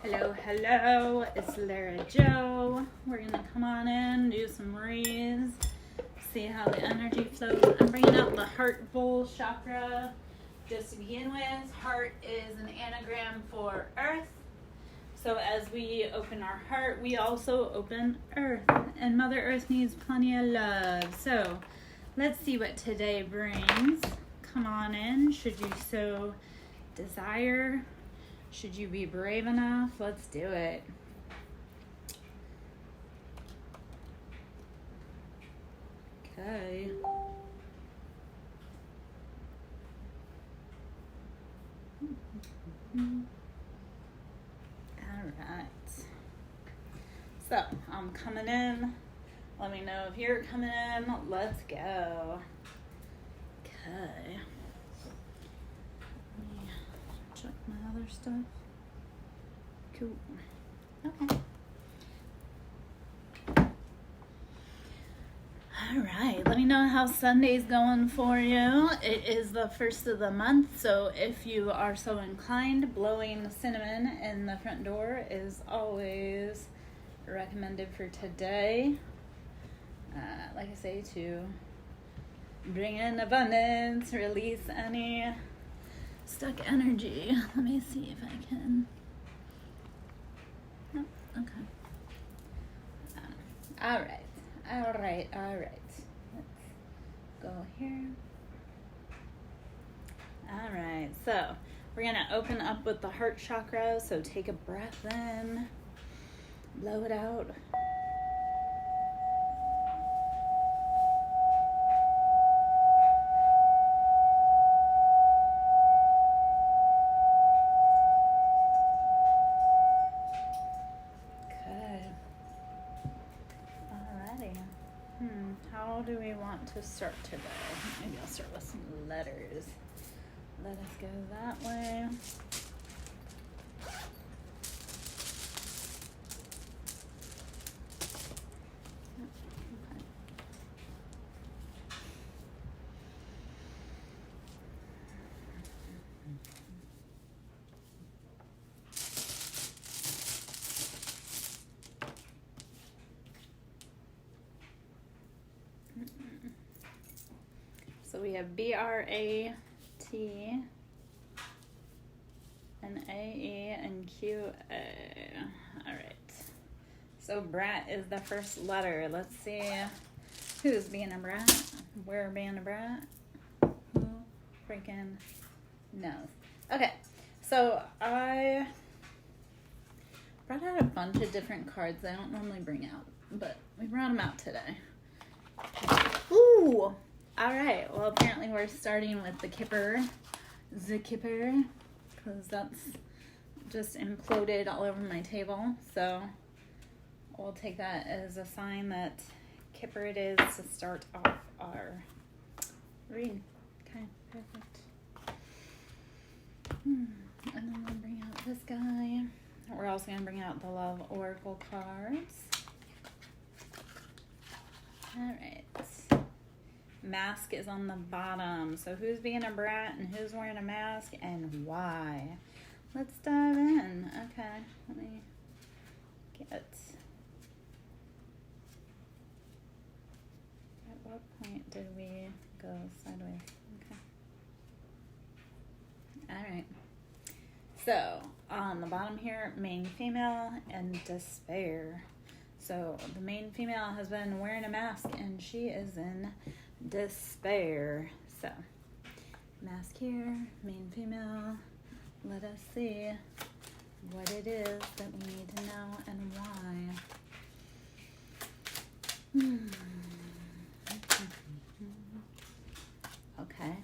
Hello, hello, it's Lara Joe. We're gonna come on in, do some reads, see how the energy flows. I'm bringing out the heart bowl chakra. Just to begin with, heart is an anagram for earth. So as we open our heart, we also open earth. And Mother Earth needs plenty of love. So let's see what today brings. Come on in, should you so desire. Should you be brave enough? Let's do it. Okay. All right. So, I'm coming in. Let me know if you're coming in. Let's go. Okay. Check my other stuff. Cool. Okay. All right. Let me know how Sunday's going for you. It is the first of the month, so if you are so inclined, blowing cinnamon in the front door is always recommended for today. Like I say, to bring in abundance, release any stuck energy. Let me see if I can. No, okay. All right. Let's go here. All right, so we're gonna open up with the heart chakra. So take a breath in, blow it out. How do we want to start today? Maybe I'll start with some letters. Let us go that way. So we have B-R-A-T and A-E and Q-A. All right. So brat is the first letter. Let's see who's being a brat. We're being a brat. Who freaking knows? Okay. So I brought out a bunch of different cards I don't normally bring out, but we brought them out today. Ooh! All right, well, apparently we're starting with the Kipper, because that's just imploded all over my table. So we'll take that as a sign that Kipper it is to start off our read. Okay, perfect. And then we'll bring out this guy. We're also going to bring out the Love Oracle cards. All right. Mask is on the bottom. So who's being a brat and who's wearing a mask and why? Let's dive in. Okay, let me get... At what point did we go sideways? Okay. All right. So on the bottom here, main female and despair. So the main female has been wearing a mask and she is in despair. So mask here, main female. Let us see what it is that we need to know and why. Okay.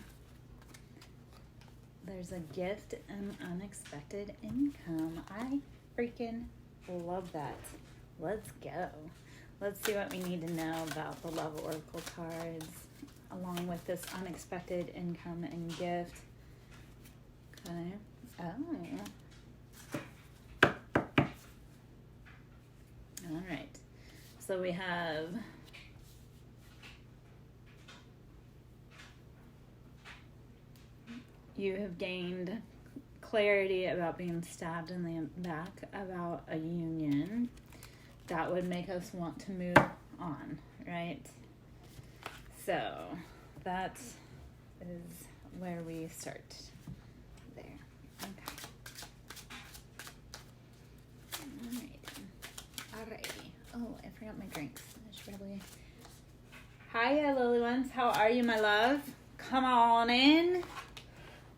There's a gift and unexpected income. I freaking love that. Let's go. Let's see what we need to know about the Love Oracle cards, along with this unexpected income and gift. Okay. Oh, So we have you have gained clarity about being stabbed in the back about a union. That would make us want to move on, right? So that is where we start. There. Okay. Alrighty. Oh, I forgot my drinks. I should probably... Hiya, Lily Ones. How are you, my love? Come on in.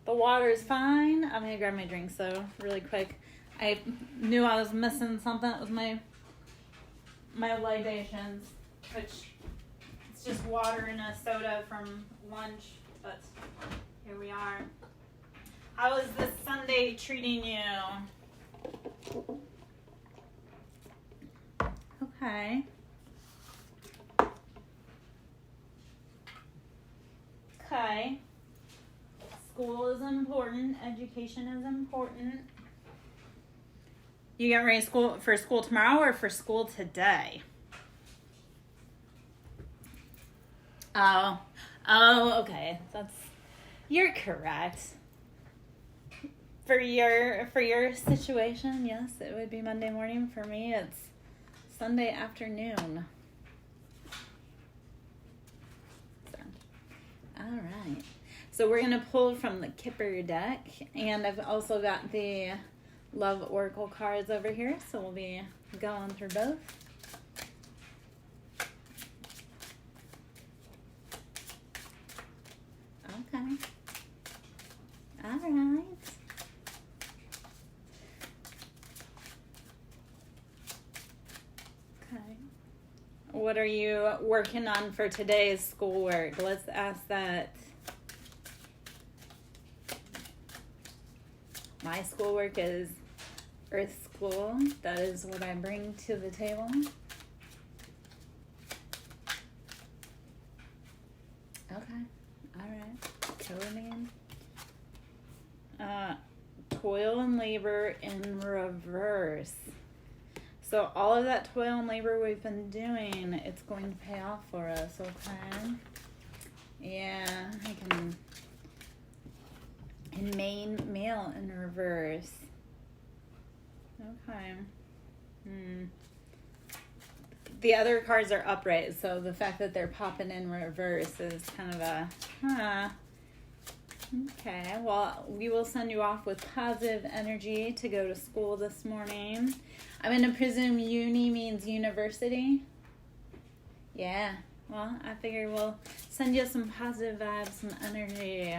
The water's fine. I'm going to grab my drinks, though, really quick. I knew I was missing something. It was my libations, which it's just water and a soda from lunch, but here we are. How is this Sunday treating you? Okay. Okay. School is important. Education is important. You get ready for school tomorrow or for school today? Oh, okay. You're correct. For your situation, yes, it would be Monday morning. For me, it's Sunday afternoon. All right. So we're going to pull from the Kipper deck, and I've also got the Love Oracle cards over here, so we'll be going through both. Okay. All right. Okay. What are you working on for today's schoolwork? Let's ask that. My schoolwork is Earth School. That is what I bring to the table. Okay. All right. Coding. Toil and labor in reverse. So all of that toil and labor we've been doing, it's going to pay off for us, okay? Yeah, I can... And main male in reverse. Okay. The other cards are upright, so the fact that they're popping in reverse is kind of a, Okay, well, we will send you off with positive energy to go to school this morning. I'm going to presume uni means university. Yeah, well, I figure we'll send you some positive vibes, some energy.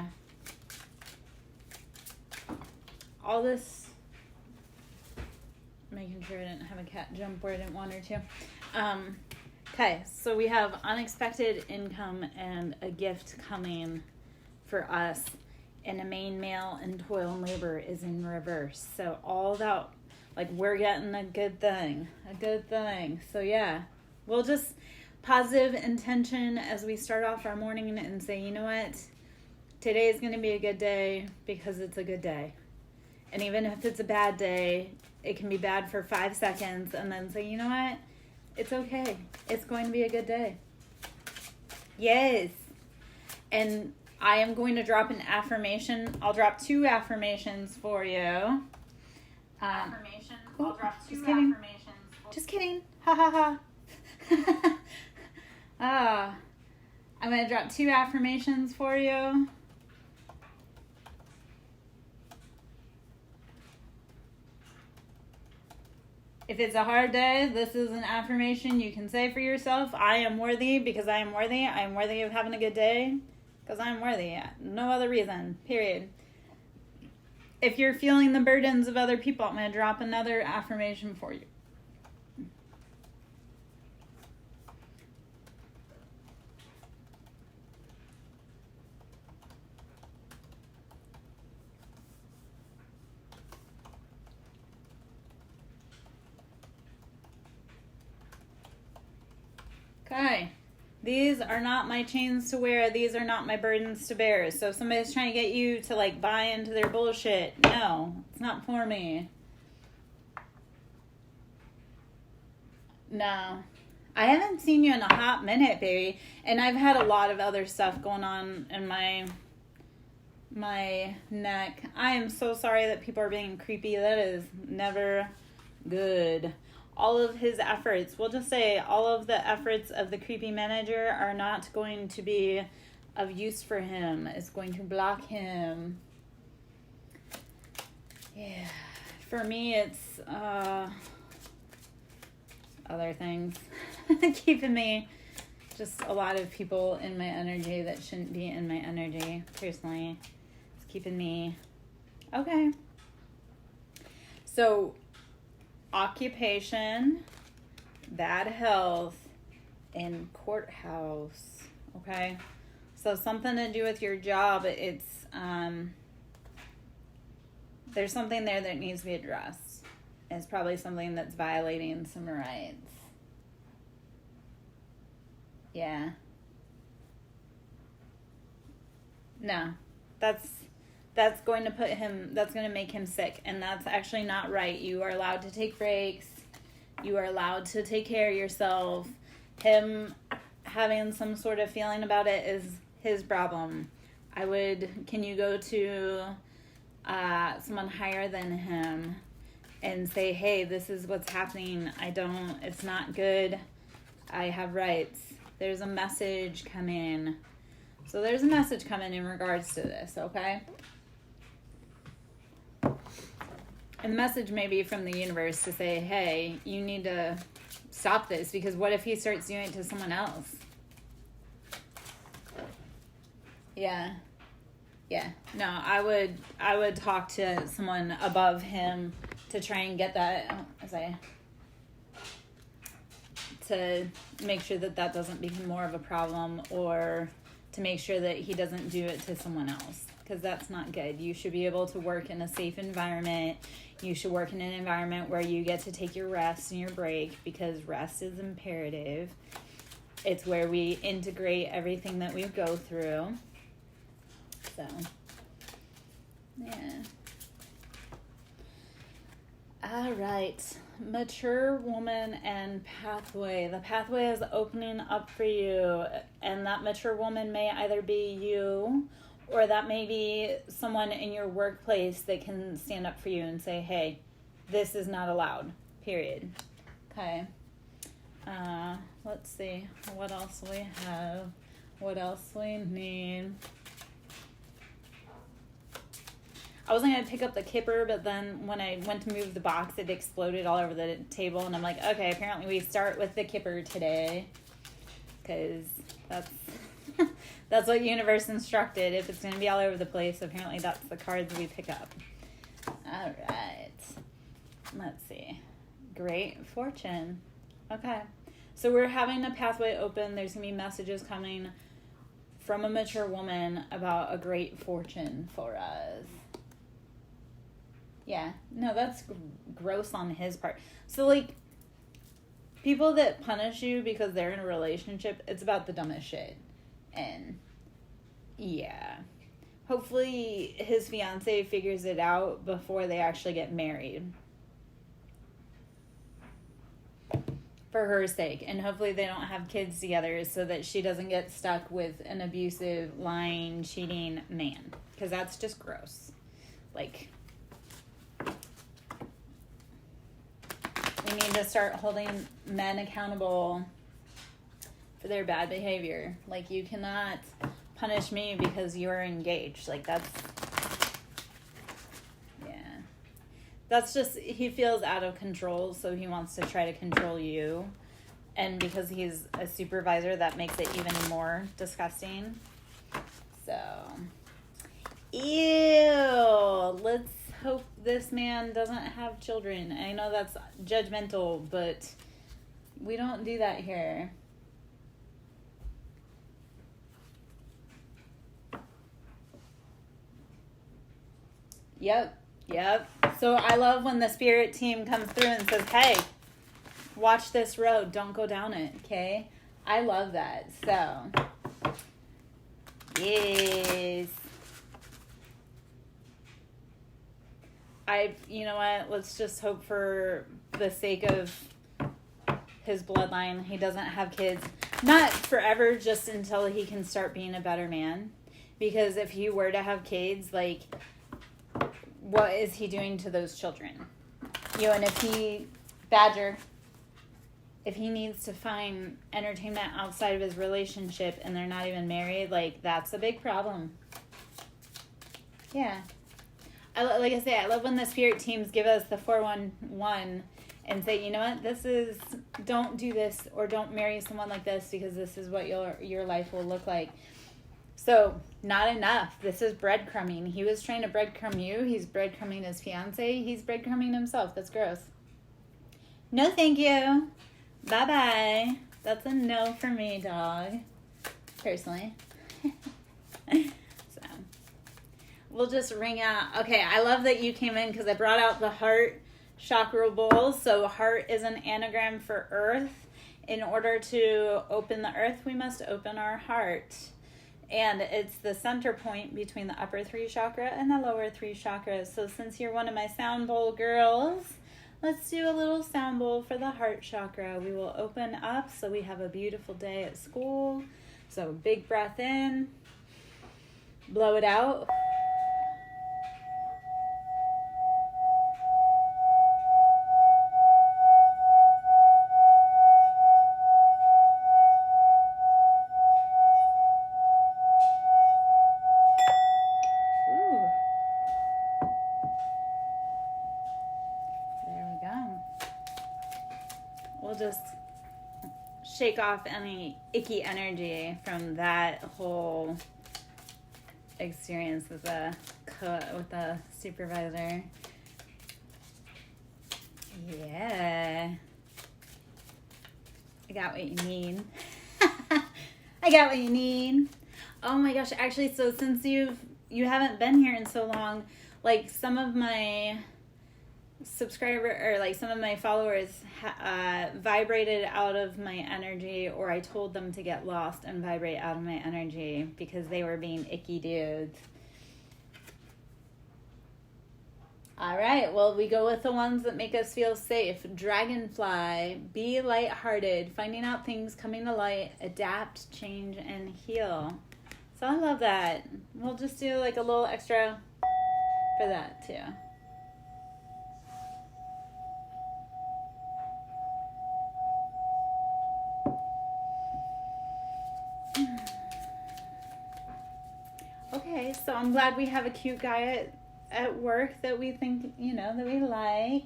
All this, making sure I didn't have a cat jump where I didn't want her to. Okay, so we have unexpected income and a gift coming for us, and a main male and toil and labor is in reverse. So all that, like, we're getting a good thing. So yeah, we'll just positive intention as we start off our morning and say, you know what, today is going to be a good day because it's a good day. And even if it's a bad day, it can be bad for 5 seconds and then say, you know what? It's okay. It's going to be a good day. Yes. And I am going to drop an affirmation. I'll drop 2 affirmations for you. Affirmation. I'll drop 2 affirmations. Just kidding. Ha ha ha. I'm going to drop 2 affirmations for you. If it's a hard day, this is an affirmation you can say for yourself. I am worthy because I am worthy. I am worthy of having a good day because I am worthy. No other reason, period. If you're feeling the burdens of other people, I'm going to drop another affirmation for you. Okay, these are not my chains to wear. These are not my burdens to bear. So if somebody's trying to get you to, like, buy into their bullshit, no, it's not for me. No, I haven't seen you in a hot minute, baby. And I've had a lot of other stuff going on in my neck. I am so sorry that people are being creepy. That is never good. All of his efforts, we'll just say all of the efforts of the creepy manager are not going to be of use for him. It's going to block him. Yeah. For me, it's other things. Keeping me, just a lot of people in my energy that shouldn't be in my energy, personally. It's keeping me, okay. So, occupation, bad health, and courthouse, okay? So, something to do with your job, it's, there's something there that needs to be addressed. It's probably something that's violating some rights. Yeah. No. That's going to that's going to make him sick. And that's actually not right. You are allowed to take breaks. You are allowed to take care of yourself. Him having some sort of feeling about it is his problem. Can you go to someone higher than him and say, hey, this is what's happening. It's not good. I have rights. There's a message coming. So there's a message coming in regards to this, okay? And the message may be from the universe to say, hey, you need to stop this, because what if he starts doing it to someone else? Yeah. Yeah. No, I would talk to someone above him to try and get that, to make sure that doesn't become more of a problem, or to make sure that he doesn't do it to someone else, because that's not good. You should be able to work in a safe environment. You should work in an environment where you get to take your rest and your break, because rest is imperative. It's where we integrate everything that we go through. So, yeah. All right. Mature woman and pathway. The pathway is opening up for you, and that mature woman may either be you, or that may be someone in your workplace that can stand up for you and say, hey, this is not allowed, period. Okay. Let's see. What else we have? What else we need? I wasn't going to pick up the kipper, but then when I went to move the box, it exploded all over the table. And I'm like, okay, apparently we start with the kipper today, because that's what universe instructed. If it's going to be all over the place, apparently that's the cards we pick up. All right. Let's see. Great fortune. Okay. So we're having a pathway open. There's going to be messages coming from a mature woman about a great fortune for us. Yeah, no, that's gross on his part. So, like, people that punish you because they're in a relationship, it's about the dumbest shit. And, yeah. Hopefully his fiance figures it out before they actually get married. For her sake. And hopefully they don't have kids together so that she doesn't get stuck with an abusive, lying, cheating man. Because that's just gross. Like, we need to start holding men accountable for their bad behavior. Like, you cannot punish me because you're engaged. Like, that's just, he feels out of control, so he wants to try to control you. And because he's a supervisor, that makes it even more disgusting. So, ew. Let's hope this man doesn't have children. I know that's judgmental, but we don't do that here. Yep. So I love when the spirit team comes through and says, hey, watch this road. Don't go down it, okay? I love that. So, yes. You know what? Let's just hope for the sake of his bloodline. He doesn't have kids. Not forever, just until he can start being a better man. Because if he were to have kids, like, what is he doing to those children? You know, and if he, Badger, if he needs to find entertainment outside of his relationship and they're not even married, like, that's a big problem. Yeah. Like I say, I love when the spirit teams give us the 411 and say, you know what, don't do this or don't marry someone like this because this is what your life will look like. So, not enough. This is breadcrumbing. He was trying to breadcrumb you. He's breadcrumbing his fiance. He's breadcrumbing himself. That's gross. No, thank you. Bye-bye. That's a no for me, dog. Personally. So, we'll just ring out. Okay, I love that you came in because I brought out the heart chakra bowl. So, heart is an anagram for earth. In order to open the earth, we must open our heart. And it's the center point between the upper 3 chakra and the lower 3 chakras. So since you're one of my sound bowl girls, let's do a little sound bowl for the heart chakra. We will open up so we have a beautiful day at school. So big breath in, blow it out. Just shake off any icky energy from that whole experience with the supervisor. Yeah, I got what you need. I got what you need. Oh my gosh! Actually, so since you haven't been here in so long, like some of my some of my followers vibrated out of my energy, or I told them to get lost and vibrate out of my energy because they were being icky dudes. All right, well, we go with the ones that make us feel safe. Dragonfly, be lighthearted, finding out things, coming to light, adapt, change, and heal. So I love that. We'll just do like a little extra for that too. Okay, so I'm glad we have a cute guy at work that we think, that we like.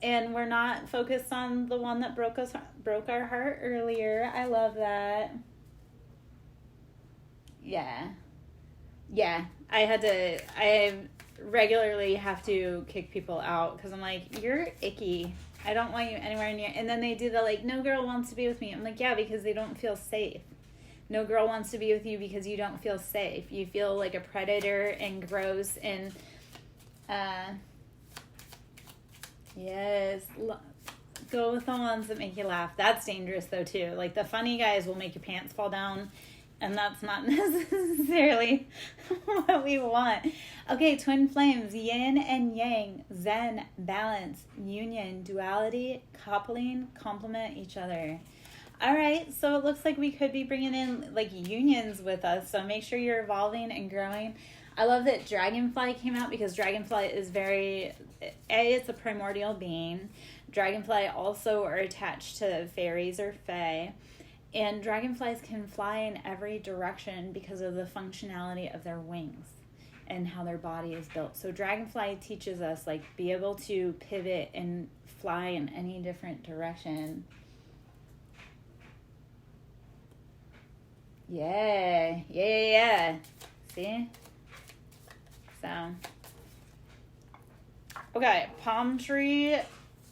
And we're not focused on the one that broke our heart earlier. I love that. Yeah. I regularly have to kick people out because I'm like, you're icky. I don't want you anywhere near. And then they do the like, no girl wants to be with me. I'm like, yeah, because they don't feel safe. No girl wants to be with you because you don't feel safe. You feel like a predator and gross and, yes, go with the ones that make you laugh. That's dangerous though too. Like the funny guys will make your pants fall down, and that's not necessarily what we want. Okay, twin flames, yin and yang, zen, balance, union, duality, coupling, complement each other. All right, so it looks like we could be bringing in like unions with us, so make sure you're evolving and growing. I love that Dragonfly came out because Dragonfly is it's a primordial being. Dragonfly also are attached to fairies or fae, and dragonflies can fly in every direction because of the functionality of their wings and how their body is built. So Dragonfly teaches us like be able to pivot and fly in any different direction. Yeah. See? So. Okay, palm tree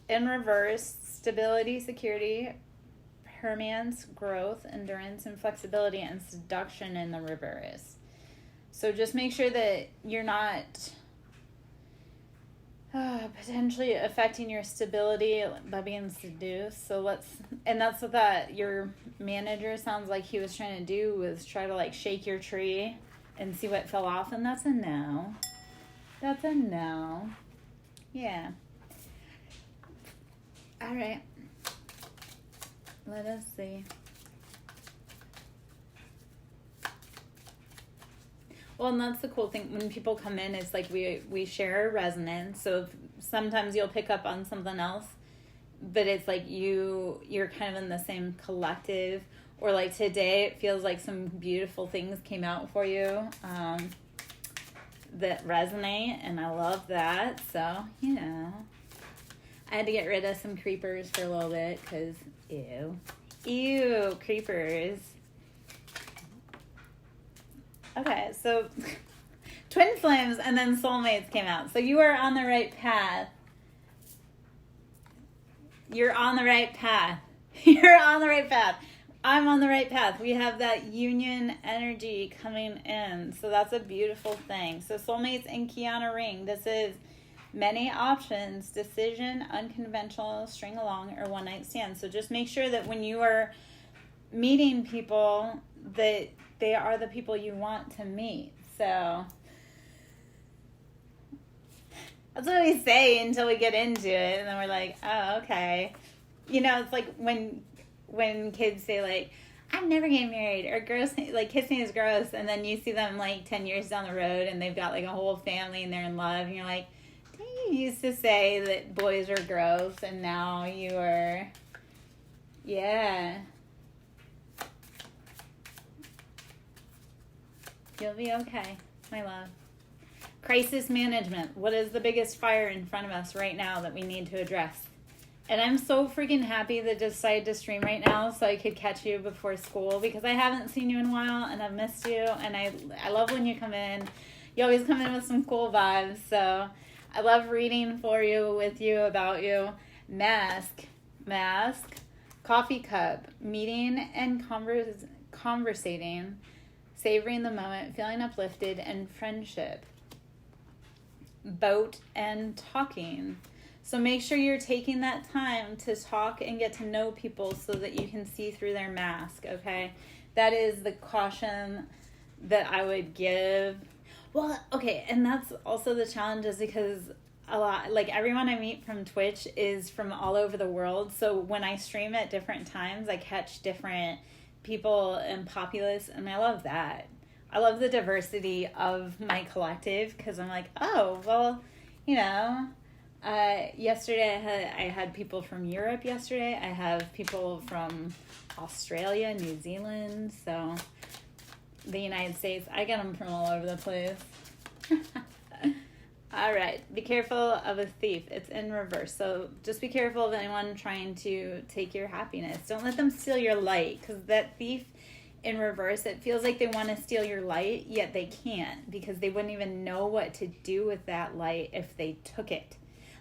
in reverse, stability, security, permanence, growth, endurance, and flexibility, and seduction in the reverse. So just make sure that you're not potentially affecting your stability by being seduced. So that's what your manager sounds like he was trying to do, was try to like shake your tree and see what fell off, and that's a no. That's a no. Yeah. All right. Let us see. Well, and that's the cool thing when people come in, it's like we share a resonance. So sometimes you'll pick up on something else, but it's like you're kind of in the same collective. Or like today, it feels like some beautiful things came out for you that resonate, and I love that. So, you know, I had to get rid of some creepers for a little bit because, ew, creepers. Okay, so twin flames and then soulmates came out. So you are on the right path. You're on the right path. You're on the right path. I'm on the right path. We have that union energy coming in. So that's a beautiful thing. So soulmates and Kiana Ring. This is many options, decision, unconventional, string along, or one night stand. So just make sure that when you are meeting people that they are the people you want to meet. So that's what we say until we get into it. And then we're like, oh, okay. You know, it's like when kids say, like, I'm never getting married, or gross, like, kissing is gross, and then you see them, like, 10 years down the road, and they've got, like, a whole family, and they're in love, and you're like, you used to say that boys are gross, and now you are, yeah. You'll be okay, my love. Crisis management. What is the biggest fire in front of us right now that we need to address? And I'm so freaking happy that I decided to stream right now so I could catch you before school, because I haven't seen you in a while and I've missed you, and I love when you come in. You always come in with some cool vibes, so I love reading for you, with you, about you. Mask, coffee cup, meeting and conversating, savoring the moment, feeling uplifted, and friendship. Boat and talking. So make sure you're taking that time to talk and get to know people so that you can see through their mask, okay? That is the caution that I would give. Well, okay, and that's also the challenge, is because a lot, like, everyone I meet from Twitch is from all over the world. So when I stream at different times, I catch different people and populace, and I love that. I love the diversity of my collective, because I'm like, oh, well, you know, yesterday I had people from Europe yesterday. I have people from Australia, New Zealand, so the United States. I get them from all over the place. All right, be careful of a thief. It's in reverse, so just be careful of anyone trying to take your happiness. Don't let them steal your light, because that thief in reverse, it feels like they want to steal your light, yet they can't, because they wouldn't even know what to do with that light if they took it.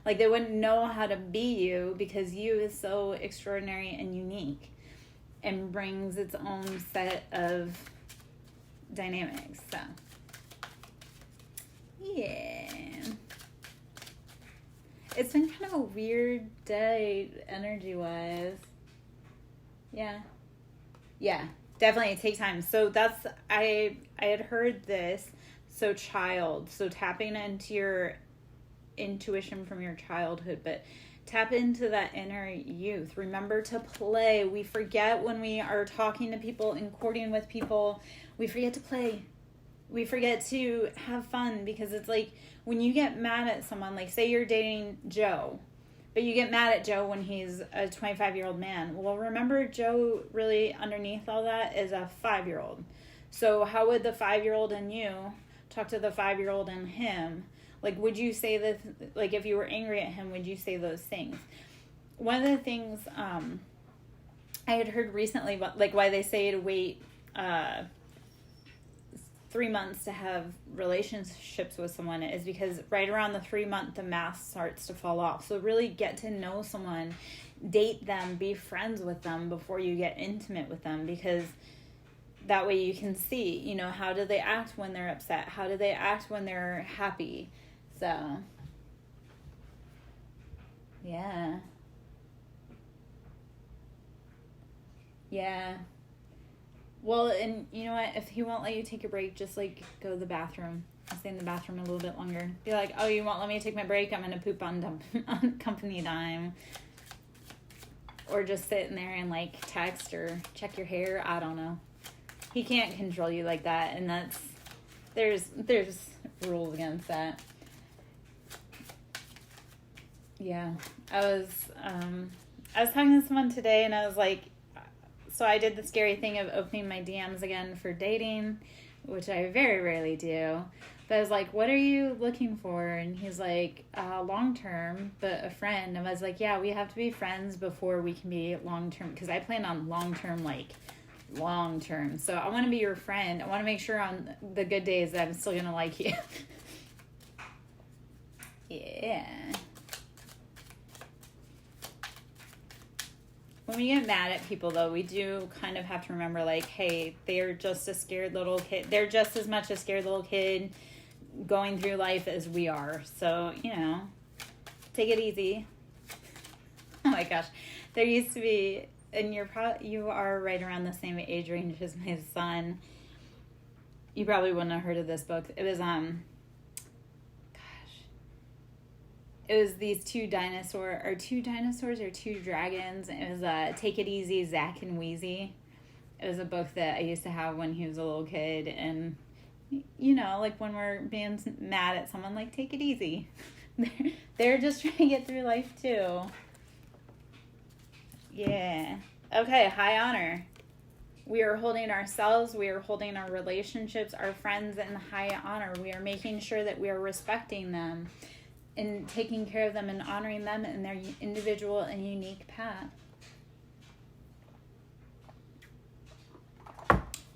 Like, they wouldn't know how to be you, because you is so extraordinary and unique and brings its own set of dynamics. So, yeah. It's been kind of a weird day energy-wise. Yeah. Yeah, definitely take time. So that's, I had heard this, so tapping into your intuition from your childhood, but tap into that inner youth. Remember to play. We forget when we are talking to people and courting with people, we forget to play. We forget to have fun, because it's like when you get mad at someone, like say you're dating Joe, but you get mad at Joe when he's a 25-year-old man. Well, remember, Joe really underneath all that is a 5-year-old. So how would the 5-year-old in you talk to the 5-year-old in him? Like, would you say that, like, if you were angry at him, would you say those things? One of the things I had heard recently, about, like, why they say to wait 3 months to have relationships with someone is because right around the 3-month, the mask starts to fall off. So really get to know someone, date them, be friends with them before you get intimate with them, because that way you can see, you know, how do they act when they're upset? How do they act when they're happy? So, yeah. Yeah. Well, and you know what? If he won't let you take a break, just, like, go to the bathroom. Stay in the bathroom a little bit longer. Be like, oh, you won't let me take my break? I'm going to poop on company dime. or just sitting there and like text or check your hair. I don't know. He can't control you like that, and there's rules against that. Yeah, I was talking to someone today, and I was like, so I did the scary thing of opening my DMs again for dating, which I very rarely do. But I was like, what are you looking for? And he's like, long-term, but a friend. And I was like, yeah, we have to be friends before we can be long-term, because I plan on long-term, like, long-term. So I want to be your friend. I want to make sure on the good days that I'm still going to like you. Yeah. When we get mad at people, though, we do kind of have to remember, like, hey, they're just a scared little kid. They're just as much a scared little kid going through life as we are. So, you know, take it easy. Oh, my gosh. There used to be, and you are right around the same age range as my son. You probably wouldn't have heard of this book. It was, it was these two dragons, and it was Take It Easy, Zach and Wheezy. It was a book that I used to have when he was a little kid, and you know, like when we're being mad at someone, like, take it easy. They're just trying to get through life too. Yeah. Okay, high honor. We are holding ourselves, we are holding our relationships, our friends in high honor. We are making sure that we are respecting them and taking care of them and honoring them in their individual and unique path.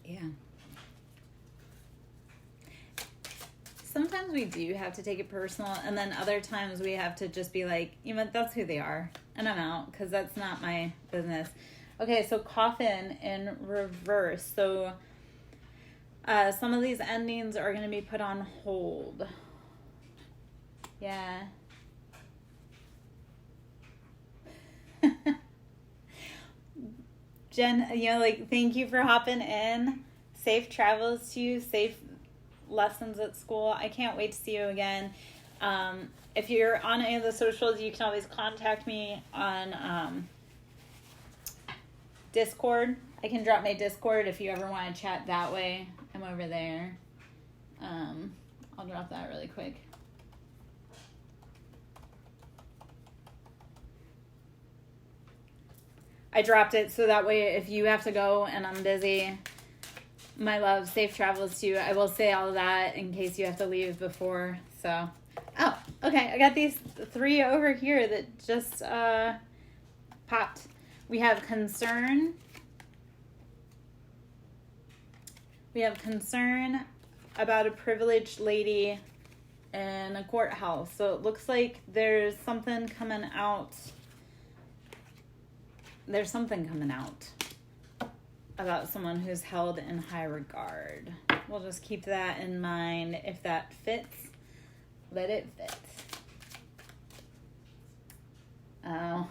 Yeah. Sometimes we do have to take it personal, and then other times we have to just be like, you know, that's who they are, and I'm out, because that's not my business. Okay, so coffin in reverse. So some of these endings are going to be put on hold. Yeah. Jen, you know, like, thank you for hopping in. Safe travels to you. Safe lessons at school. I can't wait to see you again. If you're on any of the socials, you can always contact me on Discord. I can drop my Discord if you ever want to chat that way. I'm over there. I'll drop that really quick. I dropped it so that way if you have to go and I'm busy, my love, safe travels to you. I will say all of that in case you have to leave before. So, oh, okay. I got these 3 over here that just popped. We have concern. We have concern about a privileged lady in a courthouse. So it looks like there's something coming out. There's something coming out about someone who's held in high regard. We'll just keep that in mind. If that fits, let it fit. Oh,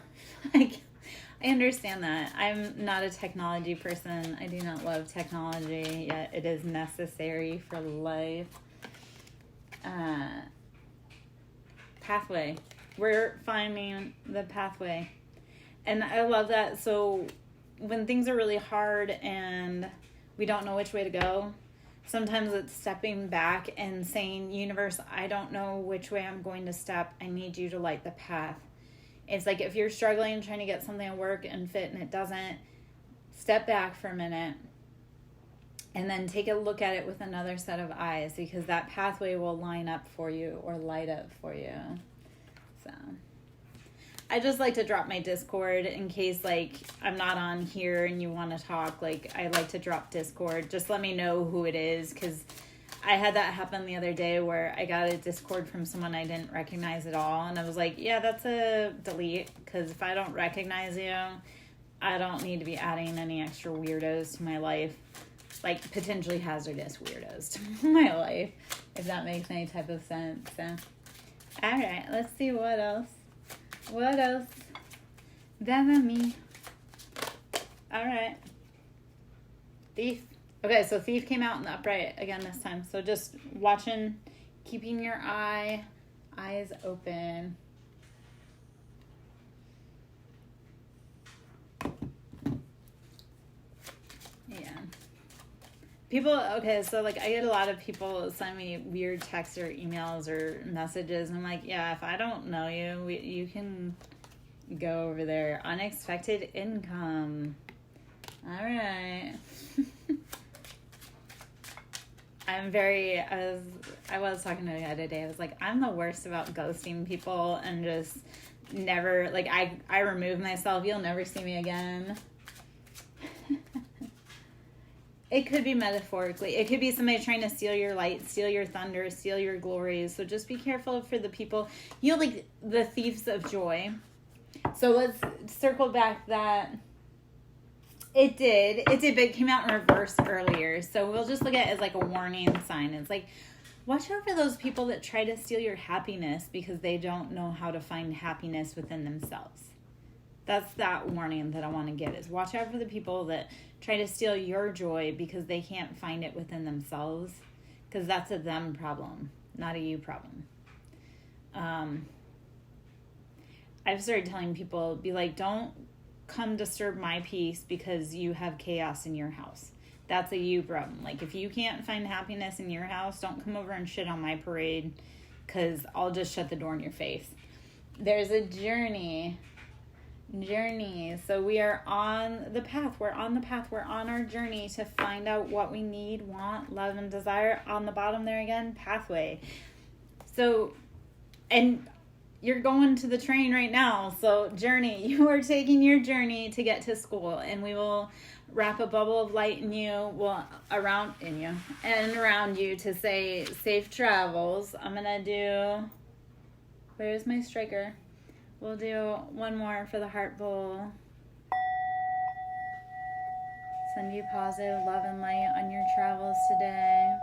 I understand that. I'm not a technology person. I do not love technology, yet it is necessary for life. Pathway. We're finding the pathway. And I love that. So when things are really hard and we don't know which way to go, sometimes it's stepping back and saying, universe, I don't know which way I'm going to step. I need you to light the path. It's like if you're struggling trying to get something to work and fit and it doesn't, step back for a minute and then take a look at it with another set of eyes, because that pathway will line up for you or light up for you. So I just like to drop my Discord in case, like, I'm not on here and you want to talk. Like, I like to drop Discord. Just let me know who it is, because I had that happen the other day where I got a Discord from someone I didn't recognize at all. And I was like, yeah, that's a delete, because if I don't recognize you, I don't need to be adding any extra weirdos to my life. Like, potentially hazardous weirdos to my life, if that makes any type of sense. So, all right, let's see what else. What else? That's me. All right. Thief. Okay, so Thief came out in the upright again this time. So just watching, keeping your eyes open. People, okay, so like I get a lot of people send me weird texts or emails or messages. I'm like, yeah, if I don't know you, you can go over there. Unexpected income. All right. I was talking to a guy today. I was like, I'm the worst about ghosting people and just never, like, I remove myself. You'll never see me again. It could be metaphorically. It could be somebody trying to steal your light, steal your thunder, steal your glories. So just be careful for the people, like the thieves of joy. So let's circle back that. It did, but it came out in reverse earlier. So we'll just look at it as like a warning sign. It's like, watch out for those people that try to steal your happiness because they don't know how to find happiness within themselves. That's that warning that I want to get, is watch out for the people that try to steal your joy because they can't find it within themselves, because that's a them problem, not a you problem. I've started telling people, be like, don't come disturb my peace because you have chaos in your house. That's a you problem. Like, if you can't find happiness in your house, don't come over and shit on my parade, because I'll just shut the door in your face. There's a journey. So we are on the path. We're on our journey to find out what we need, want, love, and desire. On the bottom there again, pathway. So, and you're going to the train right now. So journey, you are taking your journey to get to school, and we will wrap a bubble of light in you, around you to say safe travels. I'm going to do, where's my striker? We'll do one more for the heart bowl. Send you positive love and light on your travels today.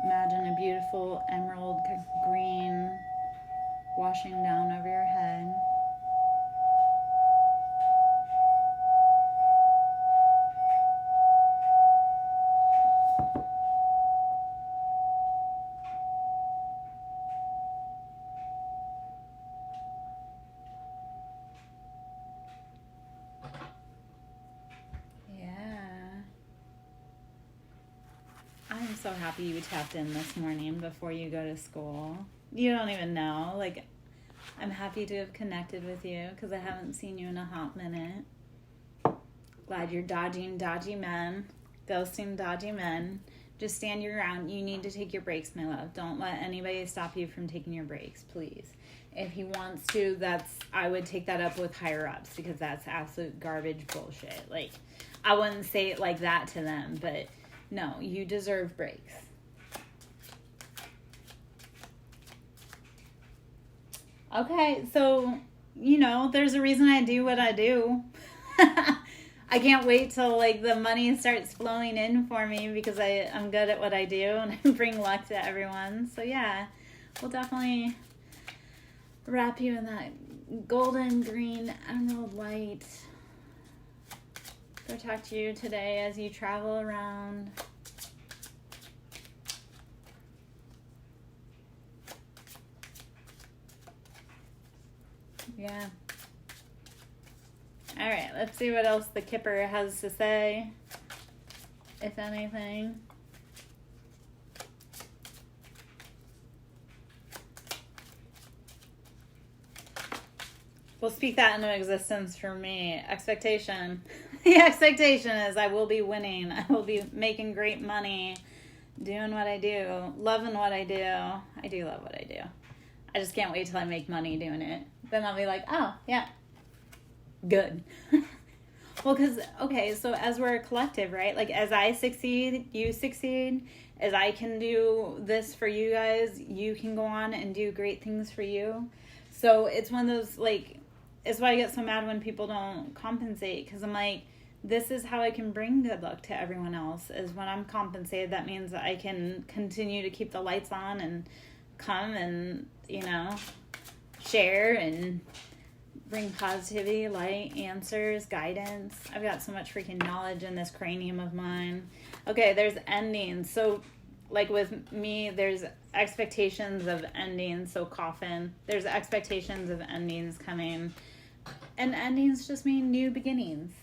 Imagine a beautiful emerald green washing down over your head. I'm so happy you tapped in this morning before you go to school. You don't even know. Like, I'm happy to have connected with you because I haven't seen you in a hot minute. Glad you're dodging dodgy men, ghosting dodgy men. Just stand your ground. You need to take your breaks, my love. Don't let anybody stop you from taking your breaks, please. If he wants to, I would take that up with higher ups, because that's absolute garbage bullshit. Like, I wouldn't say it like that to them, but no, you deserve breaks. Okay, so, there's a reason I do what I do. I can't wait till, like, the money starts flowing in for me, because I'm good at what I do, and I bring luck to everyone. So, yeah, we'll definitely wrap you in that golden green emerald light. Protect you today as you travel around. Yeah. All right, let's see what else the Kipper has to say, if anything. We'll speak that into existence for me. Expectation. The expectation is I will be winning. I will be making great money, doing what I do, loving what I do. I do love what I do. I just can't wait till I make money doing it. Then I'll be like, oh, yeah, good. Well, because, okay, so as we're a collective, right? Like, as I succeed, you succeed. As I can do this for you guys, you can go on and do great things for you. So it's one of those, like, it's why I get so mad when people don't compensate, because I'm like, this is how I can bring good luck to everyone else, is when I'm compensated. That means that I can continue to keep the lights on and come and, share and bring positivity, light, answers, guidance. I've got so much freaking knowledge in this cranium of mine. Okay, there's endings. So like with me, there's expectations of endings. So coffin, there's expectations of endings coming, and endings just mean new beginnings.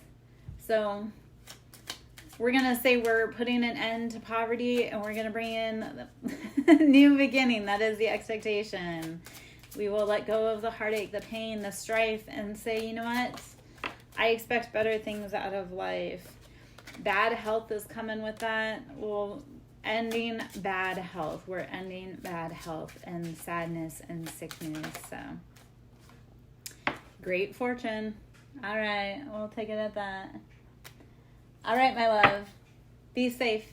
So we're going to say we're putting an end to poverty, and we're going to bring in a new beginning. That is the expectation. We will let go of the heartache, the pain, the strife, and say, you know what? I expect better things out of life. Bad health is coming with that. Well, ending bad health. We're ending bad health and sadness and sickness. So, great fortune. All right, we'll take it at that. All right, my love. Be safe.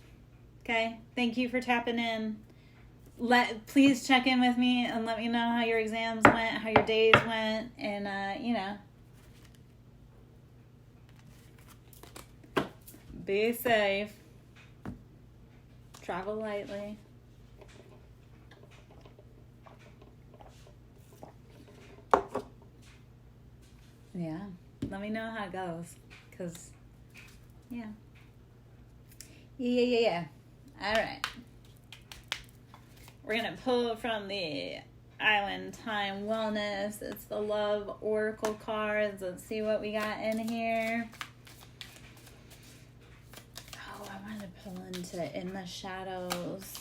Okay? Thank you for tapping in. Please check in with me and let me know how your exams went, how your days went, and, be safe. Travel lightly. Yeah. Let me know how it goes. Because, yeah. Yeah. All right. We're going to pull from the Island Time Wellness. It's the Love Oracle cards. Let's see what we got in here. Oh, I wanted to pull into In the Shadows.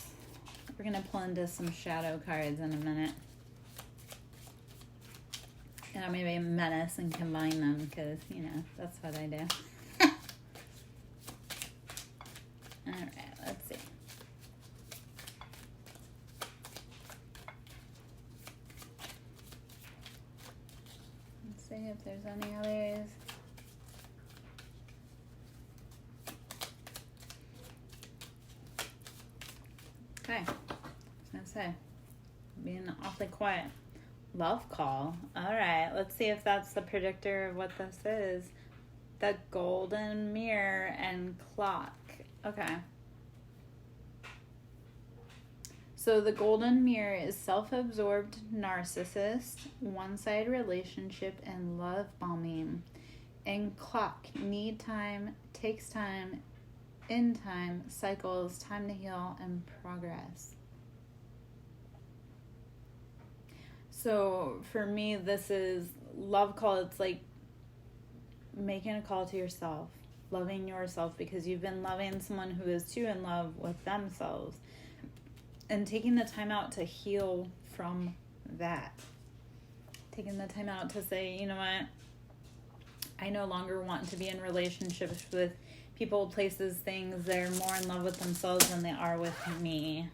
We're going to pull into some shadow cards in a minute. And I'll maybe menace and combine them because, that's what I do. All right, let's see. Let's see if there's any others. Okay, I was gonna say, being awfully quiet. Love call. All right, let's see if that's the predictor of what this is. The golden mirror and clock. Okay. So the golden mirror is self-absorbed narcissist, one-sided relationship, and love bombing. And clock, need time, takes time, in time, cycles, time to heal, and progress. So for me, this is love call. It's like making a call to yourself, loving yourself because you've been loving someone who is too in love with themselves, and taking the time out to heal from that. Taking the time out to say, you know what? I no longer want to be in relationships with people, places, things. They're more in love with themselves than they are with me.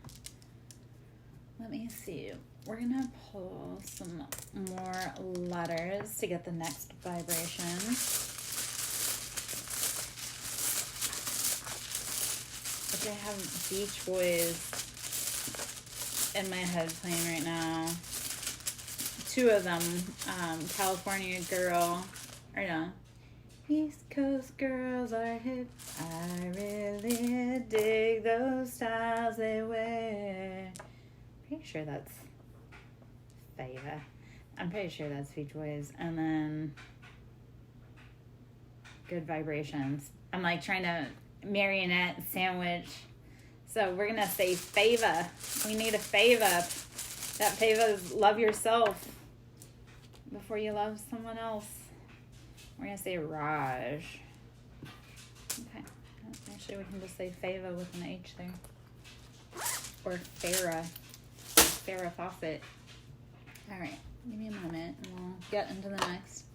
Let me see. We're going to pull some more letters to get the next vibration. Okay, I have Beach Boys in my head playing right now. Two of them, California Girl, or no, East Coast girls are hip. I really dig those styles they wear. Pretty sure that's Fava. I'm pretty sure that's Beach Boys. And then Good Vibrations. I'm like trying to marionette sandwich. So we're going to say Fava. We need a Fava. That Fava is love yourself before you love someone else. We're going to say Raj. Okay. Actually, we can just say Fava with an H there. Or Farrah. Farrah Fawcett. All right. Give me a moment and we'll get into the next.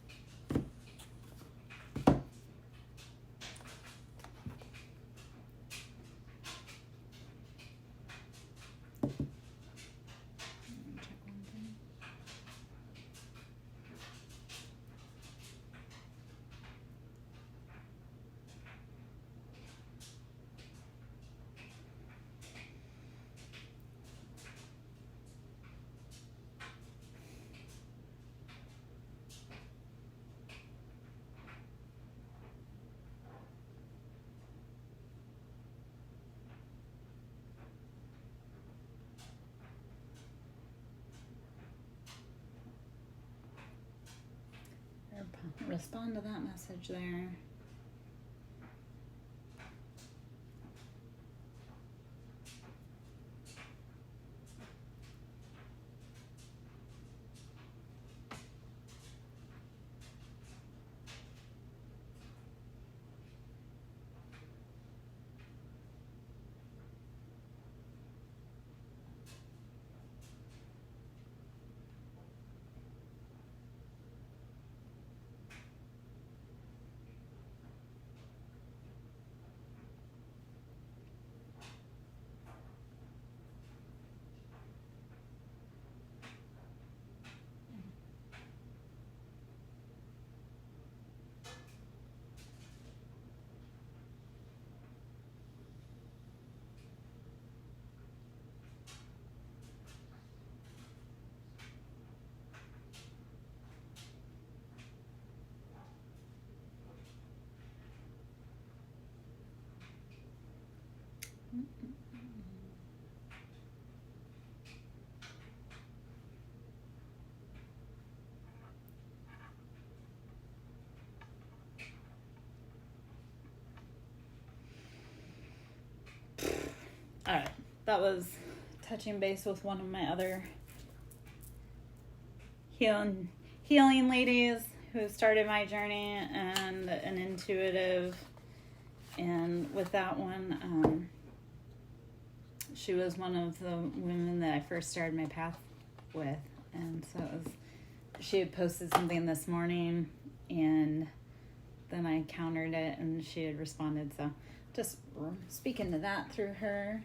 Respond to that message there. All right, that was touching base with one of my other healing ladies who started my journey, and an intuitive. And with that one, she was one of the women that I first started my path with. And so she had posted something this morning, and then I countered it, and she had responded. So just speaking to that through her.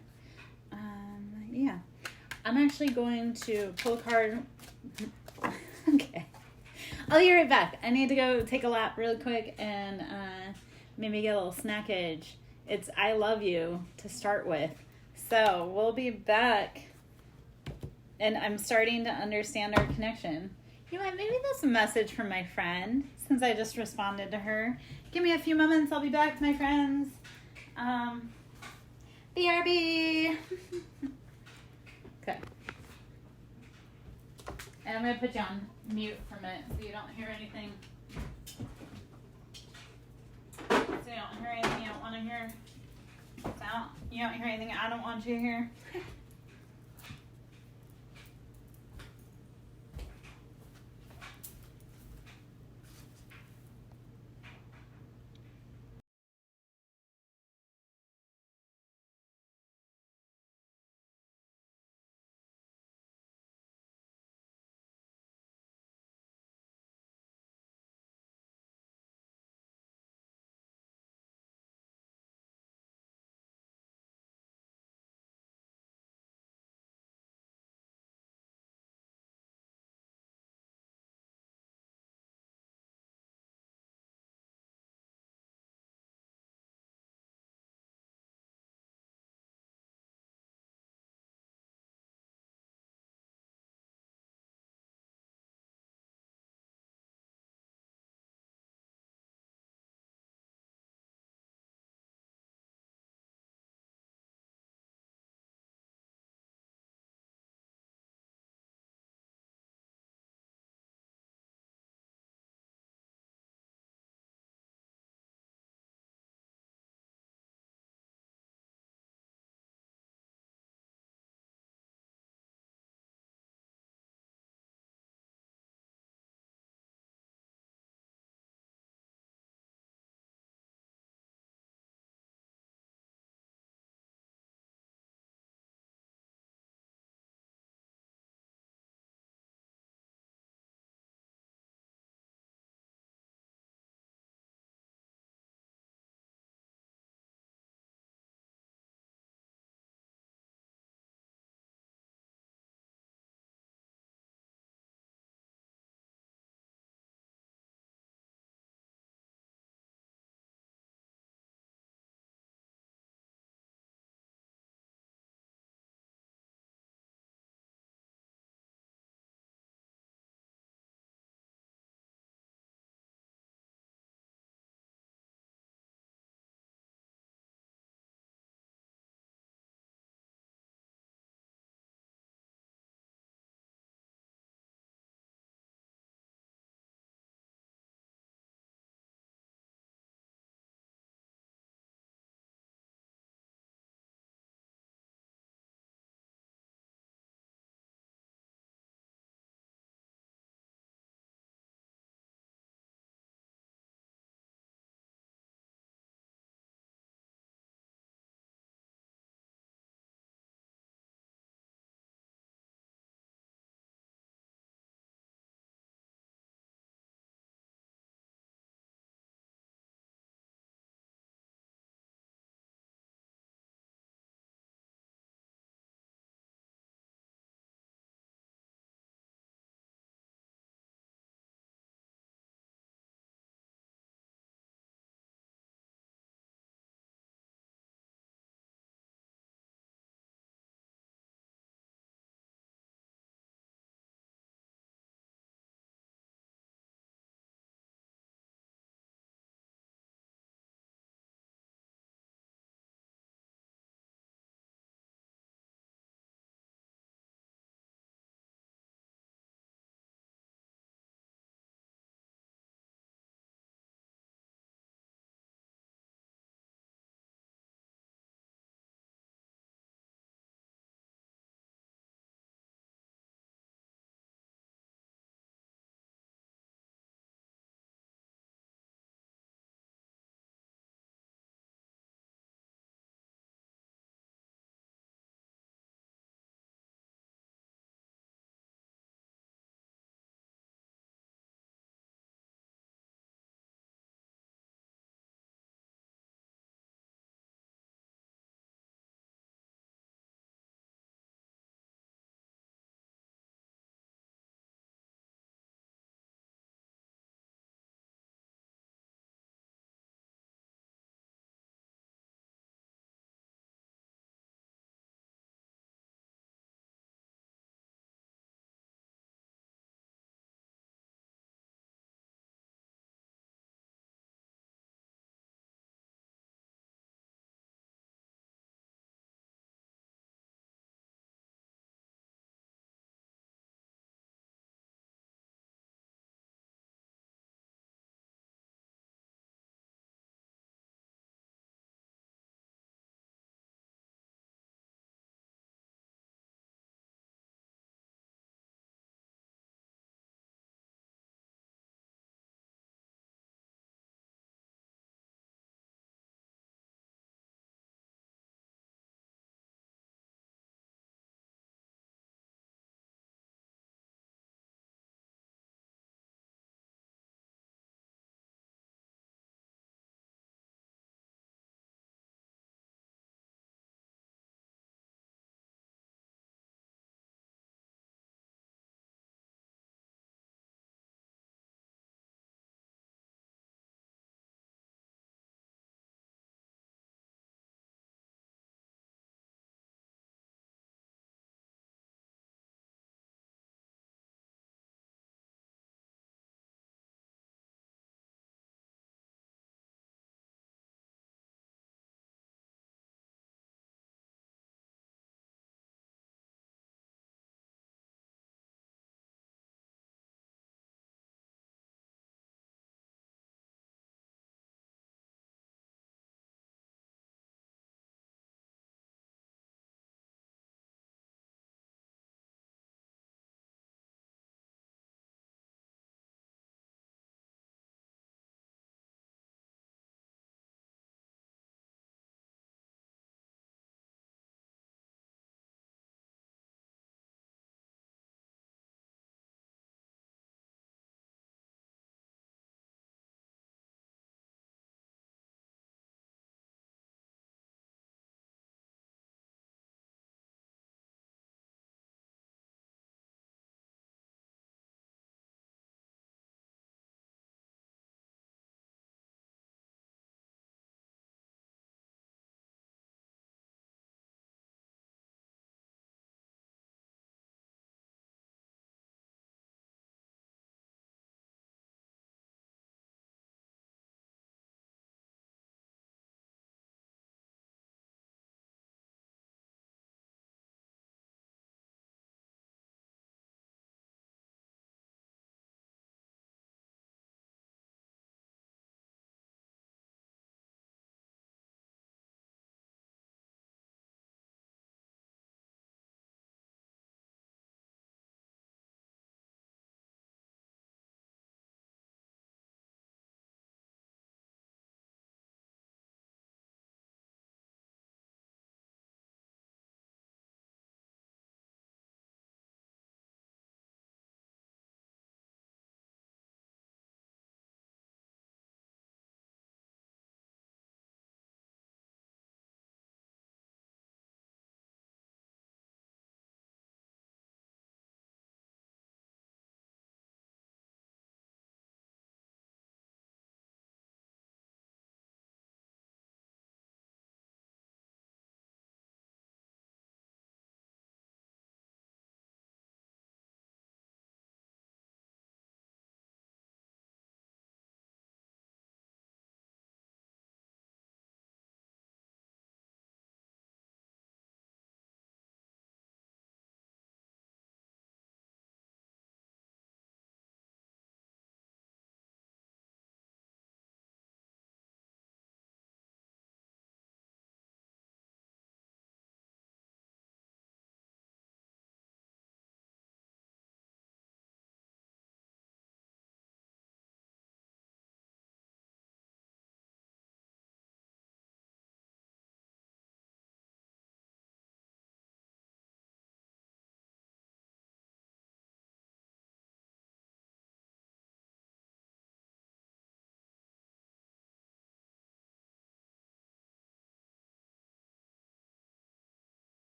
Yeah. I'm actually going to pull a card. Okay. I'll be right back. I need to go take a lap real quick and maybe get a little snackage. It's I love you to start with. So we'll be back. And I'm starting to understand our connection. You know what? Maybe that's a message from my friend, since I just responded to her. Give me a few moments. I'll be back, my friends. BRB. Okay. And I'm going to put you on mute for a minute so you don't hear anything. So you don't hear anything you don't want to hear. So you don't hear anything I don't want you to hear.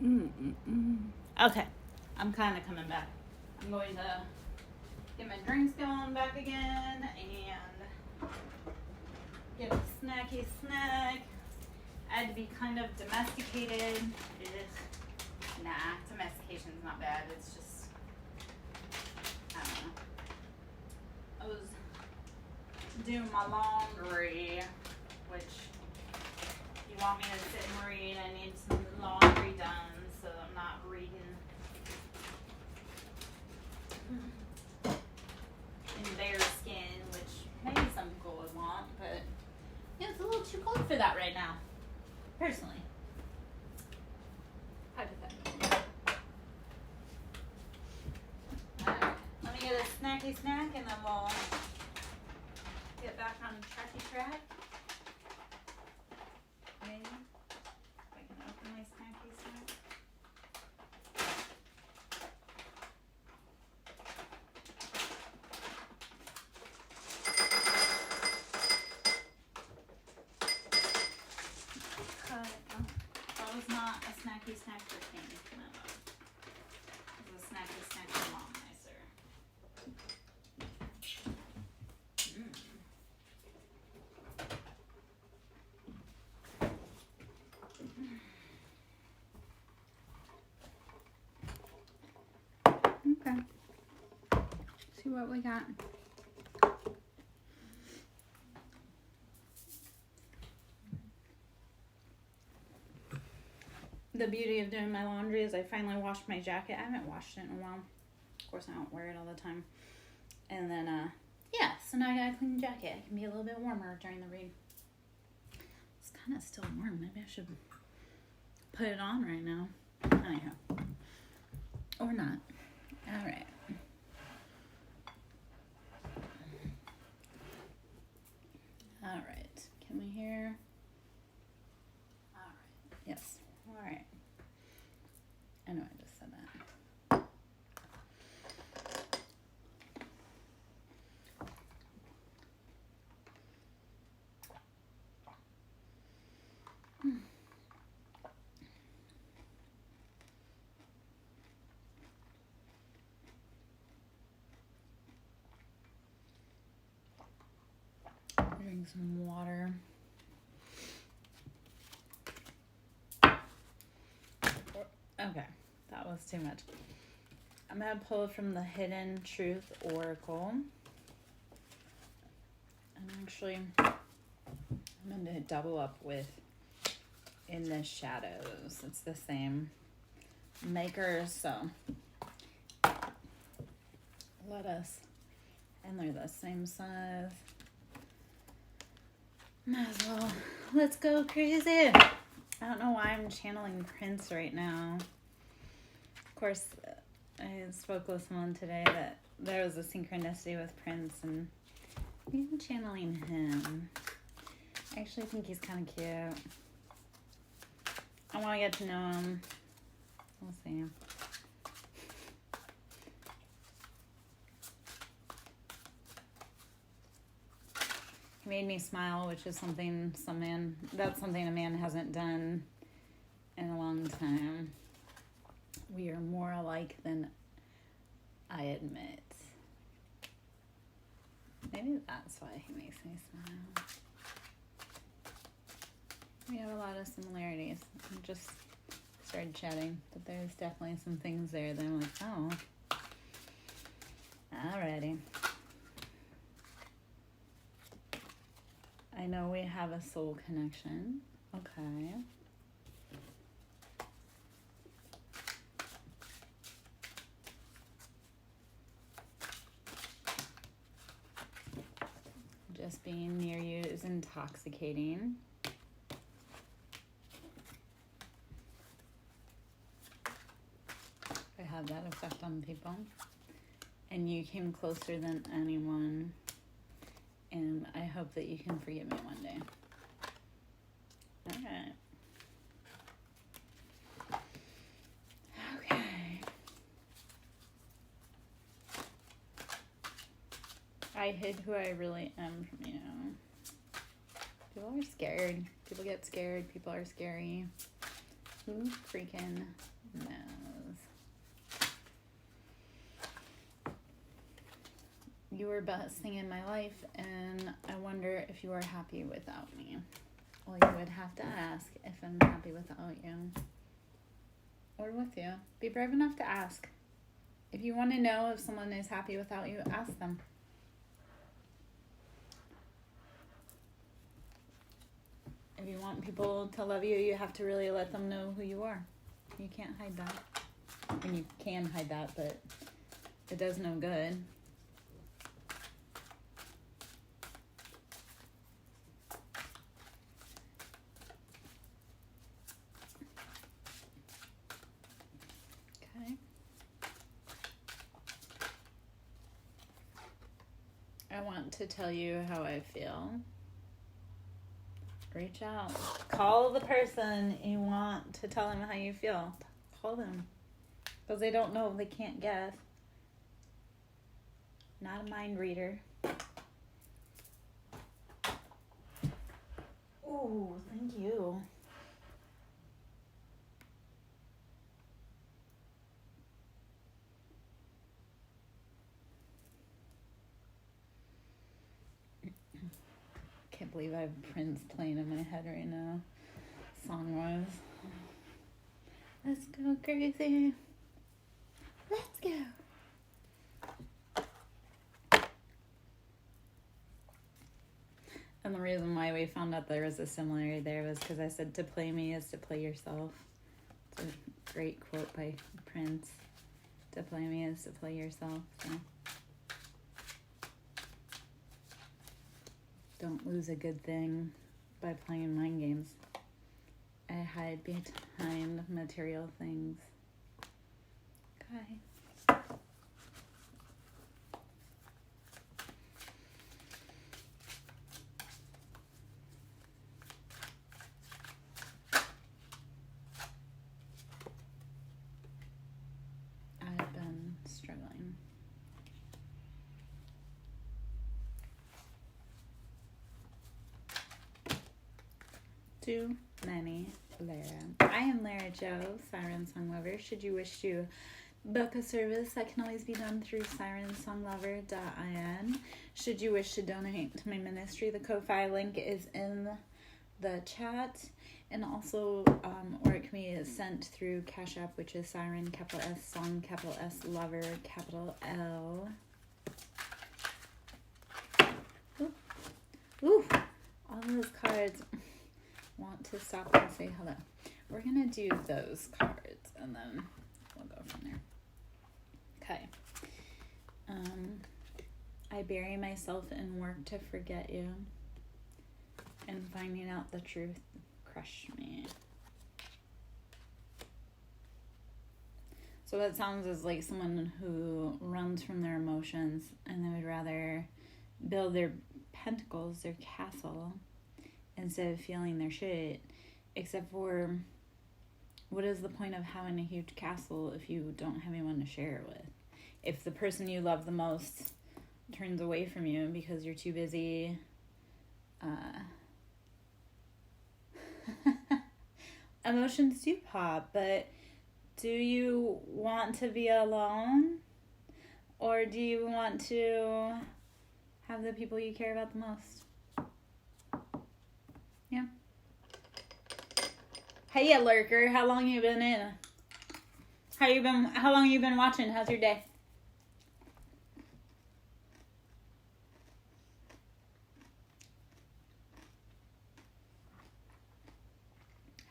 Okay, I'm kind of coming back. I'm going to get my drinks going back again and get a snacky snack. I had to be kind of domesticated. Nah, domestication's not bad. It's just, I don't know. I was doing my laundry, which if you want me to sit and read, I need some laundry done, so I'm not reading in bare skin, which maybe some people would want, but yeah, it's a little too cold for that right now, personally. Hypothetically. Alright, let me get a snacky snack and then we'll get back on tracky track. Maybe. If I can open my snacky snack. That was not a snacky snack for King. No. It was a snacky snack for Mom, nicer. Okay. See what we got. The beauty of doing my laundry is I finally washed my jacket. I haven't washed it in a while. Of course, I don't wear it all the time. And then, yeah, so now I got a clean jacket. It can be a little bit warmer during the read. It's kind of still warm. Maybe I should put it on right now. Anyhow. Or not. All right. All right. Can we hear? All right. Yes. All right. I know I just said that. Drink some water. Okay, that was too much. I'm going to pull from the Hidden Truth Oracle. And actually, I'm going to double up with In the Shadows. It's the same maker, so let us, and they're the same size. Might as well. Let's go crazy. I don't know why I'm channeling Prince right now. Of course, I spoke with someone today that there was a synchronicity with Prince, and I'm channeling him. I actually think he's kind of cute. I want to get to know him. We'll see. He made me smile, which is something that's something a man hasn't done in a long time. We are more alike than I admit. Maybe that's why he makes me smile. We have a lot of similarities. I just started chatting, but there's definitely some things there that I'm like, oh, alrighty. I know we have a soul connection. Okay. Just being near you is intoxicating. I have that effect on people. And you came closer than anyone. And I hope that you can forgive me one day. Alright. Okay. I hid who I really am from you. People are scared. People get scared. People are scary. Who freaking knows? You were best thing in my life, and I wonder if you are happy without me. Well, you would have to ask if I'm happy without you. Or with you. Be brave enough to ask. If you want to know if someone is happy without you, ask them. If you want people to love you, you have to really let them know who you are. You can't hide that. I mean, you can hide that, but it does no good. Okay. I want to tell you how I feel. Reach out. Call the person you want to tell them how you feel. Call them. Because they don't know. They can't guess. Not a mind reader. Oh, thank you. Can't believe I have Prince playing in my head right now. Song was. Let's go crazy. Let's go. And the reason why we found out there was a similarity there was because I said to play me is to play yourself. It's a great quote by Prince. To play me is to play yourself. So. Don't lose a good thing by playing mind games. I hide behind material things. Okay. I've been struggling. Too many Lara. I am Lara Joe, SirenSong Lover. Should you wish to book a service, that can always be done through SirenSongLover.in. Should you wish to donate to my ministry, the Ko-Fi link is in the chat. And also, or it can be sent through Cash App, which is Siren, capital S, Song, capital S, Lover, capital L. Ooh, all those cards. Want to stop and say hello. We're going to do those cards, and then we'll go from there. Okay. I bury myself in work to forget you, and finding out the truth crushed me. So that sounds as like someone who runs from their emotions, and they would rather build their pentacles, their castle, instead of feeling their shit. Except for, what is the point of having a huge castle if you don't have anyone to share it with? If the person you love the most turns away from you because you're too busy emotions do pop, but do you want to be alone? Or do you want to have the people you care about the most? Yeah. Hey, ya lurker, how long you been in? How long you been watching? How's your day?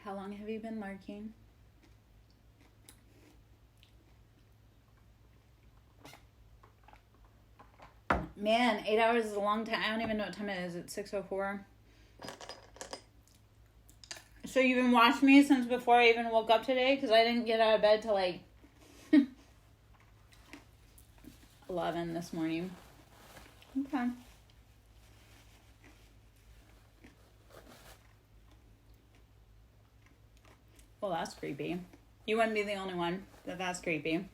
How long have you been lurking? Man, 8 hours is a long time. I don't even know what time it is. It's 6:04. So you've been watching me since before I even woke up today? Because I didn't get out of bed till like 11 this morning. Okay. Well, that's creepy. You wouldn't be the only one that's creepy.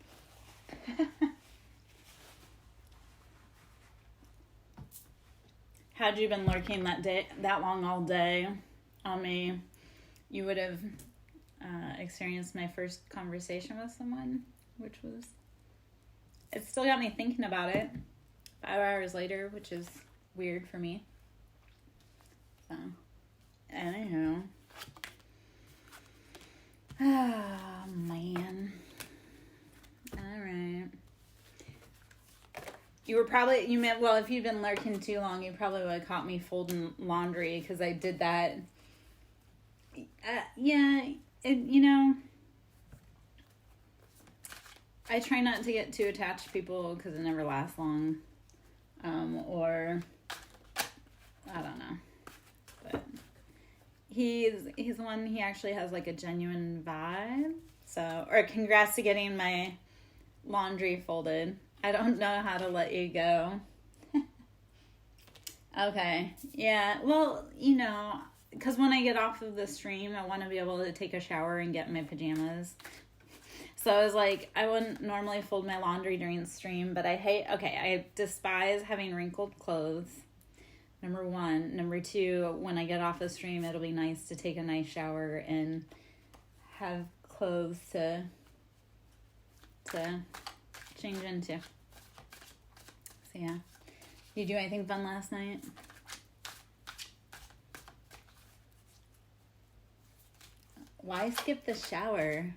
Had you been lurking that long all day on me, you would have experienced my first conversation with someone, which was, it still got me thinking about it 5 hours later, which is weird for me. So, anyhow. Oh, man. All right. Well, if you'd been lurking too long, you probably would have caught me folding laundry, because I did that. I try not to get too attached to people because it never lasts long. Or, I don't know. But he's one, he actually has like a genuine vibe. So, or congrats to getting my laundry folded. I don't know how to let you go. Okay. Yeah. Well, because when I get off of the stream, I want to be able to take a shower and get in my pajamas. So I was like, I wouldn't normally fold my laundry during the stream, but I despise having wrinkled clothes. Number one. Number two, when I get off the stream, it'll be nice to take a nice shower and have clothes to change into. So yeah. Did you do anything fun last night? Why skip the shower?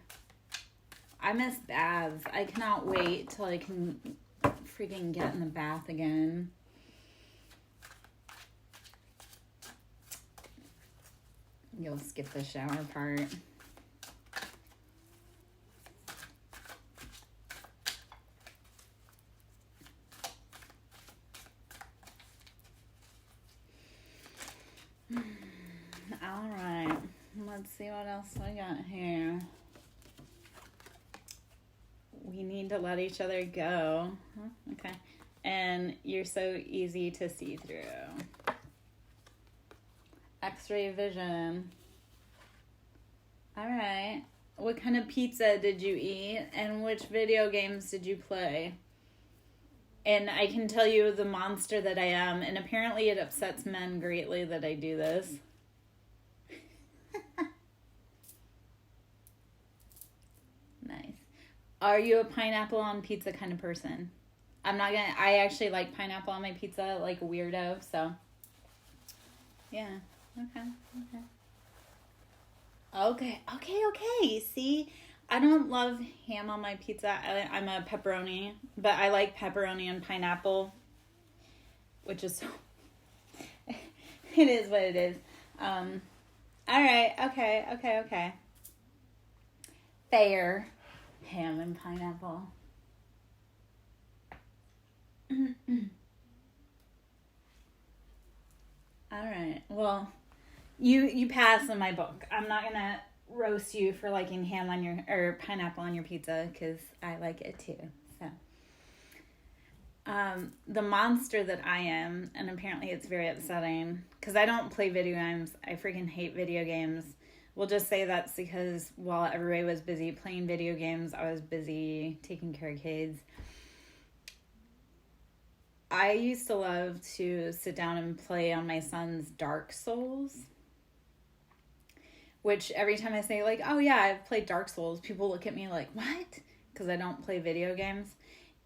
I miss baths. I cannot wait till I can freaking get in the bath again. You'll skip the shower part. All right. Let's see what else I got here. We need to let each other go. Okay. And you're so easy to see through. X-ray vision. All right. What kind of pizza did you eat? And which video games did you play? And I can tell you the monster that I am. And apparently it upsets men greatly that I do this. Nice. Are you a pineapple on pizza kind of person? I actually like pineapple on my pizza like a weirdo, so. Yeah. Okay. See, I don't love ham on my pizza. I'm a pepperoni, but I like pepperoni and pineapple, which is so, it is what it is. All right. Okay. Fair. Ham and pineapple. All right. Well, you pass in my book. I'm not gonna roast you for liking ham on or pineapple on your pizza, because I like it too. So, the monster that I am, and apparently it's very upsetting because I don't play video games. I freaking hate video games. We'll just say that's because while everybody was busy playing video games, I was busy taking care of kids. I used to love to sit down and play on my son's Dark Souls, which every time I say like, oh yeah, I've played Dark Souls, people look at me like, what? Because I don't play video games.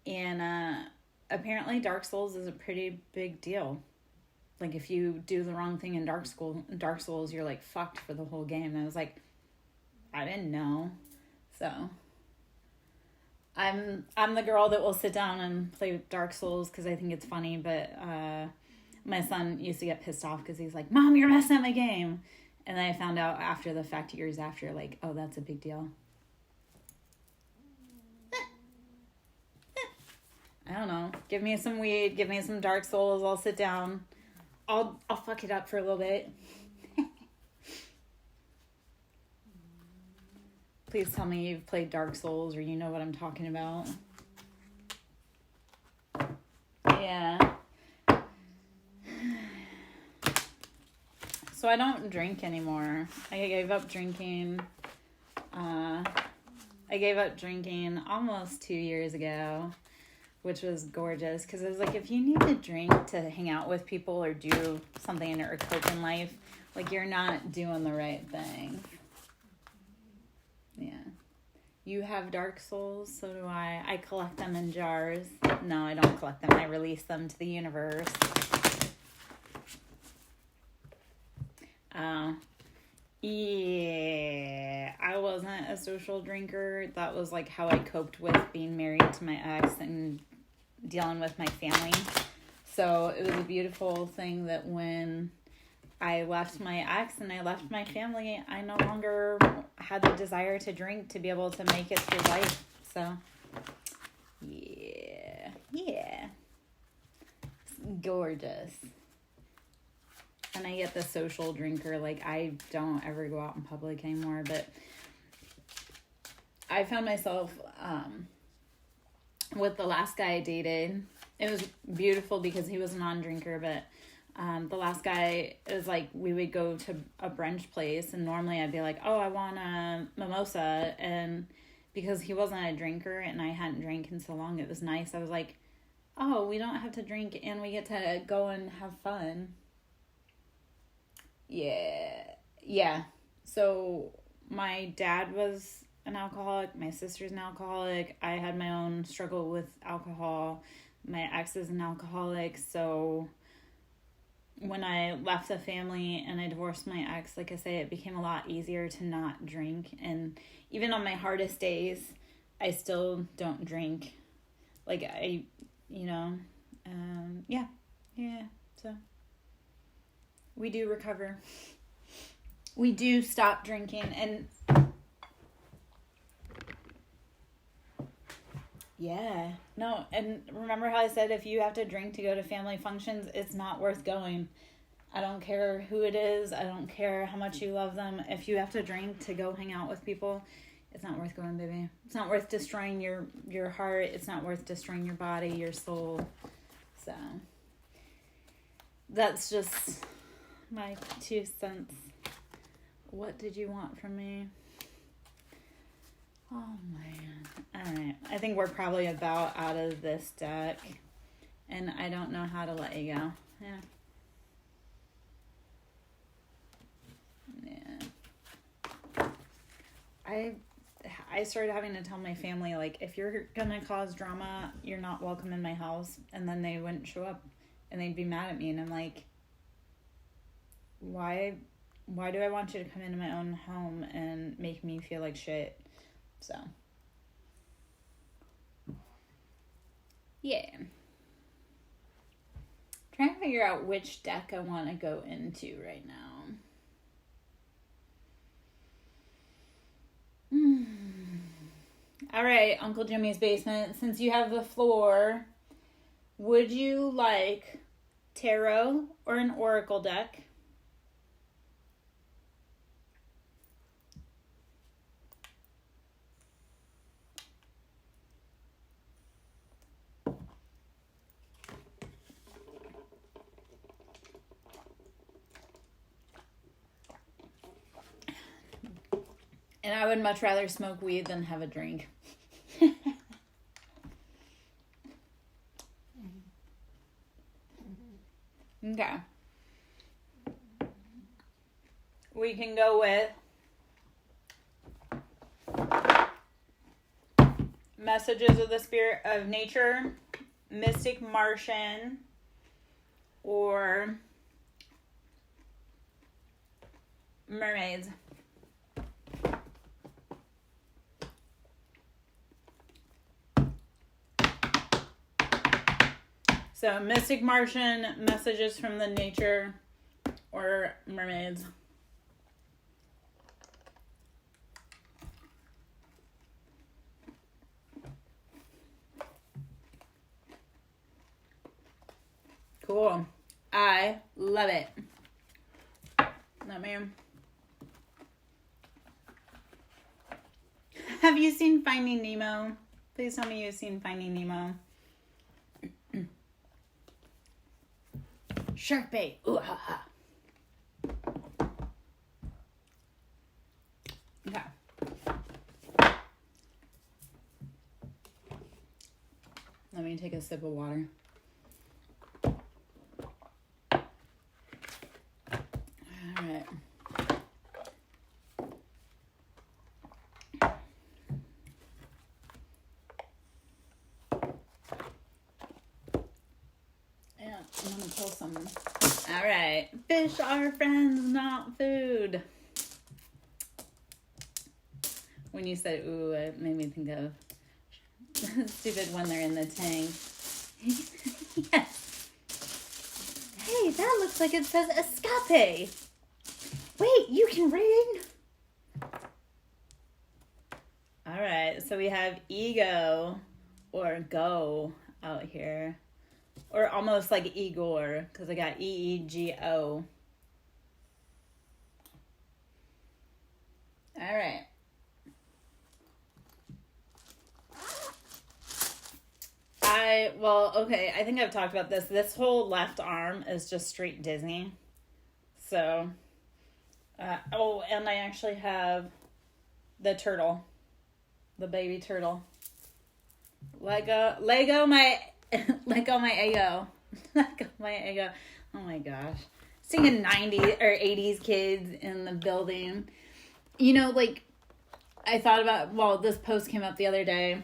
And apparently Dark Souls is a pretty big deal. Like, if you do the wrong thing in Dark Souls, you're, like, fucked for the whole game. And I was like, I didn't know. So, I'm the girl that will sit down and play Dark Souls because I think it's funny. But my son used to get pissed off because he's like, Mom, you're messing up my game. And then I found out after the fact, years after, like, oh, that's a big deal. I don't know. Give me some weed. Give me some Dark Souls. I'll sit down. I'll fuck it up for a little bit. Please tell me you've played Dark Souls or you know what I'm talking about. Yeah. So I don't drink anymore. I gave up drinking. I gave up drinking almost 2 years ago, which was gorgeous because I was like, if you need to drink to hang out with people or do something or cope in life, like, you're not doing the right thing. You have dark souls, so do I. I collect them in jars. No, I don't collect them. I release them to the universe. Yeah, I wasn't a social drinker. That was like how I coped with being married to my ex and dealing with my family. So it was a beautiful thing that when I left my ex and I left my family, I no longer had the desire to drink to be able to make it through life. So, yeah. It's gorgeous. And I get the social drinker, like I don't ever go out in public anymore, but I found myself, with the last guy I dated, it was beautiful because he was a non-drinker, but the last guy, it was like we would go to a brunch place and normally I'd be like, oh, I want a mimosa, and because he wasn't a drinker and I hadn't drank in so long, it was nice. I was like, oh, we don't have to drink and we get to go and have fun. Yeah. So my dad was an alcoholic, my sister's an alcoholic, I had my own struggle with alcohol, my ex is an alcoholic, so when I left the family and I divorced my ex, like I say, it became a lot easier to not drink. And even on my hardest days, I still don't drink. Like yeah. So we do recover. We do stop drinking. And yeah, no, and remember how I said if you have to drink to go to family functions, it's not worth going. I don't care who it is. I don't care how much you love them. If you have to drink to go hang out with people, it's not worth going, baby. It's not worth destroying your heart. It's not worth destroying your body, your soul. So that's just my 2 cents. What did you want from me? Oh, man. All right. I think we're probably about out of this deck. And I don't know how to let you go. Yeah. I started having to tell my family, like, if you're going to cause drama, you're not welcome in my house. And then they wouldn't show up. And they'd be mad at me. And I'm like, why do I want you to come into my own home and make me feel like shit? So, yeah. Trying to figure out which deck I want to go into right now. All right, Uncle Jimmy's basement. Since you have the floor, would you like tarot or an oracle deck? And I would much rather smoke weed than have a drink. Okay. We can go with Messages of the Spirit of Nature, Mystic Martian, or Mermaids. So, Mystic Martian, Messages from the Nature, or Mermaids. Cool. I love it. No, ma'am. Have you seen Finding Nemo? Please tell me you've seen Finding Nemo. Shark bait. Ooh, ha, ha. Okay. Let me take a sip of water. All right. Awesome. All right. Fish are friends, not food. When you said ooh, it made me think of stupid when they're in the tank. Yes. Hey, that looks like it says escape. Wait, you can read? All right, so we have ego or go out here. Or almost like Igor, because I got EEGO. All right. I think I've talked about this. This whole left arm is just straight Disney. So, and I actually have the turtle. The baby turtle. Lego my ego. Lego my ego. Oh my gosh. Singing 90s or 80s kids in the building. You know, like, I thought about, this post came up the other day.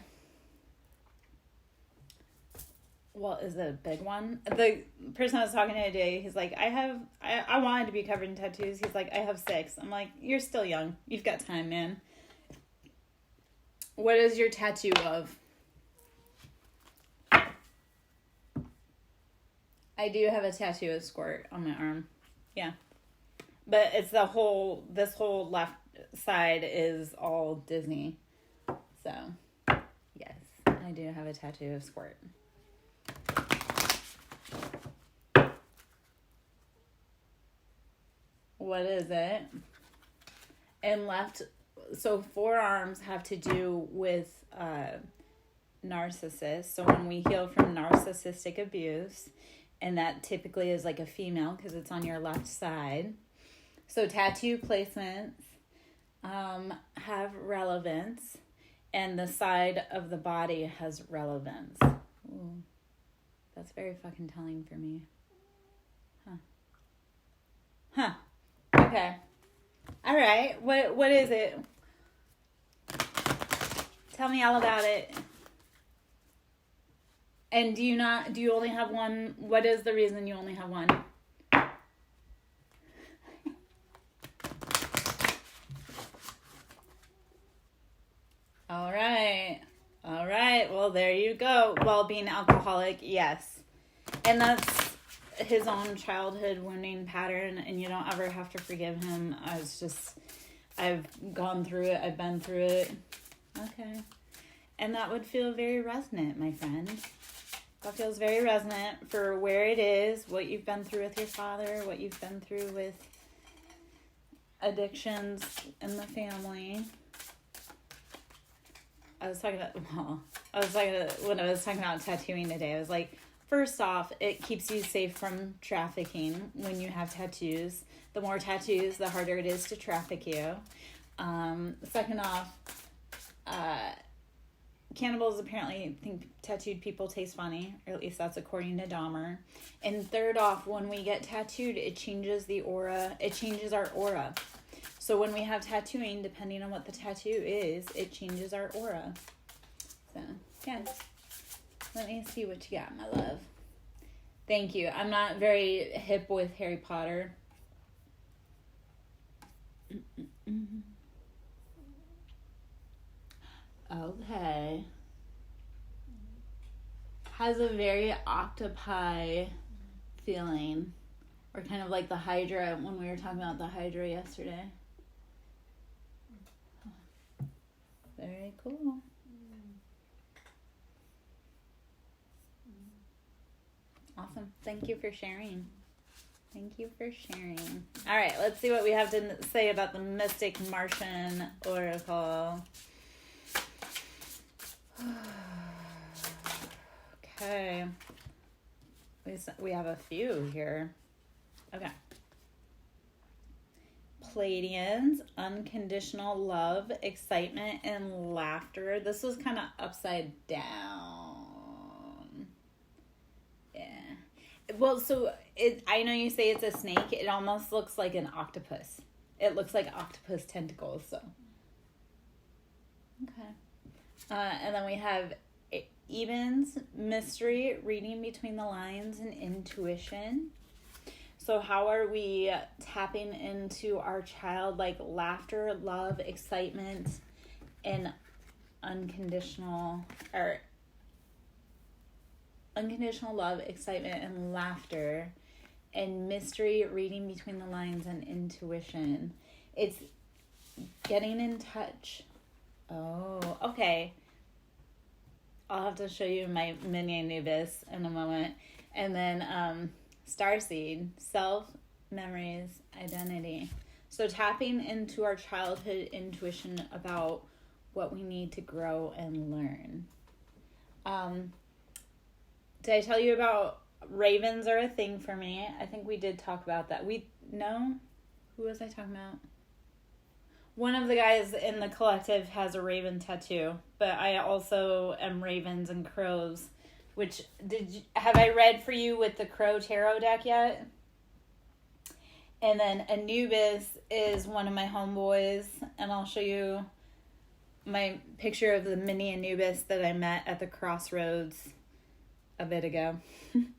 Well, is it a big one? The person I was talking to today, he's like, I wanted to be covered in tattoos. He's like, I have 6. I'm like, you're still young. You've got time, man. What is your tattoo of? I do have a tattoo of Squirt on my arm. Yeah. But it's this whole left side is all Disney. So, yes, I do have a tattoo of Squirt. What is it? And left, so forearms have to do with narcissists. So when we heal from narcissistic abuse, and that typically is like a female because it's on your left side. So tattoo placements have relevance, and the side of the body has relevance. Ooh, that's very fucking telling for me. Huh. Okay. All right. What is it? Tell me all about it. And do you only have one? What is the reason you only have one? All right. Well, there you go. Well, being alcoholic, yes. And that's his own childhood wounding pattern, and you don't ever have to forgive him. I've gone through it. I've been through it. Okay. And that would feel very resonant, my friend. That feels very resonant for where it is, what you've been through with your father, what you've been through with addictions in the family. When I was talking about tattooing today, I was like, first off, it keeps you safe from trafficking when you have tattoos. The more tattoos, the harder it is to traffic you. Second off, cannibals apparently think tattooed people taste funny, or at least that's according to Dahmer. And third off, when we get tattooed, it changes the aura. It changes our aura. So when we have tattooing, depending on what the tattoo is, it changes our aura. So, yeah. Let me see what you got, my love. Thank you. I'm not very hip with Harry Potter. Okay. Has a very octopi feeling. Or kind of like the Hydra when we were talking about the Hydra yesterday. Very cool. Awesome. Thank you for sharing. All right, let's see what we have to say about the Mystic Martian Oracle. Okay. We have a few here. Okay. Pleiadians, unconditional love, excitement, and laughter. This was kind of upside down. Yeah. Well, so I know you say it's a snake. It almost looks like an octopus. It looks like octopus tentacles. So. Okay. And then we have Eben's mystery, reading between the lines, and intuition. So how are we tapping into our childlike laughter, love, excitement, and unconditional love, excitement, and laughter, and mystery, reading between the lines, and intuition? It's getting in touch. Oh, okay. I'll have to show you my mini Anubis in a moment. And then Starseed, self, memories, identity. So tapping into our childhood intuition about what we need to grow and learn. Did I tell you about ravens are a thing for me? I think we did talk about that. No? Who was I talking about? One of the guys in the collective has a raven tattoo, but I also am ravens and crows. Which have I read for you with the Crow Tarot deck yet? And then Anubis is one of my homeboys, and I'll show you my picture of the mini Anubis that I met at the crossroads a bit ago. When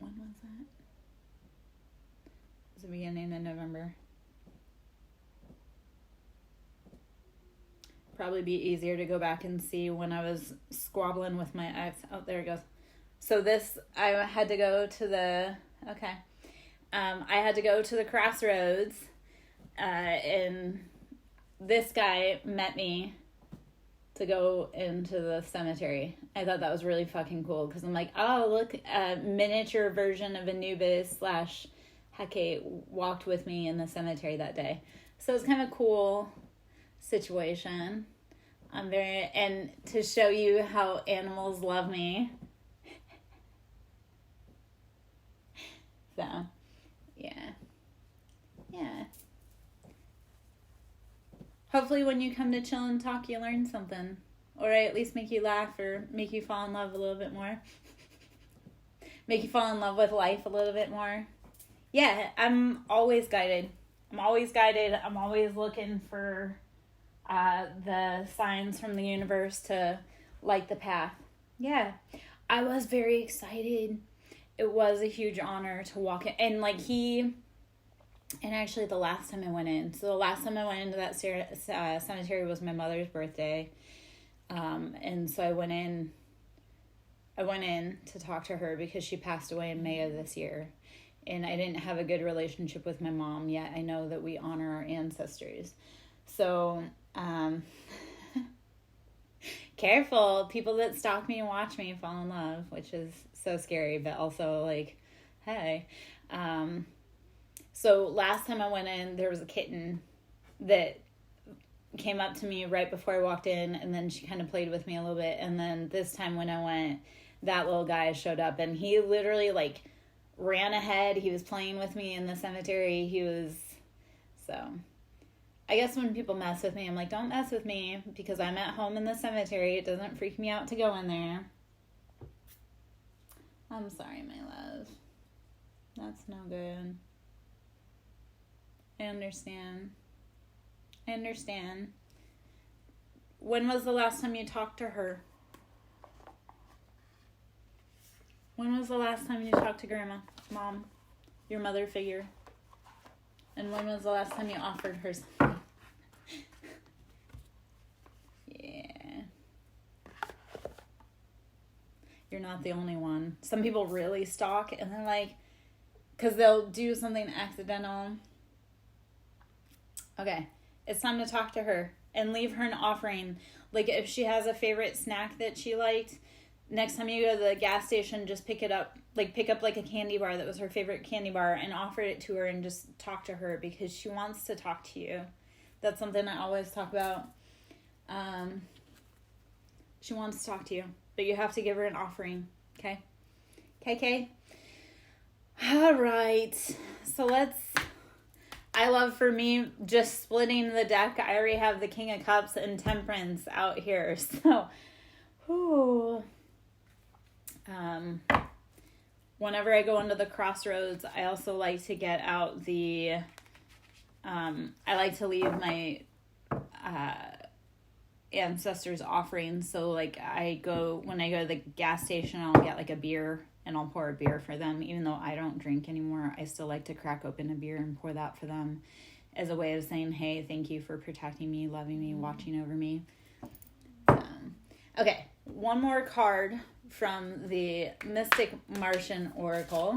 was that? It was the beginning of November. Probably be easier to go back and see when I was squabbling with my ex. Oh, there it goes. So I had to go to the crossroads, and this guy met me to go into the cemetery. I thought that was really fucking cool because I'm like, oh, look, a miniature version of Anubis / Hecate walked with me in the cemetery that day. So it's kind of cool situation. And to show you how animals love me. So, yeah. Hopefully when you come to chill and talk, you learn something. Or I at least make you laugh or make you fall in love a little bit more. Make you fall in love with life a little bit more. Yeah, I'm always guided. I'm always looking for the signs from the universe to light the path. Yeah, I was very excited. It was a huge honor to walk in. And actually the last time I went in. So the last time I went into that cemetery was my mother's birthday. And so I went in to talk to her because she passed away in May of this year. And I didn't have a good relationship with my mom yet. I know that we honor our ancestors. So, careful. People that stalk me and watch me fall in love, which is so scary, but also like, hey. So last time I went in, there was a kitten that came up to me right before I walked in, and then she kind of played with me a little bit. And then this time when I went, that little guy showed up, and he literally like ran ahead. He was playing with me in the cemetery. So I guess when people mess with me, I'm like, don't mess with me because I'm at home in the cemetery. It doesn't freak me out to go in there. I'm sorry, my love. That's no good. I understand. When was the last time you talked to her? When was the last time you talked to Grandma, Mom, your mother figure? And when was the last time you offered her something? Yeah. You're not the only one. Some people really stalk and they're like, because they'll do something accidental. Okay, it's time to talk to her and leave her an offering. Like if she has a favorite snack that she liked, next time you go to the gas station, just pick up like a candy bar that was her favorite candy bar and offer it to her and just talk to her because she wants to talk to you. That's something I always talk about. She wants to talk to you, but you have to give her an offering. Okay? Okay? All right. So I love for me just splitting the deck. I already have the King of Cups and Temperance out here. So, whenever I go into the crossroads, I also like to get out I like to leave my ancestors' offerings. So like when I go to the gas station, I'll get like a beer and I'll pour a beer for them. Even though I don't drink anymore, I still like to crack open a beer and pour that for them as a way of saying, hey, thank you for protecting me, loving me, watching over me. Okay, one more card from the Mystic Martian Oracle.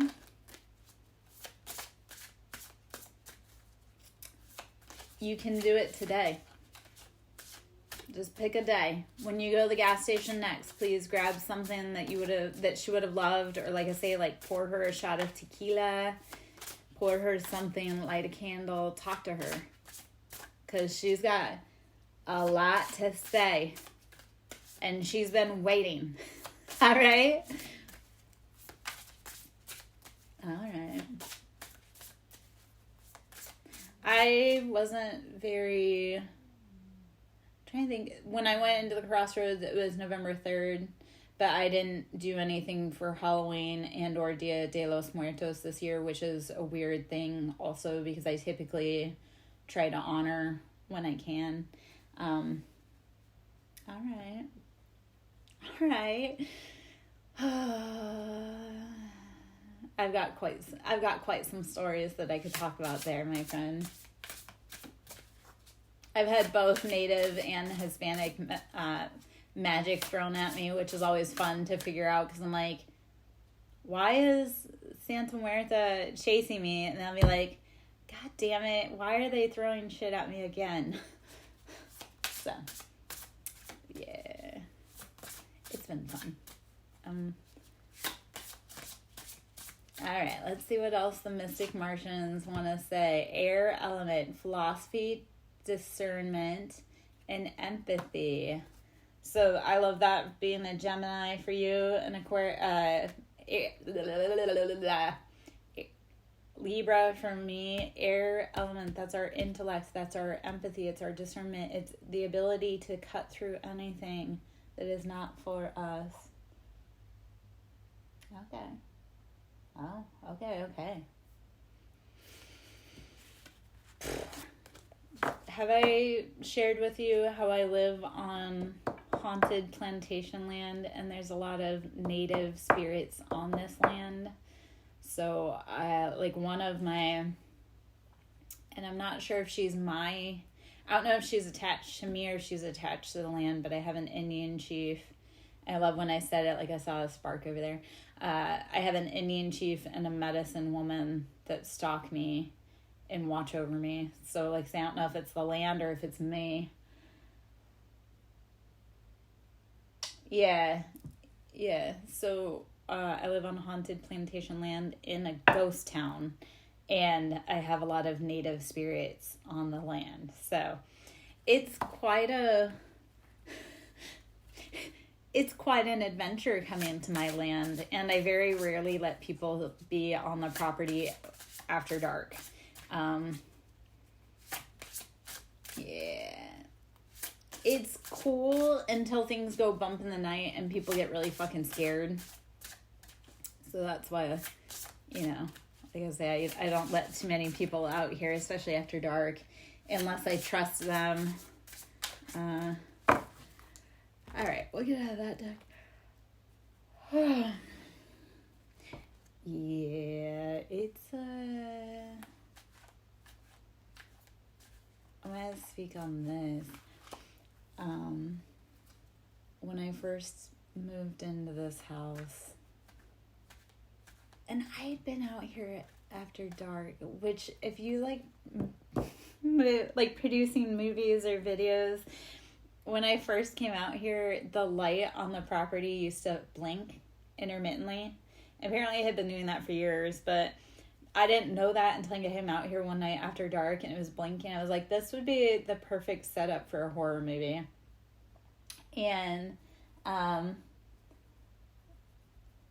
You can do it today. Just pick a day. When you go to the gas station next, please grab something that she would have loved, or like I say, like pour her a shot of tequila, pour her something, light a candle, talk to her, because she's got a lot to say, and she's been waiting. All right. I wasn't very... trying to think. When I went into the Crossroads, it was November 3rd, but I didn't do anything for Halloween and or Dia de los Muertos this year, which is a weird thing also because I typically try to honor when I can. All right. I've got quite some stories that I could talk about there, my friend. I've had both Native and Hispanic magic thrown at me, which is always fun to figure out, because I'm like, why is Santa Muerta chasing me? And I'll be like, God damn it, why are they throwing shit at me again? So, yeah, it's been fun. All right, let's see what else the Mystic Martians want to say. Air element, philosophy, discernment, and empathy. So I love that being a Gemini for you, an Libra for me. Air element, that's our intellect, that's our empathy, it's our discernment, it's the ability to cut through anything that is not for us. Okay. Oh, okay. Have I shared with you how I live on haunted plantation land, and there's a lot of native spirits on this land? So, like one of my, and I'm not sure if she's I don't know if she's attached to me or if she's attached to the land, but I have an Indian chief. I love when I said it, like I saw a spark over there. I have an Indian chief and a medicine woman that stalk me and watch over me. So, like, I don't know if it's the land or if it's me. Yeah. So, I live on haunted plantation land in a ghost town, and I have a lot of native spirits on the land. So, it's quite an adventure coming to my land, and I very rarely let people be on the property after dark. Yeah. It's cool until things go bump in the night and people get really fucking scared. So that's why, like I say, I don't let too many people out here, especially after dark, unless I trust them. All right, we'll get out of that deck. Yeah, I'm going to speak on this. When I first moved into this house, and I had been out here after dark, which if you like producing movies or videos, when I first came out here, the light on the property used to blink intermittently. Apparently I had been doing that for years, but I didn't know that until I came out here one night after dark and it was blinking. I was like, this would be the perfect setup for a horror movie. And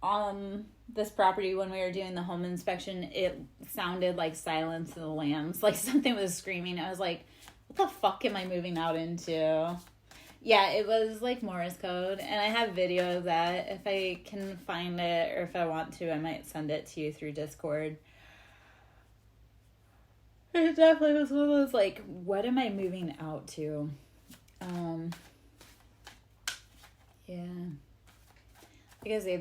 on this property, when we were doing the home inspection, it sounded like Silence of the Lambs. Like something was screaming. I was like, what the fuck am I moving out into? Yeah, it was like Morse code, and I have video of that. If I can find it, or if I want to, I might send it to you through Discord. It definitely was one of those, like, what am I moving out to? Yeah. Like I say,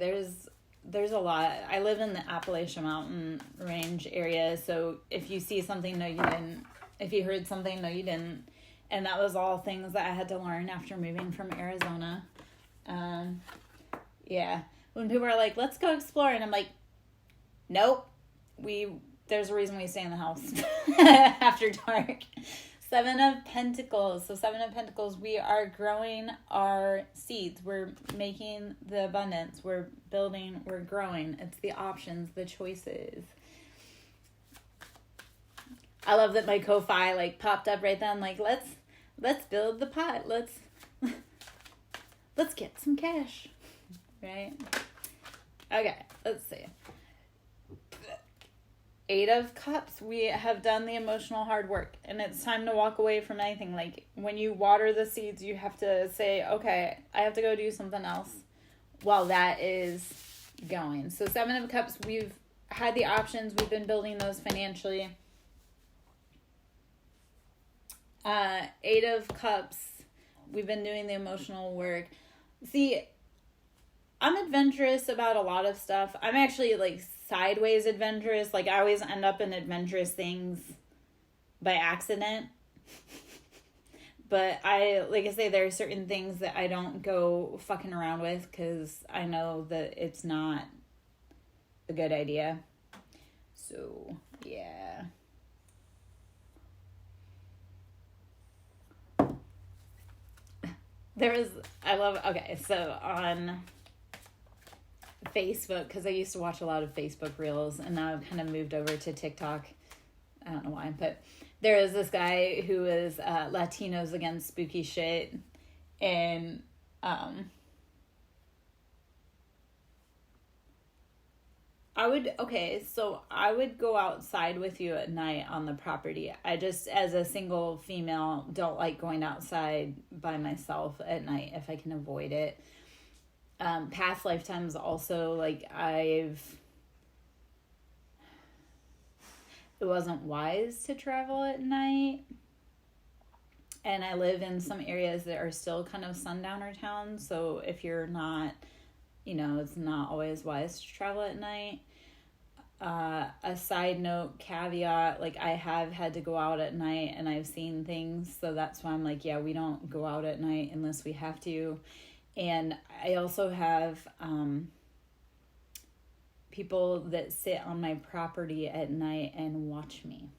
there's a lot. I live in the Appalachian Mountain Range area, so if you see something, no, you didn't. If you heard something, no, you didn't. And that was all things that I had to learn after moving from Arizona. Yeah. When people are like, let's go explore, and I'm like, nope. There's a reason we stay in the house after dark. 7 of Pentacles. So 7 of Pentacles, we are growing our seeds. We're making the abundance. We're building. We're growing. It's the options, the choices. I love that my Ko-Fi like popped up right then. Like, let's build the pot. Let's get some cash. Right? Okay, let's see. 8 of Cups, we have done the emotional hard work, and it's time to walk away from anything. Like, when you water the seeds, you have to say, okay, I have to go do something else while that is going. So 7 of Cups, we've had the options. We've been building those financially. 8 of Cups, we've been doing the emotional work. See, I'm adventurous about a lot of stuff. I'm actually, like, sideways adventurous. Like, I always end up in adventurous things by accident. But like I say, there are certain things that I don't go fucking around with because I know that it's not a good idea. So, yeah. So on Facebook, because I used to watch a lot of Facebook Reels, and now I've kind of moved over to TikTok. I don't know why, but there is this guy who is Latinos Against Spooky Shit, and I would go outside with you at night on the property. I just, as a single female, don't like going outside by myself at night if I can avoid it. Past lifetimes also, like, it wasn't wise to travel at night. And I live in some areas that are still kind of sundowner towns. So if you're not, it's not always wise to travel at night. A side note, caveat, like, I have had to go out at night and I've seen things. So that's why I'm like, yeah, we don't go out at night unless we have to. And I also have people that sit on my property at night and watch me.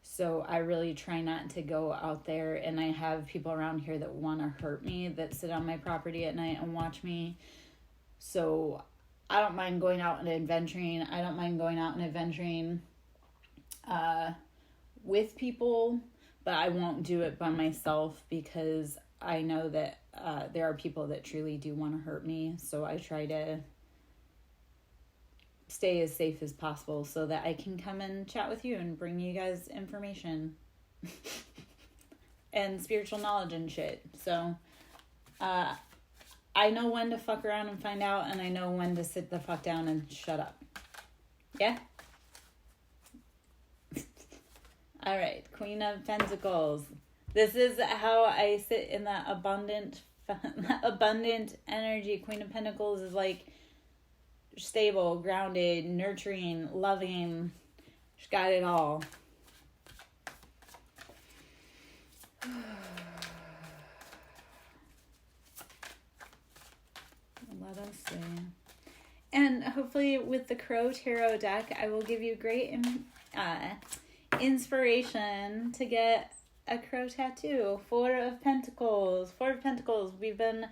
So I really try not to go out there. And I have people around here that want to hurt me that sit on my property at night and watch me. So I don't mind going out and adventuring. I don't mind going out and adventuring with people, but I won't do it by myself because I know that there are people that truly do want to hurt me. So I try to stay as safe as possible so that I can come and chat with you and bring you guys information and spiritual knowledge and shit. So I know when to fuck around and find out, and I know when to sit the fuck down and shut up. Yeah? All right, Queen of Pentacles. This is how I sit in that abundant energy. Queen of Pentacles is like stable, grounded, nurturing, loving. She's got it all. Let us see. And hopefully with the Crow Tarot deck, I will give you great inspiration to get a crow tattoo. 4 of Pentacles. 4 of Pentacles. We've been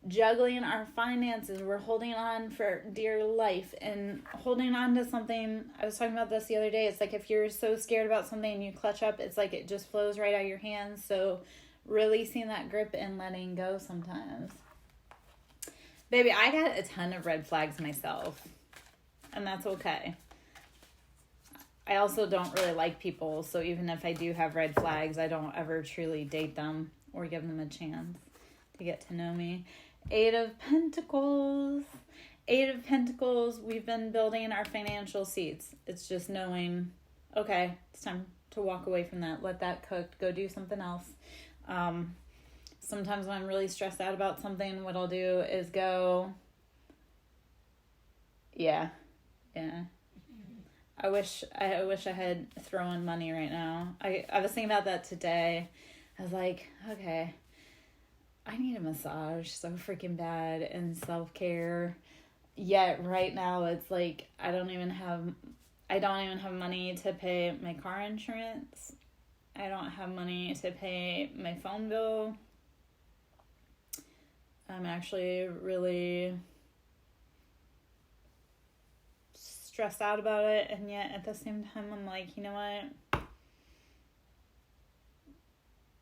juggling our finances. We're holding on for dear life and holding on to something. I was talking about this the other day. It's like if you're so scared about something and you clutch up, it's like it just flows right out of your hands. So releasing that grip and letting go sometimes. Baby, I got a ton of red flags myself, and that's okay. I also don't really like people, so even if I do have red flags, I don't ever truly date them or give them a chance to get to know me. 8 of Pentacles. 8 of Pentacles, we've been building our financial seeds. It's just knowing, okay, it's time to walk away from that. Let that cook. Go do something else. Sometimes when I'm really stressed out about something, what I'll do is go Yeah. I wish I had thrown money right now. I was thinking about that today. I was like, okay, I need a massage so freaking bad and self-care. Yet right now it's like I don't even have money to pay my car insurance. I don't have money to pay my phone bill. I'm actually really stressed out about it, and yet at the same time I'm like, you know what?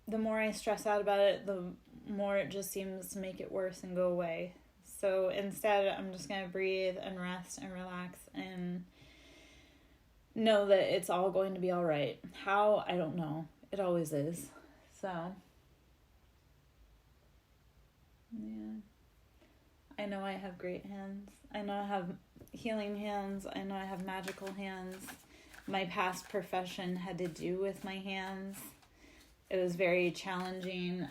The more I stress out about it, the more it just seems to make it worse and go away. So instead, I'm just going to breathe and rest and relax and know that it's all going to be all right. How? I don't know. It always is. So, yeah. I know I have great hands. I know I have healing hands. I know I have magical hands. My past profession had to do with my hands. It was very challenging.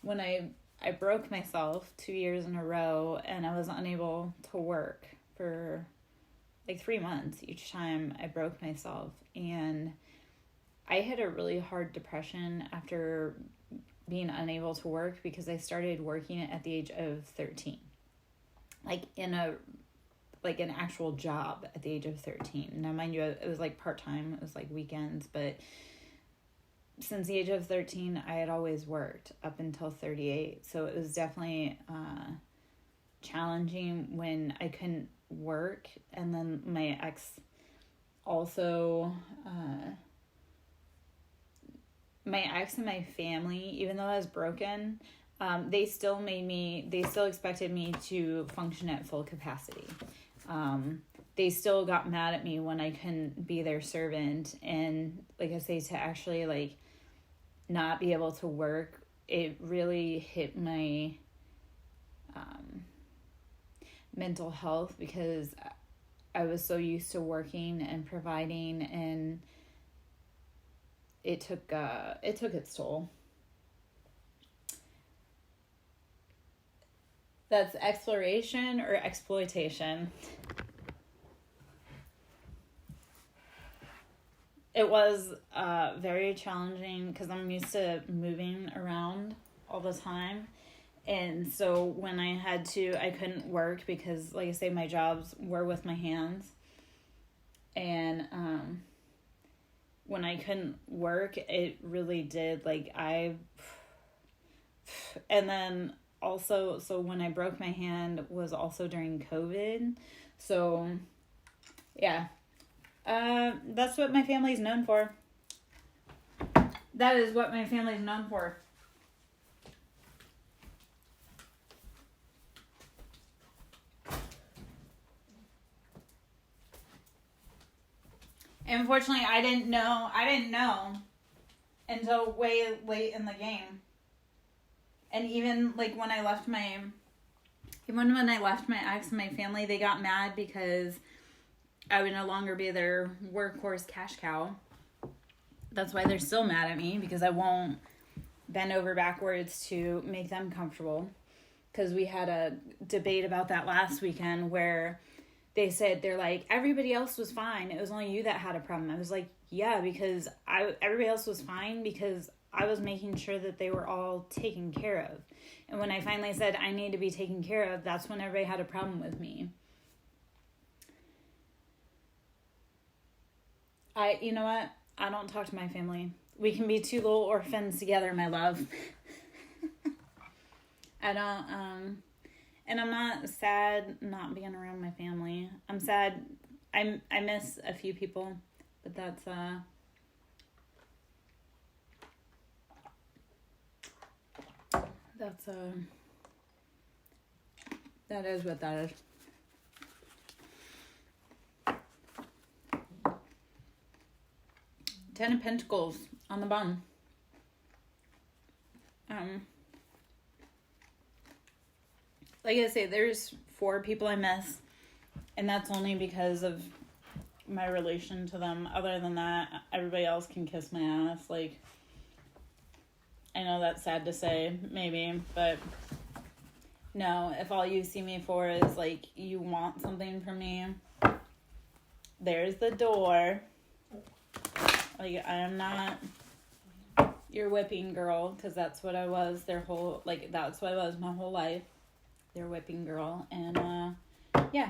When I broke myself 2 years in a row, and I was unable to work for like 3 months each time I broke myself. And I had a really hard depression after being unable to work because I started working at the age of 13. Like an actual job at the age of 13. Now, mind you, it was like part-time. It was like weekends, but since the age of 13, I had always worked up until 38. So it was definitely challenging when I couldn't work. And then my ex also, my ex and my family, even though I was broken, they still expected me to function at full capacity. They still got mad at me when I couldn't be their servant. And like I say, to actually like not be able to work, it really hit my mental health, because I was so used to working and providing, and it took its toll. That's exploration or exploitation. It was very challenging because I'm used to moving around all the time. And so when I couldn't work because, like I say, my jobs were with my hands. And when I couldn't work, it really did, and then also, so when I broke my hand was also during COVID. So, yeah. That's what my family's known for. That is what my family's known for. And unfortunately, I didn't know until way late in the game. And even like when I left my ex and my family, they got mad because I would no longer be their workhorse cash cow. That's why they're still mad at me, because I won't bend over backwards to make them comfortable. Because we had a debate about that last weekend where they said, they're like, everybody else was fine. It was only you that had a problem. I was like, yeah, because everybody else was fine because I was making sure that they were all taken care of. And when I finally said I need to be taken care of, that's when everybody had a problem with me. You know what? I don't talk to my family. We can be two little orphans together, my love. I don't, and I'm not sad not being around my family. I'm sad. I miss a few people, but that is what that is. Ten of Pentacles on the bottom. Like I say, there's 4 people I miss, and that's only because of my relation to them. Other than that, everybody else can kiss my ass. Like, I know that's sad to say, maybe, but No, if all you see me for is, like, you want something from me, there's the door. Like, I am not your whipping girl, because that's what I was that's what I was my whole life. Their whipping girl. And, yeah.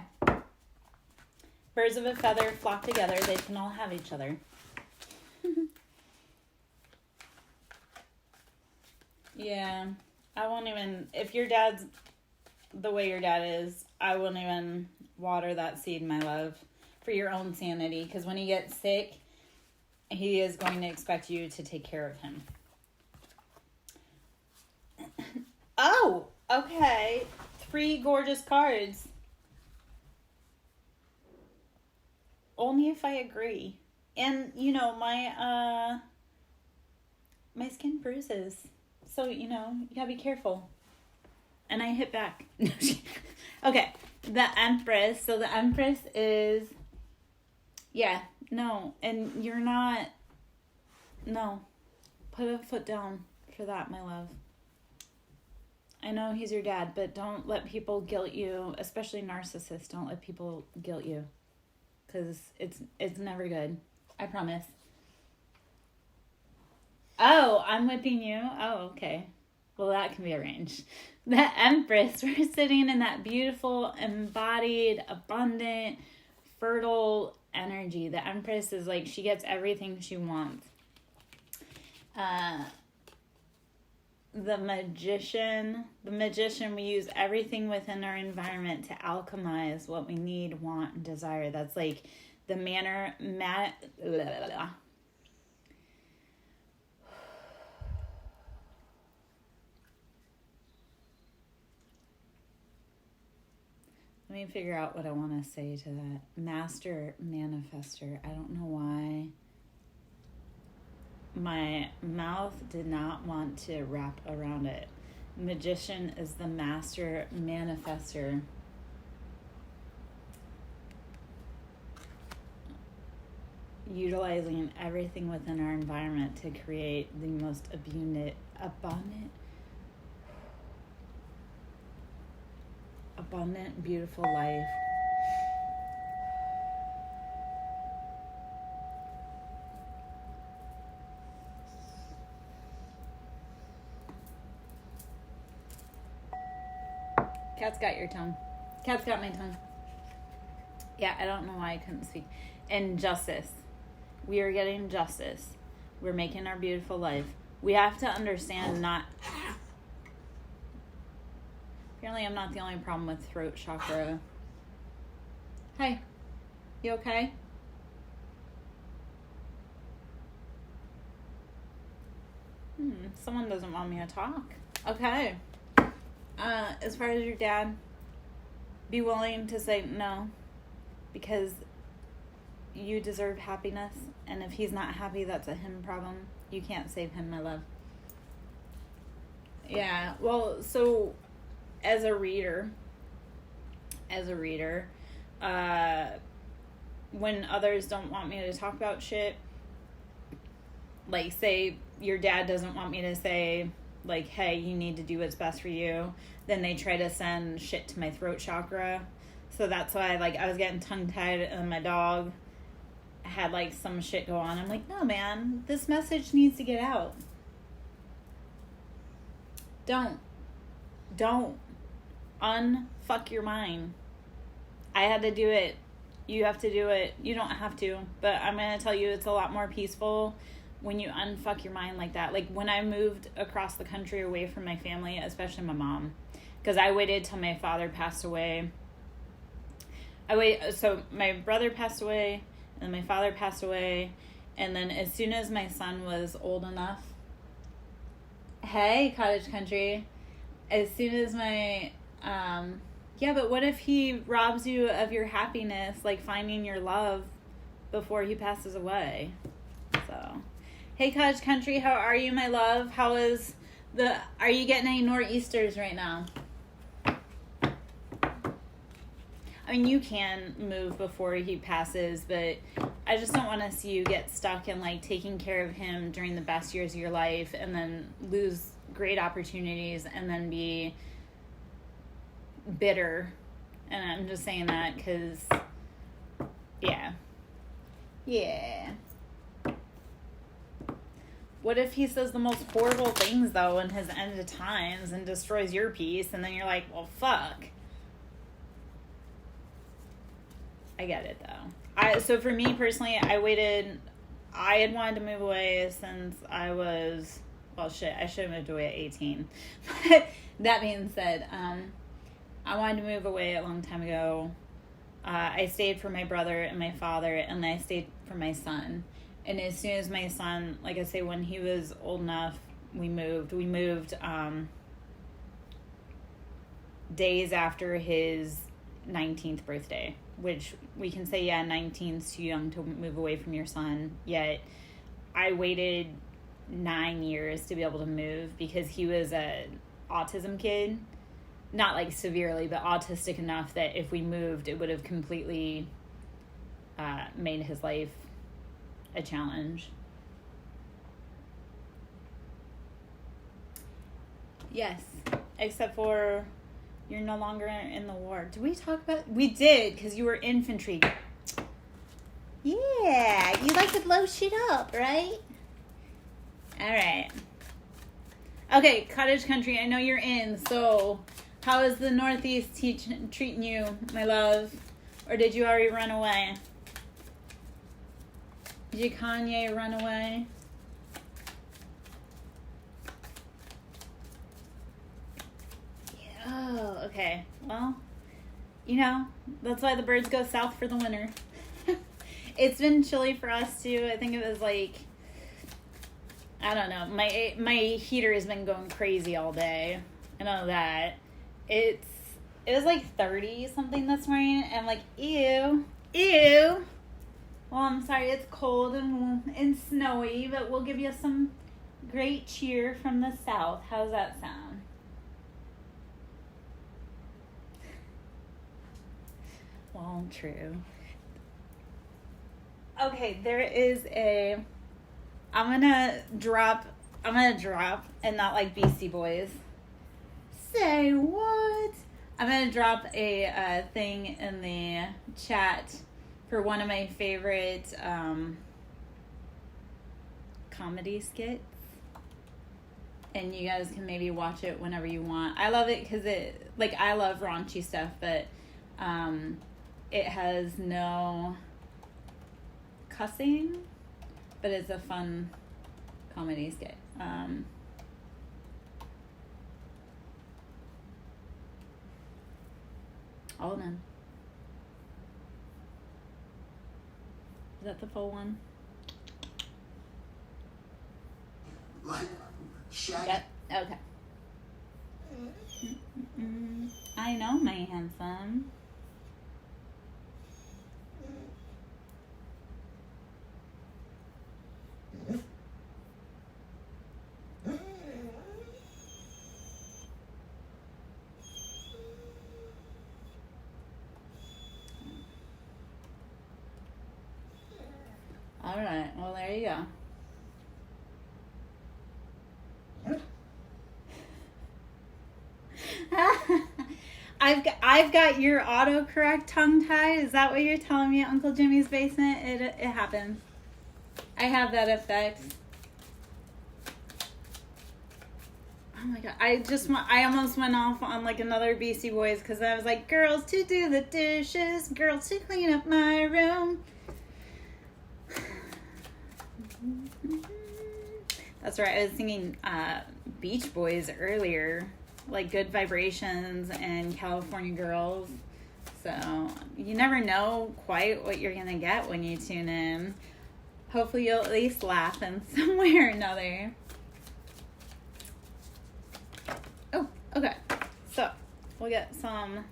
Birds of a feather flock together. They can all have each other. Yeah. I won't even, if your dad's the way your dad is, I won't even water that seed, my love, for your own sanity. Because when he gets sick, he is going to expect you to take care of him. Oh, okay. 3 gorgeous cards. Only if I agree. And, you know, my skin bruises. So, you know, you gotta be careful. And I hit back. Okay. The Empress. So the Empress is... Yeah. No. And you're not... No. Put a foot down for that, my love. I know he's your dad, but don't let people guilt you. Especially narcissists. Don't let people guilt you. Because it's never good. I promise. Oh, I'm whipping you? Oh, okay. Well, that can be arranged. The Empress, we're sitting in that beautiful, embodied, abundant, fertile energy. The Empress is like, she gets everything she wants. The Magician, we use everything within our environment to alchemize what we need, want, and desire. That's like the Let me figure out what I want to say to that. Master manifester. I don't know why my mouth did not want to wrap around it. Magician is the master manifester. Utilizing everything within our environment to create the most abundant, beautiful life. Cat's got your tongue. Cat's got my tongue. Yeah, I don't know why I couldn't speak. And justice. We are getting justice. We're making our beautiful life. We have to understand Apparently I'm not the only problem with throat chakra. Hey, you okay? Someone doesn't want me to talk. Okay. As far as your dad, be willing to say no, because you deserve happiness, and if he's not happy, that's a him problem. You can't save him, my love. Yeah, well, so as a reader, when others don't want me to talk about shit, like, say your dad doesn't want me to say, like, hey, you need to do what's best for you, then they try to send shit to my throat chakra. So that's why, like, I was getting tongue-tied, and my dog had, like, some shit go on. I'm like, no, man, this message needs to get out. Don't unfuck your mind. I had to do it. You have to do it. You don't have to, but I'm going to tell you, it's a lot more peaceful when you unfuck your mind like that. Like, when I moved across the country away from my family, especially my mom, because I waited till my father passed away. So my brother passed away, and my father passed away, and then as soon as my son was old enough, hey, cottage country, as soon as my, yeah, but what if he robs you of your happiness, like finding your love before he passes away? So, hey, cottage country, how are you, my love? Are you getting any nor'easters right now? I mean, you can move before he passes, but I just don't want to see you get stuck in, like, taking care of him during the best years of your life and then lose great opportunities and then be bitter. And I'm just saying that because, yeah. Yeah. What if he says the most horrible things, though, in his end of times and destroys your peace, and then you're like, well, fuck. I get it, though. So for me, personally, I had wanted to move away since I was, well, shit, I should have moved away at 18. But that being said, I wanted to move away a long time ago. I stayed for my brother and my father, and I stayed for my son. And as soon as my son, like I say, when he was old enough, we moved. We moved days after his 19th birthday, which we can say, yeah, 19's too young to move away from your son. Yet I waited 9 years to be able to move because he was an autism kid. Not like severely, but autistic enough that if we moved, it would have completely made his life a challenge. Yes, except for you're no longer in the war. Did we talk about? We did, because you were infantry. Yeah, you like to blow shit up, right? All right. Okay, cottage country. I know you're in. So, how is the Northeast treating you, my love? Or did you already run away? Did you Kanye run away? Yeah. Oh, okay. Well, you know, that's why the birds go south for the winter. It's been chilly for us too. I think it was like, I don't know. My heater has been going crazy all day. I know that. It was like 30 something this morning. And I'm like, ew. Well, I'm sorry, it's cold and snowy, but we'll give you some great cheer from the south. How's that sound? Well, true. Okay, there is I'm gonna drop and not like Beastie Boys. Say what? I'm gonna drop a thing in the chat for one of my favorite comedy skits. And you guys can maybe watch it whenever you want. I love it because I love raunchy stuff, but it has no cussing, but it's a fun comedy skit. Hold on. Is that the full one? Yep. Okay. I know, my handsome. All right. Well, there you go. I've got your autocorrect tongue tied. Is that what you're telling me, Uncle Jimmy's basement? It happens. I have that effect. Oh my god! I almost went off on like another Beastie Boys because I was like, girls to do the dishes, girls to clean up my room. That's right. I was singing Beach Boys earlier, like Good Vibrations and California Girls. So you never know quite what you're going to get when you tune in. Hopefully you'll at least laugh in some way or another. Oh, okay. So we'll get some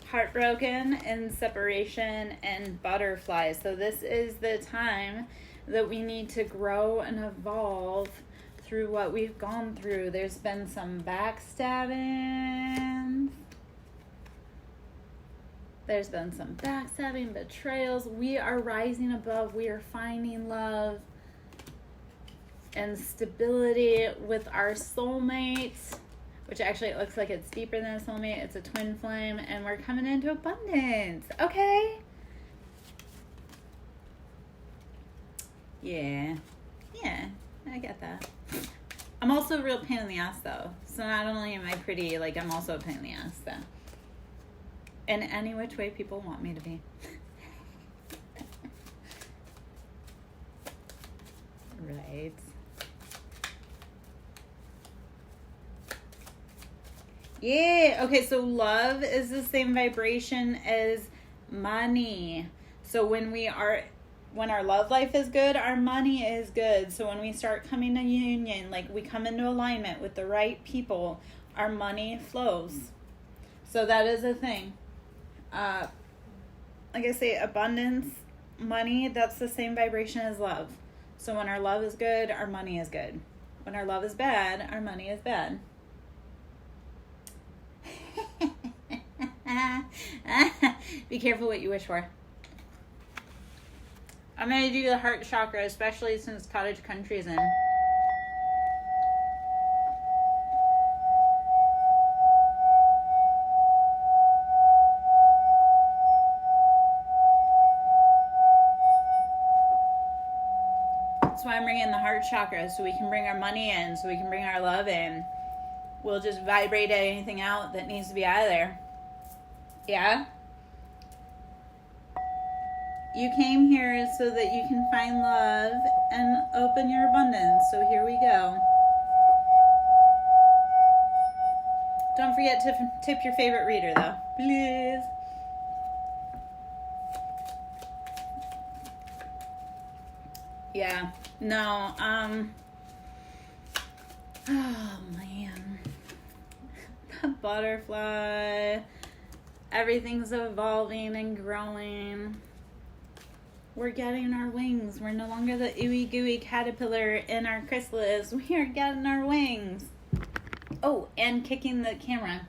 Heartbroken and Separation and Butterflies. So this is the time that we need to grow and evolve through what we've gone through. There's been some backstabbing. There's been some backstabbing, betrayals. We are rising above. We are finding love and stability with our soulmates. which actually it looks like it's deeper than a soulmate. It's a twin flame, and we're coming into abundance. Okay. Yeah. Yeah, I get that. I'm also a real pain in the ass, though. So not only am I pretty, like, I'm also a pain in the ass, so. In any which way people want me to be. Right. Yeah. Okay, so love is the same vibration as money. So when our love life is good, our money is good. So when we start coming to union, like we come into alignment with the right people, our money flows. So that is a thing. Like I say, abundance, money, that's the same vibration as love. So when our love is good, our money is good. When our love is bad, our money is bad. Be careful what you wish for. I'm going to do the heart chakra, especially since cottage country is in. That's why I'm bringing the heart chakra, so we can bring our money in, so we can bring our love in. We'll just vibrate anything out that needs to be out of there. Yeah? You came here so that you can find love and open your abundance. So here we go. Don't forget to tip your favorite reader, though. Please. Yeah. No. Oh, man. The butterfly. Everything's evolving and growing. We're getting our wings. We're no longer the ooey gooey caterpillar in our chrysalis. We are getting our wings. Oh, and kicking the camera.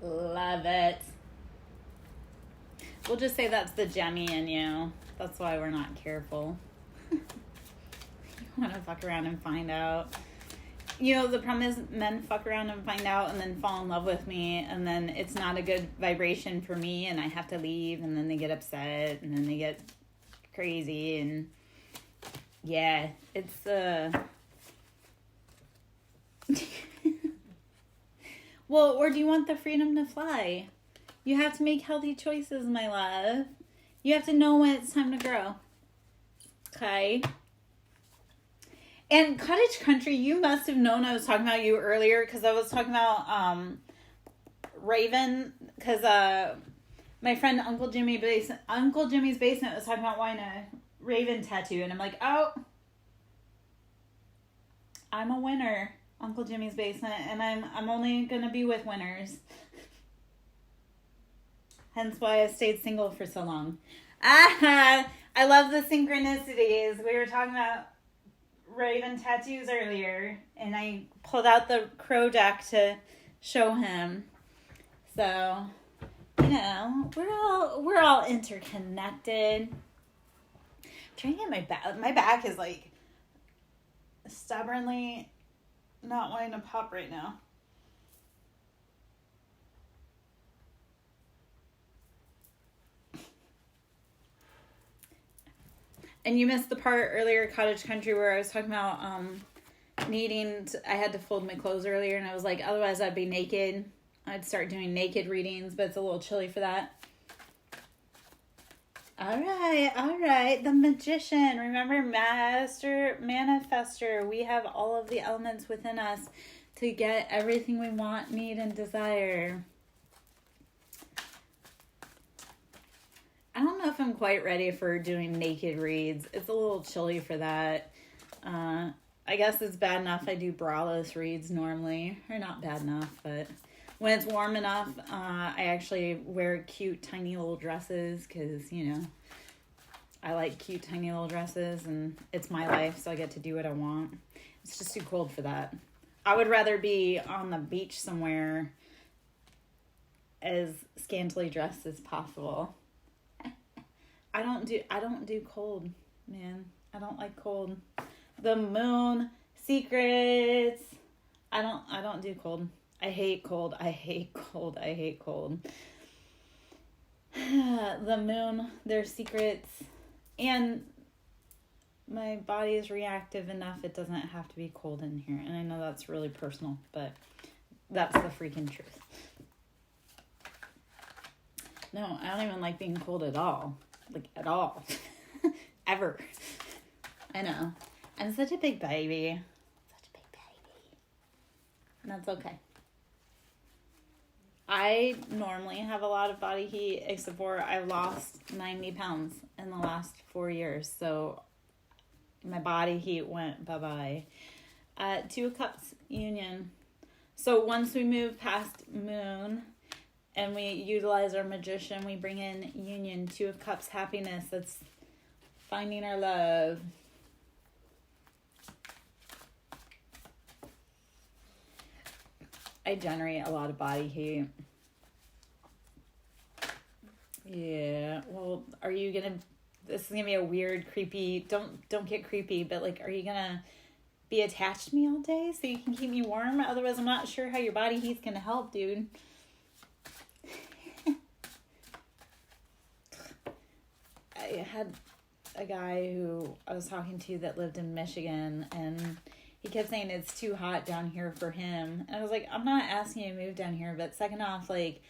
Love it. We'll just say that's the Gemmy in you. That's why we're not careful. You want to fuck around and find out. You know, the problem is men fuck around and find out and then fall in love with me, and then it's not a good vibration for me, and I have to leave, and then they get upset, and then they get crazy, and yeah, it's well, or do you want the freedom to fly? You have to make healthy choices, my love. You have to know when it's time to grow. Okay? And cottage country, you must have known I was talking about you earlier, because I was talking about Raven, because my friend Uncle Jimmy's basement was talking about wanting a Raven tattoo, and I'm like, oh, I'm a winner, Uncle Jimmy's basement, and I'm only gonna be with winners. Hence why I stayed single for so long. I love the synchronicities. We were talking about Raven tattoos earlier, and I pulled out the crow deck to show him. So, you know, we're all interconnected. I'm trying to get my back. My back is like stubbornly not wanting to pop right now. And you missed the part earlier, cottage country, where I was talking about I had to fold my clothes earlier, and I was like, otherwise I'd be naked. I'd start doing naked readings, but it's a little chilly for that. All right. The magician. Remember, master, manifester. We have all of the elements within us to get everything we want, need, and desire. I don't know if I'm quite ready for doing naked reads. It's a little chilly for that. I guess it's bad enough I do braless reads normally. Or not bad enough, but when it's warm enough, I actually wear cute tiny little dresses because, you know, I like cute tiny little dresses and it's my life, so I get to do what I want. It's just too cold for that. I would rather be on the beach somewhere as scantily dressed as possible. I don't do cold, man. I don't like cold. The moon, secrets. I don't do cold. I hate cold. I hate cold. I hate cold. The moon, their secrets, and my body is reactive enough. It doesn't have to be cold in here. And I know that's really personal, but that's the freaking truth. No, I don't even like being cold at all. Like, at all. Ever. I know. I'm such a big baby. Such a big baby. And that's okay. I normally have a lot of body heat, except for I've lost 90 pounds in the last 4 years. So my body heat went bye-bye. 2 of Cups union. So once we move past moon and we utilize our magician, we bring in union, 2 of Cups, happiness. That's finding our love. I generate a lot of body heat. Yeah, well, are you gonna, this is gonna be a weird, creepy, don't get creepy, but like, are you gonna be attached to me all day so you can keep me warm? Otherwise, I'm not sure how your body heat's gonna help, dude. I had a guy who I was talking to that lived in Michigan, and he kept saying it's too hot down here for him. And I was like, I'm not asking you to move down here, but second off, like,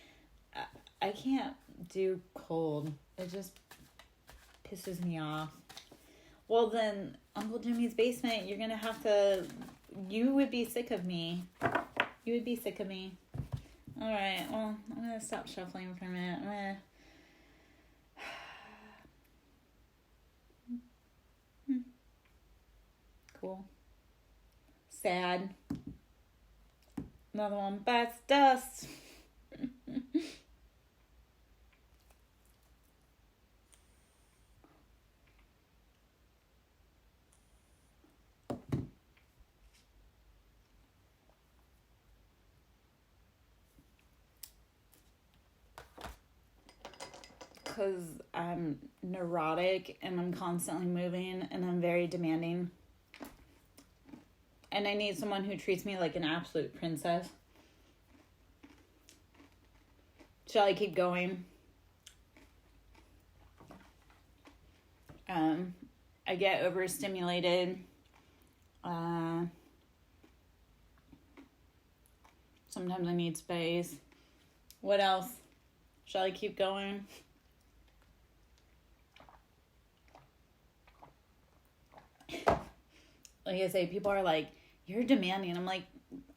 I can't do cold. It just pisses me off. Well, then, Uncle Jimmy's basement, you're going to have to, you would be sick of me. You would be sick of me. All right, well, I'm going to stop shuffling for a minute. I'm going to... Cool. Sad. Another one bites dust. Because I'm neurotic and I'm constantly moving and I'm very demanding. And I need someone who treats me like an absolute princess. Shall I keep going? I get overstimulated. Sometimes I need space. What else? Shall I keep going? Like I say, people are like, you're demanding. I'm like,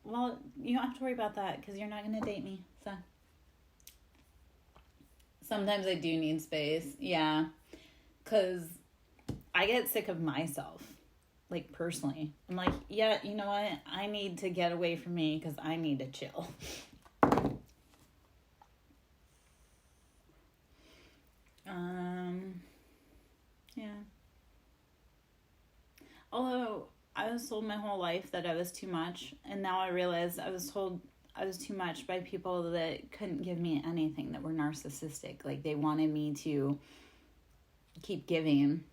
well, you don't have to worry about that because you're not going to date me. So sometimes I do need space. Yeah. Because I get sick of myself. Like, personally. I'm like, yeah, you know what? I need to get away from me because I need to chill. Yeah. Although I was told my whole life that I was too much, and now I realize I was told I was too much by people that couldn't give me anything, that were narcissistic. Like, they wanted me to keep giving.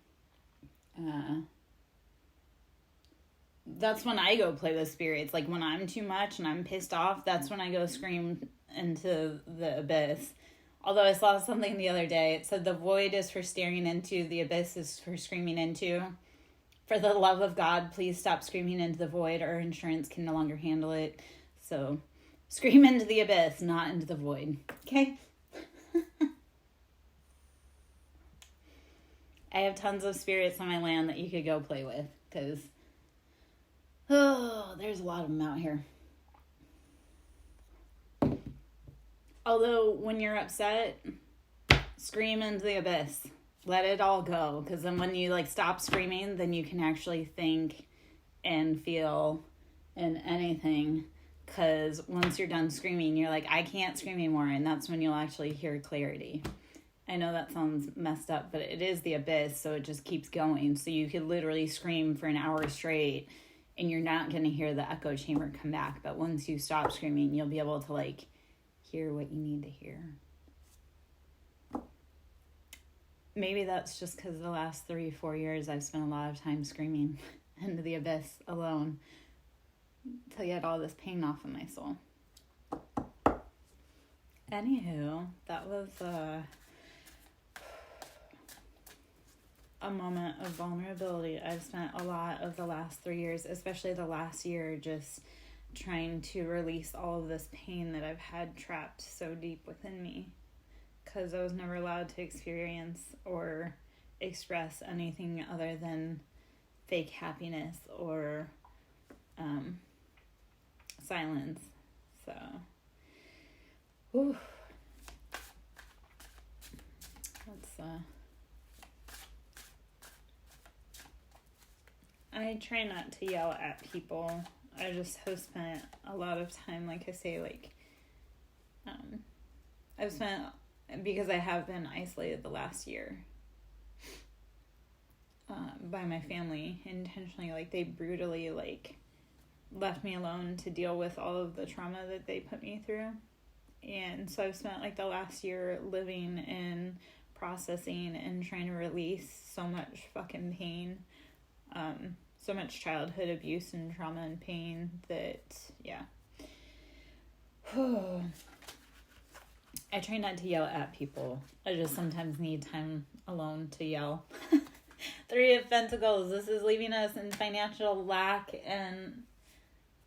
That's when I go play with spirits. Like, when I'm too much and I'm pissed off, that's when I go scream into the abyss. Although I saw something the other day. It said the void is for staring into, the abyss is for screaming into. For the love of God, please stop screaming into the void. Our insurance can no longer handle it. So, scream into the abyss, not into the void. Okay? I have tons of spirits on my land that you could go play with. Because, there's a lot of them out here. Although, when you're upset, scream into the abyss. Let it all go. Because then when you, like, stop screaming, then you can actually think and feel and anything. Because once you're done screaming, you're like, I can't scream anymore. And that's when you'll actually hear clarity. I know that sounds messed up, but it is the abyss, so it just keeps going. So you could literally scream for an hour straight, and you're not going to hear the echo chamber come back. But once you stop screaming, you'll be able to, like, hear what you need to hear. Maybe that's just because the last 3-4 years I've spent a lot of time screaming into the abyss alone to get all this pain off of my soul. Anywho, that was a moment of vulnerability. I've spent a lot of the last 3 years, especially the last year, just trying to release all of this pain that I've had trapped so deep within me, because I was never allowed to experience or express anything other than fake happiness or silence. So, whew. Let's I try not to yell at people. I just have spent a lot of time, like I say, I've spent, because I have been isolated the last year by my family intentionally. Like, they brutally, left me alone to deal with all of the trauma that they put me through. And so I've spent, the last year living and processing and trying to release so much fucking pain. So much childhood abuse and trauma and pain that, yeah. I try not to yell at people. I just sometimes need time alone to yell. Three of Pentacles. This is leaving us in financial lack, and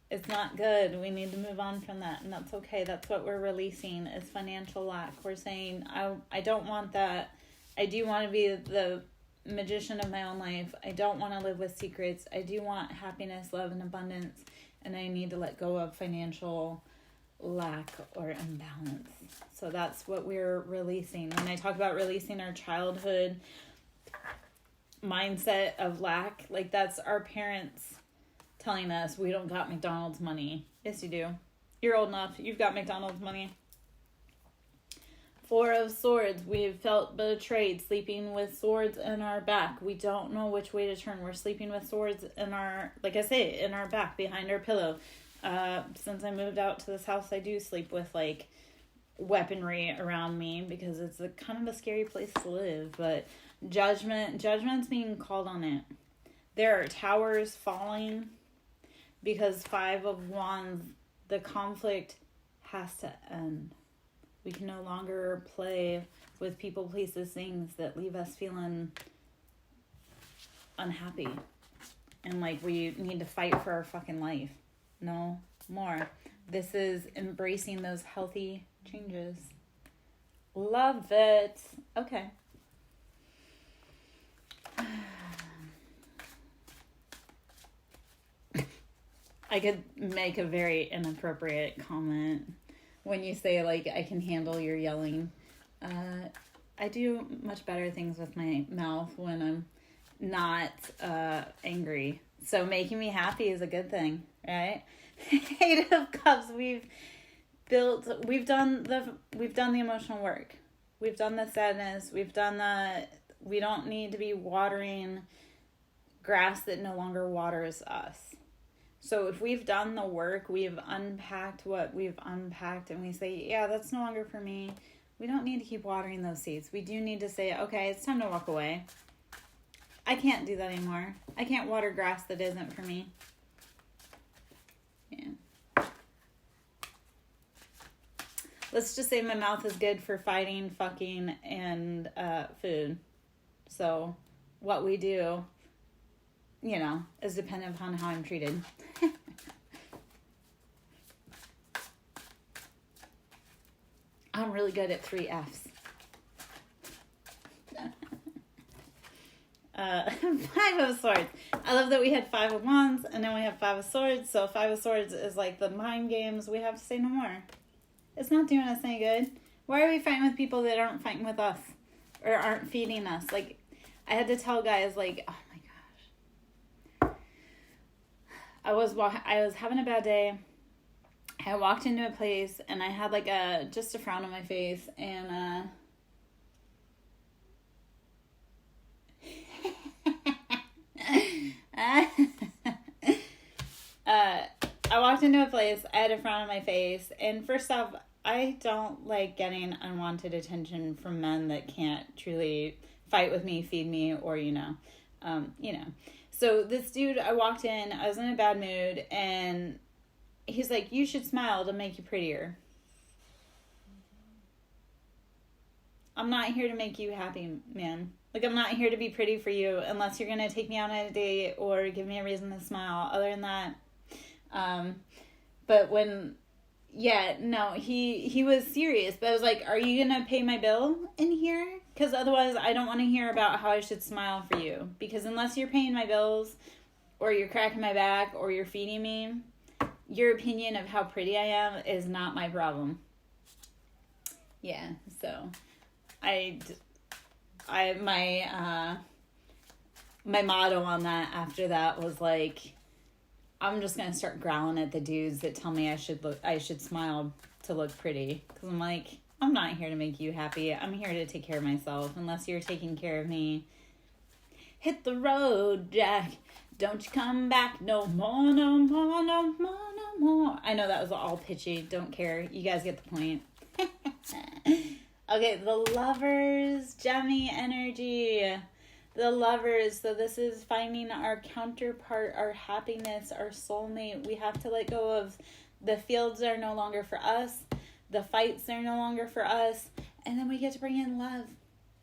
it's not good. We need to move on from that, and that's okay. That's what we're releasing, is financial lack. We're saying, I don't want that. I do want to be the magician of my own life. I don't want to live with secrets. I do want happiness, love, and abundance, and I need to let go of financial lack or imbalance. So that's what we're releasing. When I talk about releasing our childhood mindset of lack, that's our parents telling us we don't got McDonald's money. Yes, you do. You're old enough. You've got McDonald's money. Four of Swords. We've felt betrayed, sleeping with swords in our back. We don't know which way to turn. We're sleeping with swords in our, in our back, behind our pillow. Since I moved out to this house, I do sleep with, weaponry around me, because it's kind of a scary place to live. But judgment's being called on it. There are towers falling, because Five of Wands, the conflict has to end. We can no longer play with people, places, things that leave us feeling unhappy. And we need to fight for our fucking life. No more. This is embracing those healthy changes. Love it. Okay. I could make a very inappropriate comment when you say, I can handle your yelling. I do much better things with my mouth when I'm not angry. So making me happy is a good thing, right? Eight of Cups. We've done the emotional work. We've done the sadness. We don't need to be watering grass that no longer waters us. So if we've done the work, we've unpacked what we've unpacked, and we say, yeah, that's no longer for me, we don't need to keep watering those seeds. We do need to say, okay, it's time to walk away. I can't do that anymore. I can't water grass that isn't for me. Yeah. Let's just say my mouth is good for fighting, fucking, and food. So what we do, is dependent upon how I'm treated. I'm really good at 3 Fs. 5 of Swords. I love that we had 5 of Wands, and then we have 5 of Swords. So 5 of Swords is the mind games. We have to say no more. It's not doing us any good. Why are we fighting with people that aren't fighting with us or aren't feeding us? I had to tell guys, oh my gosh. I was having a bad day. I walked into a place, and I had just a frown on my face, and I walked into a place, I had a frown on my face, and first off, I don't like getting unwanted attention from men that can't truly fight with me, feed me, or, So this dude, I walked in, I was in a bad mood, and he's like, you should smile to make you prettier. I'm not here to make you happy, man. Like, I'm not here to be pretty for you unless you're going to take me out on a date or give me a reason to smile. Other than that, but when, yeah, no, he was serious. But I was like, are you going to pay my bill in here? Because otherwise I don't want to hear about how I should smile for you. Because unless you're paying my bills or you're cracking my back or you're feeding me, your opinion of how pretty I am is not my problem. Yeah, so my motto on that after that was like, I'm just gonna start growling at the dudes that tell me I should smile to look pretty, because I'm like, I'm not here to make you happy. I'm here to take care of myself. Unless you're taking care of me, hit the road, Jack. Don't you come back no more, no more, no more, no more. I know that was all pitchy. Don't care. You guys get the point. Okay, the lovers, Gemini energy. The lovers. So this is finding our counterpart, our happiness, our soulmate. We have to let go of the fields are no longer for us. The fights are no longer for us. And then we get to bring in love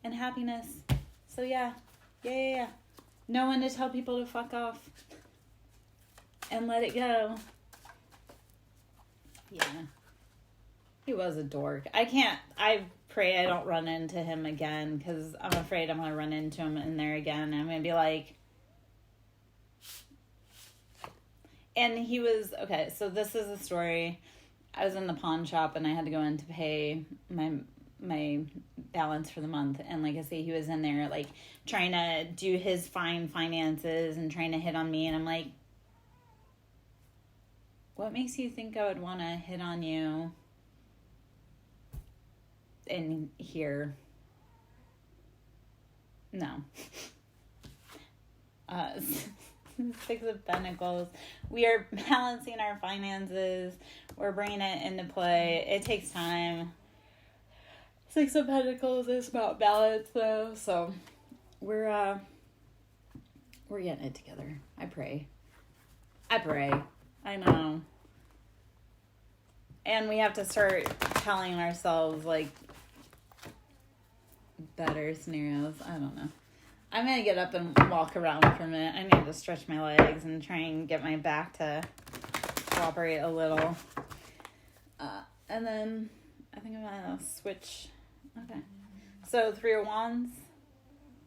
and happiness. So yeah. Know when to tell people to fuck off. And let it go. Yeah. He was a dork. I pray I don't run into him again, because I'm afraid I'm going to run into him in there again. I'm going to be like... And he was... Okay, so this is the story. I was in the pawn shop and I had to go in to pay my balance for the month. And like I say, he was in there like trying to do his fine finances and trying to hit on me. And I'm like, what makes you think I would want to hit on you in here? No. 6 of Pentacles. We are balancing our finances. We're bringing it into play. It takes time. 6 of Pentacles is about balance, though. So we're getting it together. I pray. I know. And we have to start telling ourselves like better scenarios. I don't know. I'm going to get up and walk around for a minute. I need to stretch my legs and try and get my back to cooperate a little. And then I think I'm going to switch. Okay. So 3 of Wands.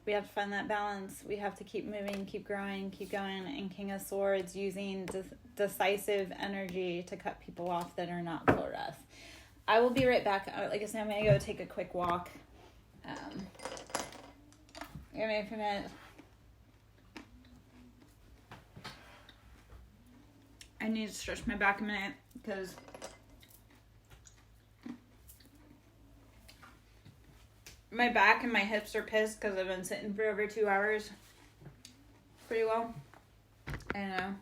We have to find that balance. We have to keep moving, keep growing, keep going. And King of Swords, using decisive energy to cut people off that are not for us. I will be right back. Like I said, I'm going to go take a quick walk. Give me a few minutes. I need to stretch my back a minute because my back and my hips are pissed because I've been sitting for over 2 hours. Pretty well. I know.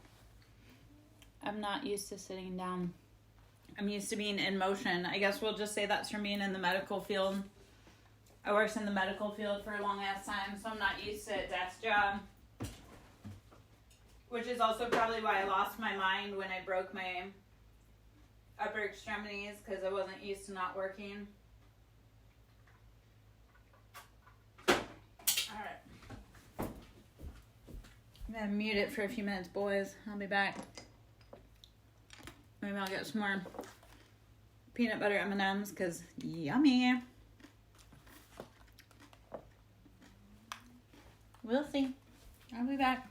I'm not used to sitting down. I'm used to being in motion. I guess we'll just say that's from being in the medical field. I worked in the medical field for a long ass time, so I'm not used to a desk job. Which is also probably why I lost my mind when I broke my upper extremities, because I wasn't used to not working. Alright. I'm going to mute it for a few minutes, boys. I'll be back. Maybe I'll get some more peanut butter M&Ms, because yummy. We'll see. I'll be back.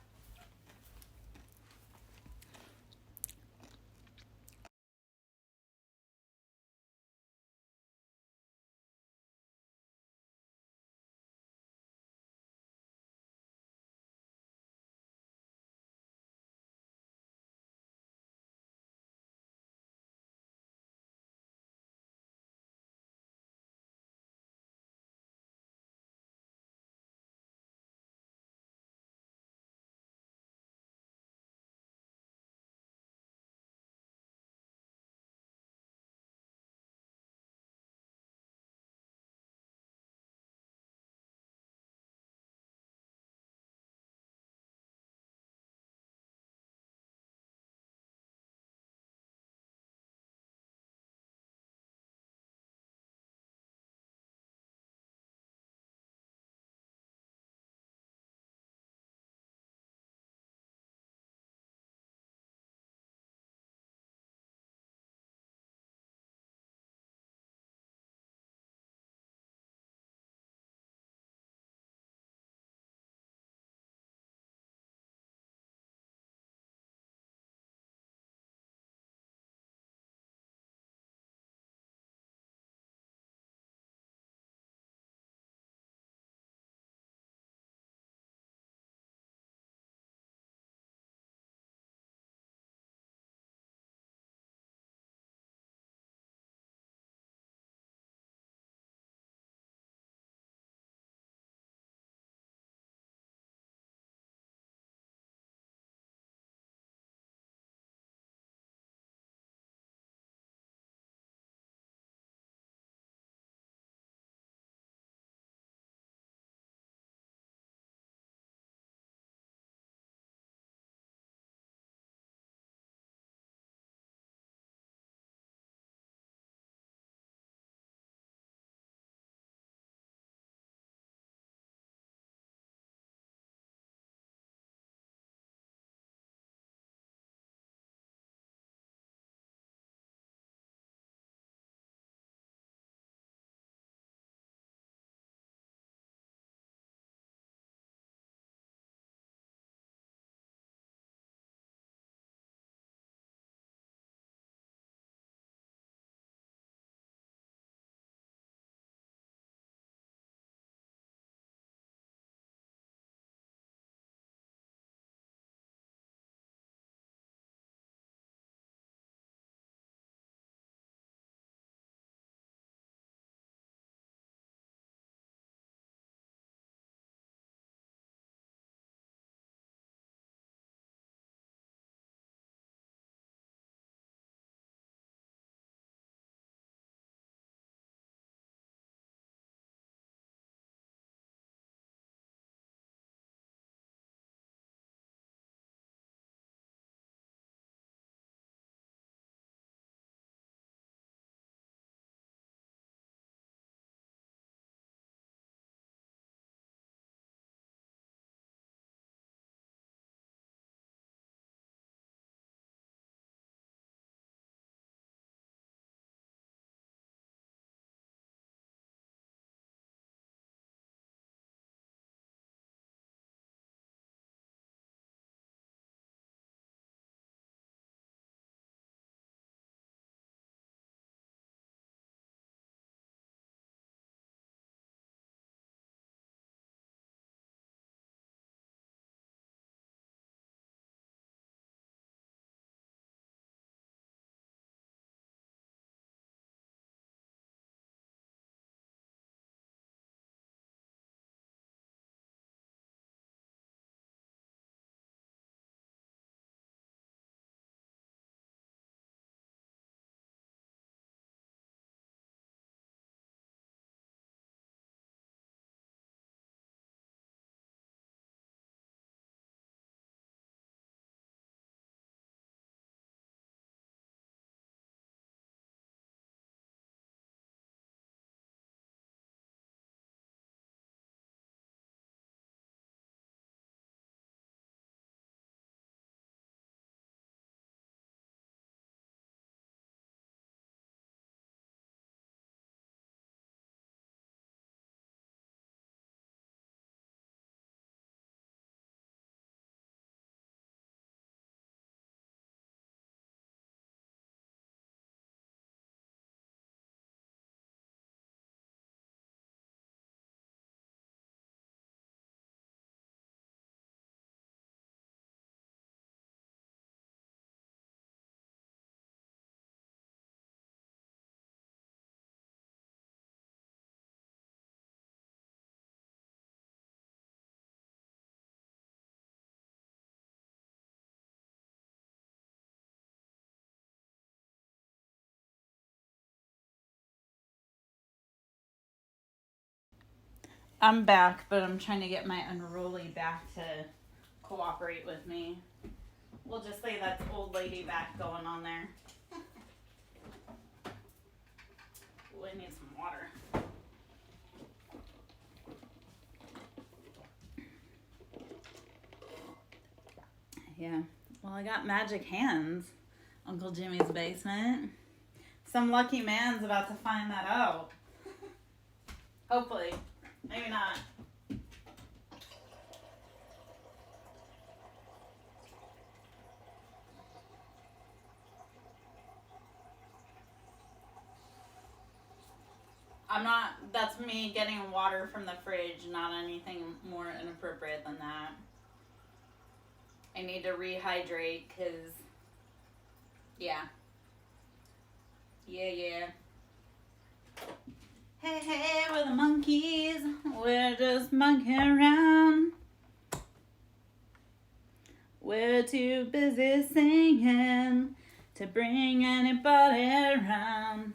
I'm back, but I'm trying to get my unruly back to cooperate with me. We'll just say that's old lady back going on there. Ooh, I need some water. Yeah. Well, I got magic hands. Uncle Jimmy's basement. Some lucky man's about to find that out. Hopefully. Maybe not. That's me getting water from the fridge, not anything more inappropriate than that. I need to rehydrate because, yeah. Yeah. Hey, we're the monkeys. We're just monkeying around. We're too busy singing to bring anybody around.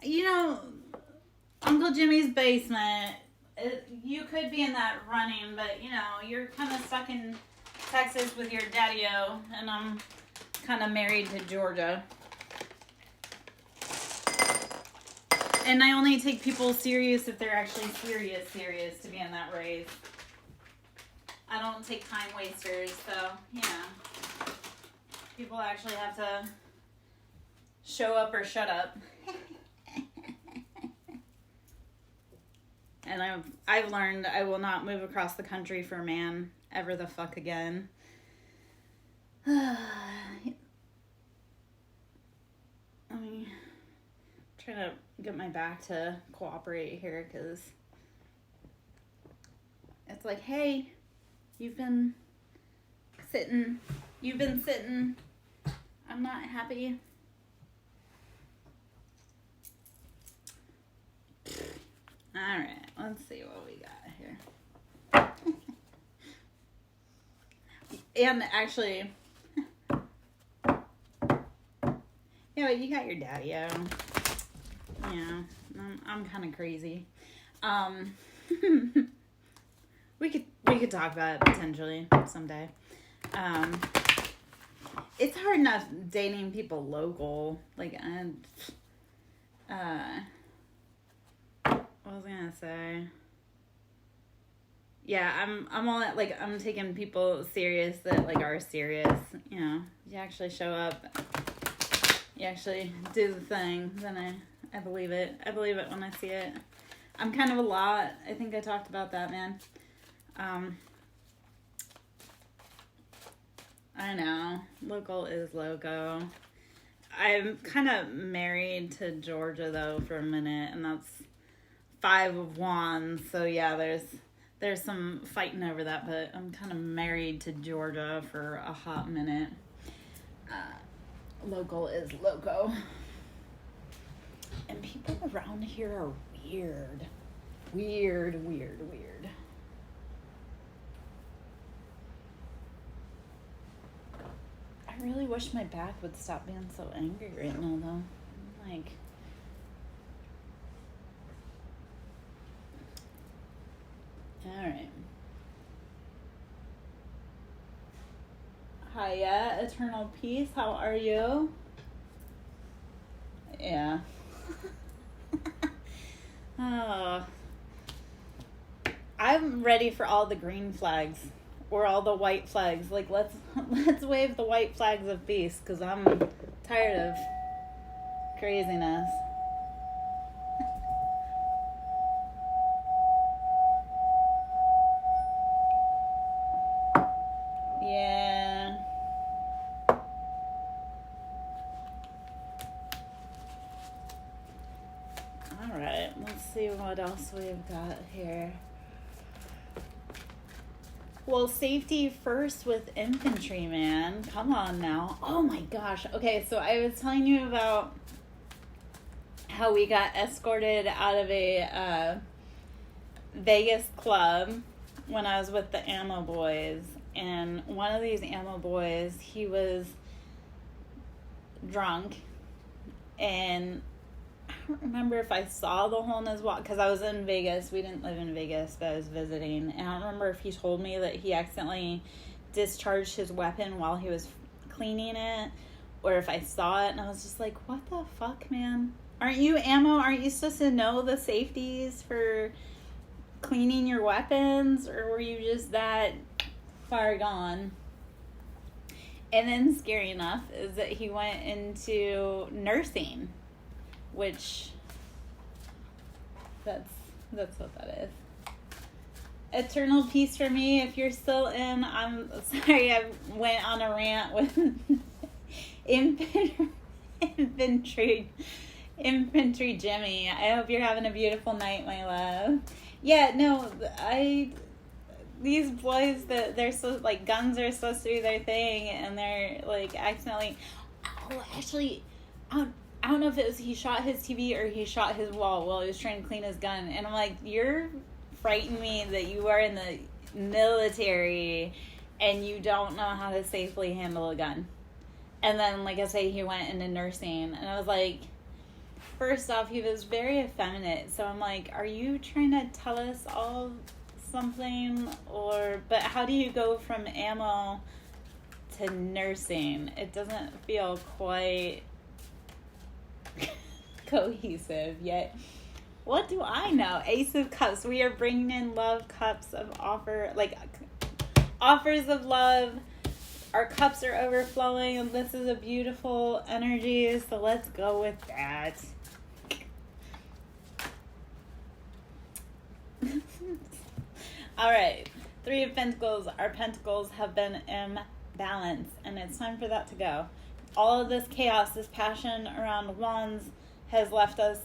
You know, Uncle Jimmy's basement, you could be in that running, but, you know, you're kind of stuck in Texas with your daddy-o, and I'm kind of married to Georgia. And I only take people serious if they're actually serious to be in that race. I don't take time wasters, so, you know. People actually have to show up or shut up. And I've learned I will not move across the country for a man ever the fuck again. I mean, trying to get my back to cooperate here because it's like, hey, you've been sitting. I'm not happy. All right, let's see what we got here. And actually, yeah, you got your daddy-o. Yeah, I'm kind of crazy. We could talk about it potentially someday. It's hard enough dating people local. Like, what was I gonna say? Yeah, I'm all like, I'm taking people serious that like are serious. You know, you actually show up, you actually do the thing. Then I believe it. I believe it when I see it. I'm kind of a lot. I think I talked about that, man. I know. Local is loco. I'm kind of married to Georgia though for a minute, and that's 5 of Wands. So yeah, there's some fighting over that, but I'm kind of married to Georgia for a hot minute. Local is loco. And people around here are weird. Weird. I really wish my back would stop being so angry right now, though. Like, all right. Hiya, Eternal Peace. How are you? Yeah. Oh. I'm ready for all the green flags or all the white flags. Like, let's wave the white flags of peace, because I'm tired of craziness. Yeah. All right, let's see what else we've got here. Well, safety first with infantry, man. Come on now. Oh my gosh. Okay, so I was telling you about how we got escorted out of a Vegas club when I was with the Ammo Boys. And one of these Ammo Boys, he was drunk and don't remember if I saw the hole in his wall, because I was in Vegas. We didn't live in Vegas, but I was visiting. And I don't remember if he told me that he accidentally discharged his weapon while he was cleaning it, or if I saw it and I was just like, what the fuck, man? Aren't you ammo? Aren't you supposed to know the safeties for cleaning your weapons? Or were you just that far gone? And then, scary enough, is that he went into nursing, which that's what that is. Eternal peace for me. If you're still in, I'm sorry I went on a rant with infantry Jimmy. I hope you're having a beautiful night, my love. Yeah, no, these boys, that they're so, like, guns are supposed to be their thing, and they're, like, accidentally, actually, I don't know if it was he shot his TV or he shot his wall while he was trying to clean his gun, and I'm like, you're frightening me that you are in the military and you don't know how to safely handle a gun. And then, like I say, he went into nursing, and I was like, first off, he was very effeminate, so I'm like, are you trying to tell us all something? But how do you go from ammo to nursing? It doesn't feel quite cohesive yet. What do I know? Ace of Cups. We are bringing in love cups of offers of love. Our cups are overflowing, and this is a beautiful energy, so let's go with that. All right, Three of Pentacles. Our pentacles have been imbalanced, and it's time for that to go. All of this chaos, this passion around wands has left us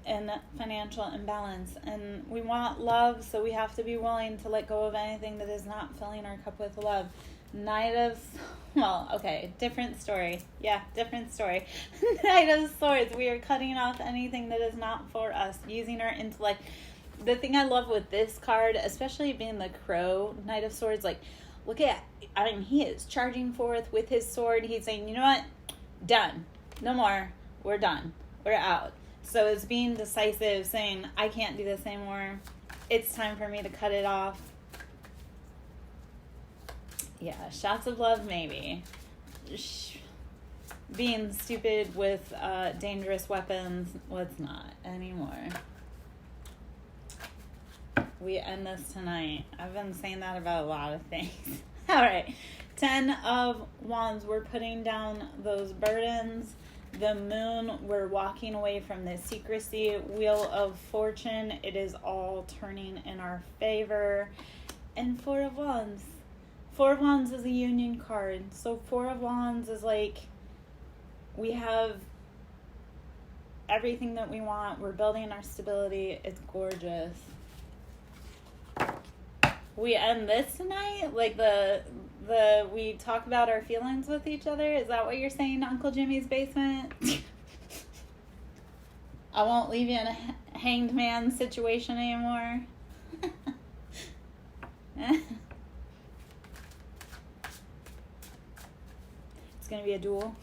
in financial imbalance, and we want love, so we have to be willing to let go of anything that is not filling our cup with love. Knight of, different story. Yeah, different story. Knight of Swords. We are cutting off anything that is not for us, using our intellect. The thing I love with this card, especially being the Crow Knight of Swords, like, he is charging forth with his sword. He's saying, you know what? Done. No more. We're done. We're out. So it's being decisive, saying, I can't do this anymore. It's time for me to cut it off. Yeah, shots of love, maybe. Being stupid with dangerous weapons, let's not anymore. We end this tonight. I've been saying that about a lot of things. All right. 10 of Wands. We're putting down those burdens. The Moon. We're walking away from the secrecy. Wheel of Fortune. It is all turning in our favor. And 4 of Wands. 4 of Wands is a union card. So 4 of Wands is like, we have everything that we want. We're building our stability. It's gorgeous. We end this tonight? Like we talk about our feelings with each other? Is that what you're saying, Uncle Jimmy's basement? I won't leave you in a hanged man situation anymore. It's going to be a duel.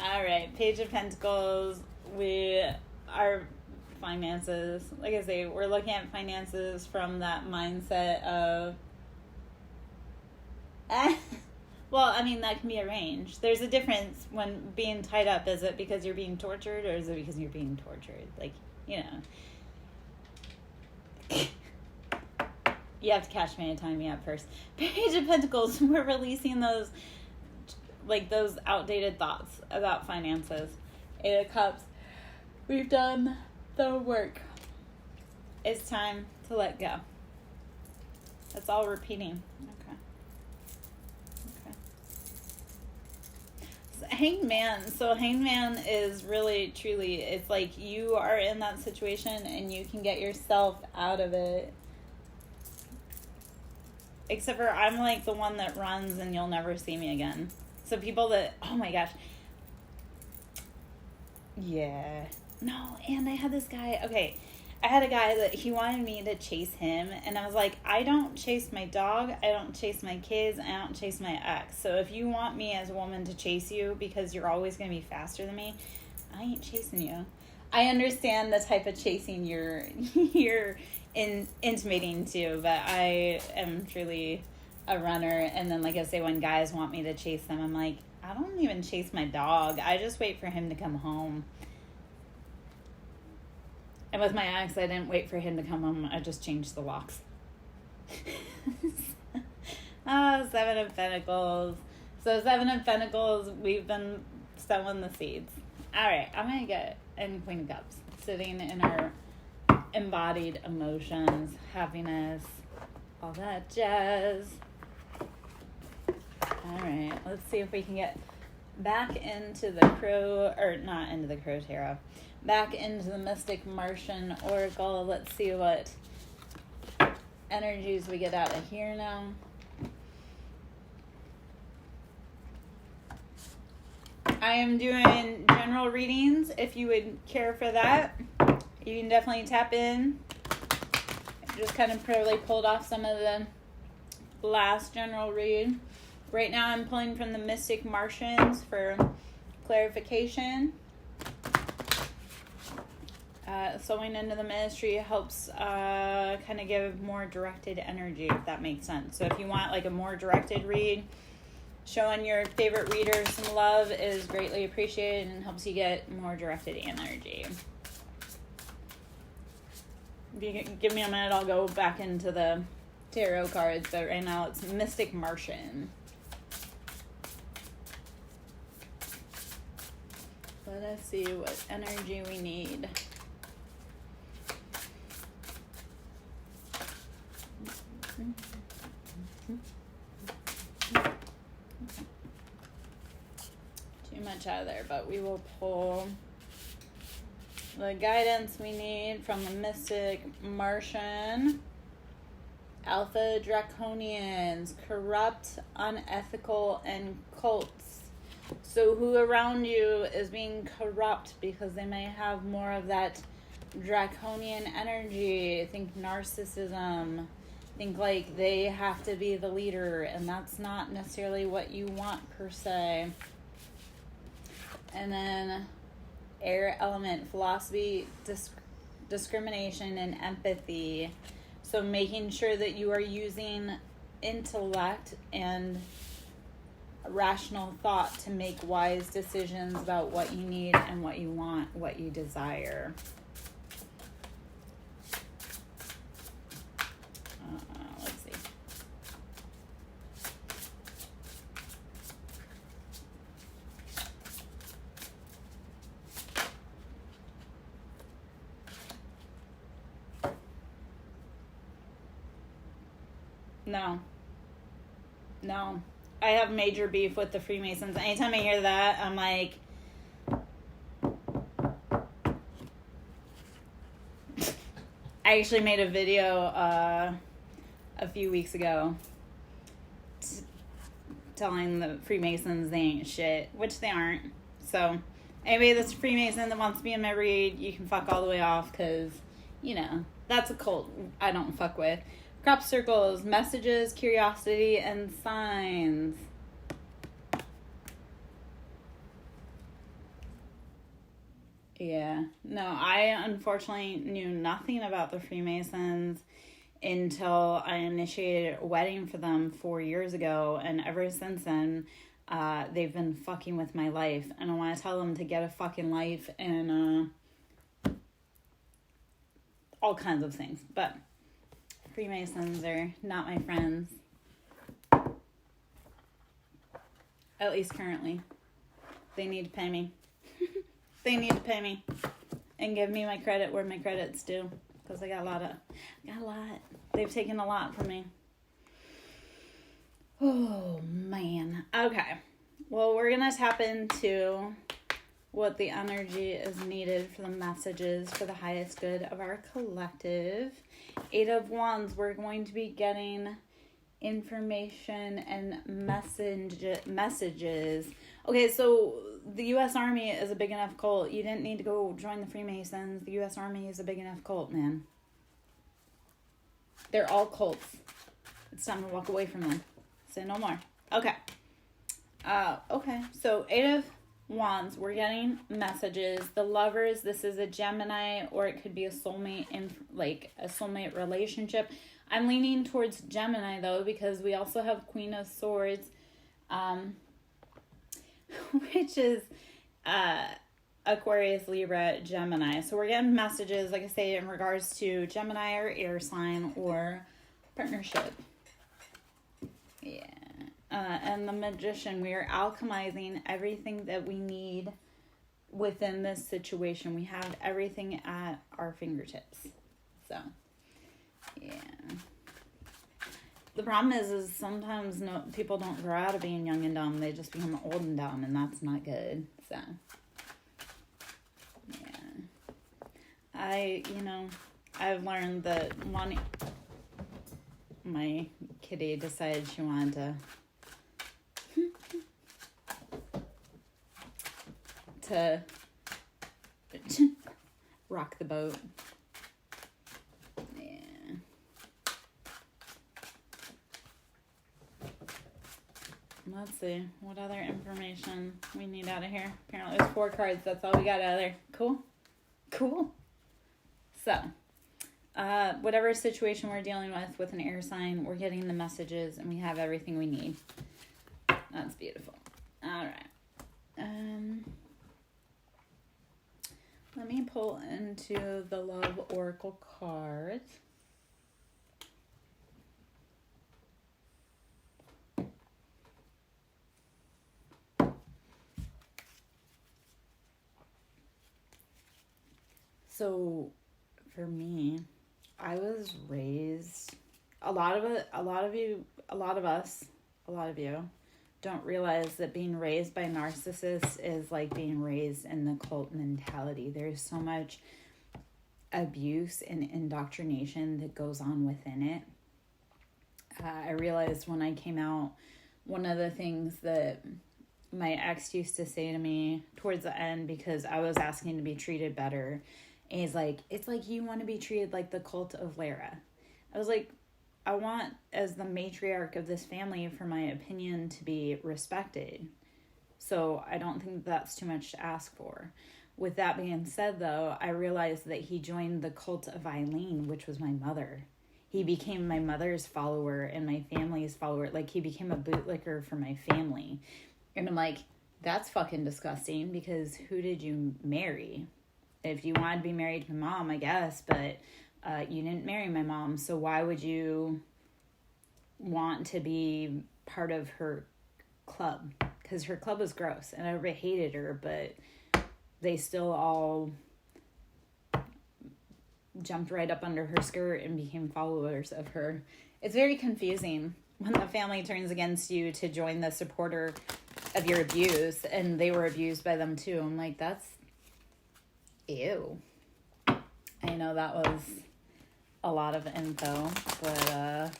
All right, Page of Pentacles. Our finances, like I say, we're looking at finances from that mindset of, well, I mean, that can be arranged. There's a difference when being tied up. Is it because you're being tortured, or is it because you're being tortured? Like, you know. You have to catch me and tie me up first. Page of Pentacles, we're releasing those outdated thoughts about finances. 8 of Cups, we've done the work. It's time to let go. That's all repeating. Okay. Hanged Man is really, truly, it's like you are in that situation and you can get yourself out of it. Except for I'm like the one that runs and you'll never see me again. So people that, oh my gosh. Yeah. No, and I had this guy, okay, I had a guy that he wanted me to chase him, and I was like, I don't chase my dog, I don't chase my kids, I don't chase my ex. So if you want me as a woman to chase you because you're always going to be faster than me, I ain't chasing you. I understand the type of chasing you're intimating to, but I am truly a runner. And then, like I say, when guys want me to chase them, I'm like, I don't even chase my dog. I just wait for him to come home. And with my ex, I didn't wait for him to come home. I just changed the locks. Oh, Seven of Pentacles. So Seven of Pentacles, we've been sowing the seeds. All right, I'm going to get in Queen of Cups, sitting in our embodied emotions, happiness, all that jazz. All right, let's see if we can get back into the Crow, or not into the Crow Tarot, back into the Mystic Martian Oracle. Let's see what energies we get out of here now. I am doing general readings. If you would care for that, you can definitely tap in. Just kind of probably pulled off some of the last general read. Right now I'm pulling from the Mystic Martians for clarification. Sewing into the ministry helps kind of give more directed energy, if that makes sense. So if you want like a more directed read, showing your favorite reader some love is greatly appreciated and helps you get more directed energy. If you give me a minute, I'll go back into the tarot cards, but right now it's Mystic Martian. Let us see what energy we need. Too much out of there, but we will pull the guidance we need from the Mystic Martian. Alpha Draconians, corrupt, unethical, and cults. So who around you is being corrupt because they may have more of that draconian energy? Think narcissism. Think like they have to be the leader, and that's not necessarily what you want per se. And then air element, philosophy, discrimination, and empathy. So making sure that you are using intellect and rational thought to make wise decisions about what you need and what you want, what you desire. Let's see. No. I have major beef with the Freemasons. Anytime I hear that, I'm like, I actually made a video a few weeks ago telling the Freemasons they ain't shit, which they aren't. So anybody that's a Freemason that wants to be in my read, you can fuck all the way off, because, you know, that's a cult I don't fuck with. Crop circles, messages, curiosity, and signs. Yeah. No, I unfortunately knew nothing about the Freemasons until I initiated a wedding for them 4 years ago. And ever since then, they've been fucking with my life. And I want to tell them to get a fucking life and all kinds of things. But Freemasons are not my friends. At least currently. They need to pay me. They need to pay me. And give me my credit where my credit's due. Because I got a lot. They've taken a lot from me. Oh, man. Okay. Well, we're going to tap into what the energy is needed for the messages for the highest good of our collective. 8 of Wands, we're going to be getting information and messages Okay, so the U.S. Army is a big enough cult. You didn't need to go join the Freemasons. The U.S. Army is a big enough cult, man. They're all cults. It's time to walk away from them. Say no more. Okay. Okay, so 8 of Wands, we're getting messages. The Lovers, this is a Gemini, or it could be a soulmate, like a soulmate relationship. I'm leaning towards Gemini, though, because we also have Queen of Swords, which is Aquarius, Libra, Gemini. So we're getting messages, like I say, in regards to Gemini or air sign or partnership. Yeah. And the Magician, we are alchemizing everything that we need within this situation. We have everything at our fingertips. So, yeah. The problem is sometimes people don't grow out of being young and dumb. They just become old and dumb, and that's not good. So, yeah. I've learned that my kitty decided she wanted to rock the boat. Yeah. Let's see. What other information we need out of here? Apparently there's 4 cards. That's all we got out of there. Cool. So, whatever situation we're dealing with an air sign, we're getting the messages and we have everything we need. That's beautiful. All right. Let me pull into the Love Oracle cards. So, for me, I was raised. A lot of you don't realize that being raised by narcissists is like being raised in the cult mentality. There's so much abuse and indoctrination that goes on within it. I realized when I came out, one of the things that my ex used to say to me towards the end, because I was asking to be treated better, is like, it's like you want to be treated like the cult of Lara. I was like, I want, as the matriarch of this family, for my opinion to be respected. So I don't think that's too much to ask for. With that being said, though, I realized that he joined the cult of Eileen, which was my mother. He became my mother's follower and my family's follower. Like, he became a bootlicker for my family. And I'm like, that's fucking disgusting, because who did you marry? If you wanted to be married to my mom, I guess, but you didn't marry my mom, so why would you want to be part of her club? Because her club was gross, and everybody hated her, but they still all jumped right up under her skirt and became followers of her. It's very confusing when the family turns against you to join the supporter of your abuse, and they were abused by them too. I'm like, that's ew. I know that was a lot of info, but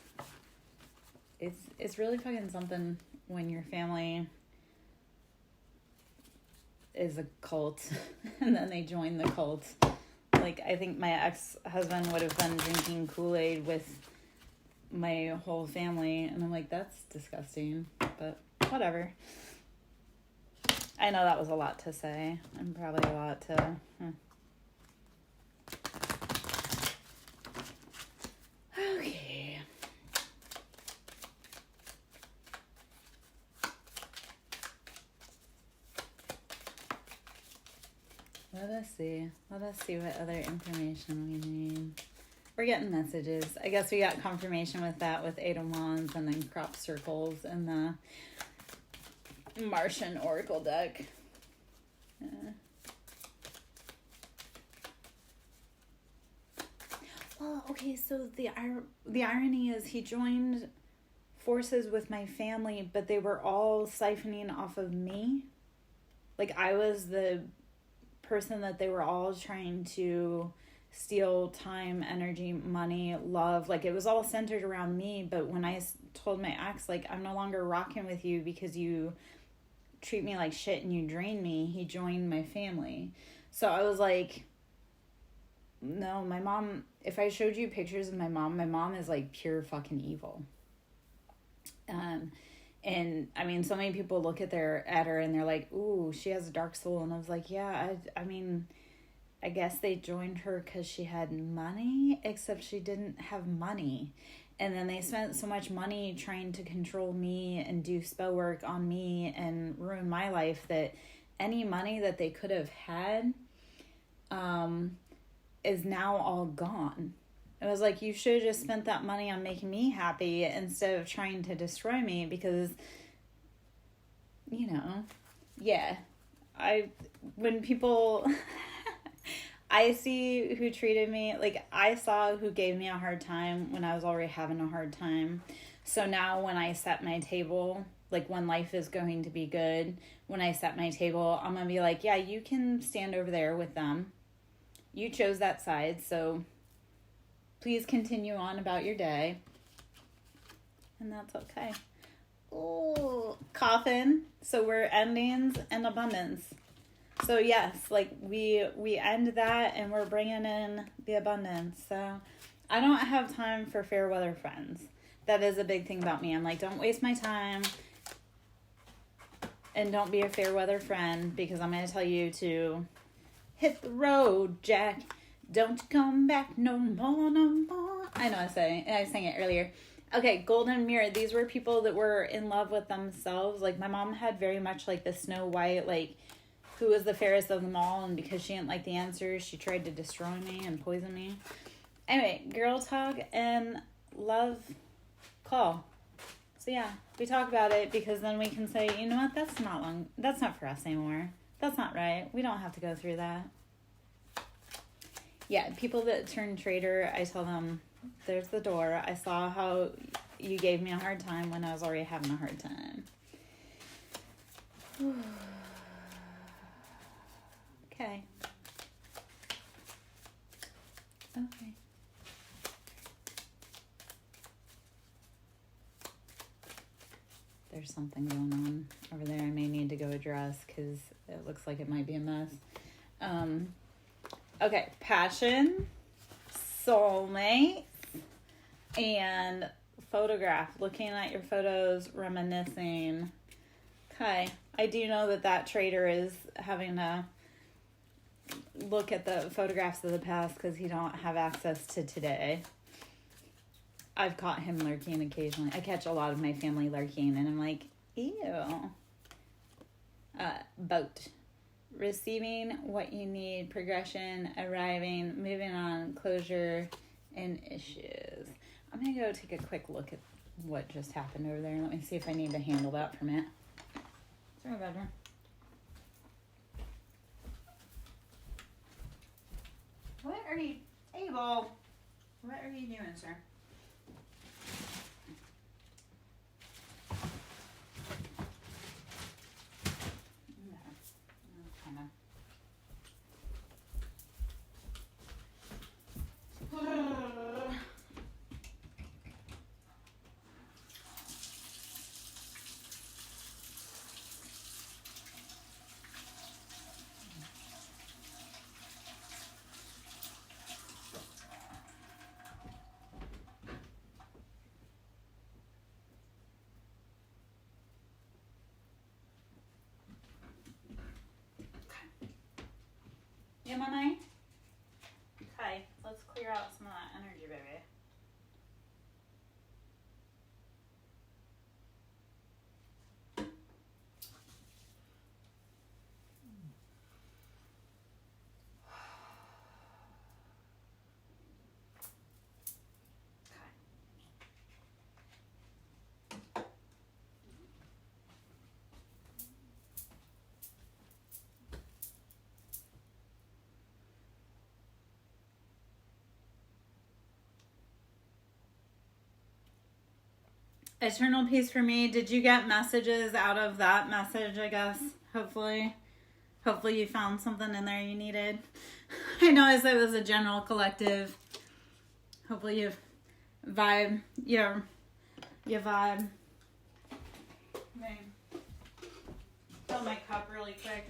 it's really fucking something when your family is a cult and then they join the cult. Like, I think my ex-husband would have been drinking Kool-Aid with my whole family, and I'm like, that's disgusting, but whatever. I know that was a lot to say, and probably a lot to... Okay. Let us see what other information we need. We're getting messages. I guess we got confirmation with that with 8 of Wands and then crop circles and the Martian Oracle deck. Well, okay, so the irony is he joined forces with my family, but they were all siphoning off of me. Like, I was the person that they were all trying to steal time, energy, money, love. Like, it was all centered around me. But when I told my ex, like, I'm no longer rocking with you because you treat me like shit and you drain me, he joined my family. So I was like, no, my mom, if I showed you pictures of my mom is like pure fucking evil. And I mean, so many people look at her and they're like, ooh, she has a dark soul. And I was like, yeah, I mean, I guess they joined her because she had money, except she didn't have money. And then they spent so much money trying to control me and do spell work on me and ruin my life that any money that they could have had is now all gone. It was like, you should have just spent that money on making me happy instead of trying to destroy me because, you know, yeah. When people, I see who treated me, like I saw who gave me a hard time when I was already having a hard time. So now when I set my table, like when life is going to be good, when I set my table, I'm going to be like, yeah, you can stand over there with them. You chose that side, so please continue on about your day. And that's okay. Oh, coffin. So we're endings and abundance. So yes, like we end that and we're bringing in the abundance. So I don't have time for fair weather friends. That is a big thing about me. I'm like, don't waste my time and don't be a fair weather friend because I'm going to tell you to hit the road, Jack. Don't come back no more, no more. I know I sang it earlier. Okay, golden mirror. These were people that were in love with themselves. Like my mom had very much like the Snow White, like who was the fairest of them all, and because she didn't like the answers, she tried to destroy me and poison me. Anyway, girl talk and love call. So yeah, we talk about it because then we can say, you know what, that's not for us anymore. That's not right. We don't have to go through that. Yeah, people that turn traitor, I tell them, there's the door. I saw how you gave me a hard time when I was already having a hard time. Okay. Okay. There's something going on over there I may need to go address because it looks like it might be a mess. Okay, passion, soulmate, and photograph. Looking at your photos, reminiscing. Okay, I do know that traitor is having to look at the photographs of the past because he don't have access to today. I've caught him lurking occasionally. I catch a lot of my family lurking, and I'm like, ew. Boat. Receiving what you need, progression, arriving, moving on, closure, and issues. I'm going to go take a quick look at what just happened over there. Let me see if I need to handle that for a minute. Sorry about her. What are you, Abel? What are you doing, sir? You my mind? Okay, let's clear out some of that energy, baby. Eternal peace for me. Did you get messages out of that message, I guess? Hopefully you found something in there you needed. I know I said it was a general collective. Hopefully you vibe. You vibe. Okay. So refill my cup really quick.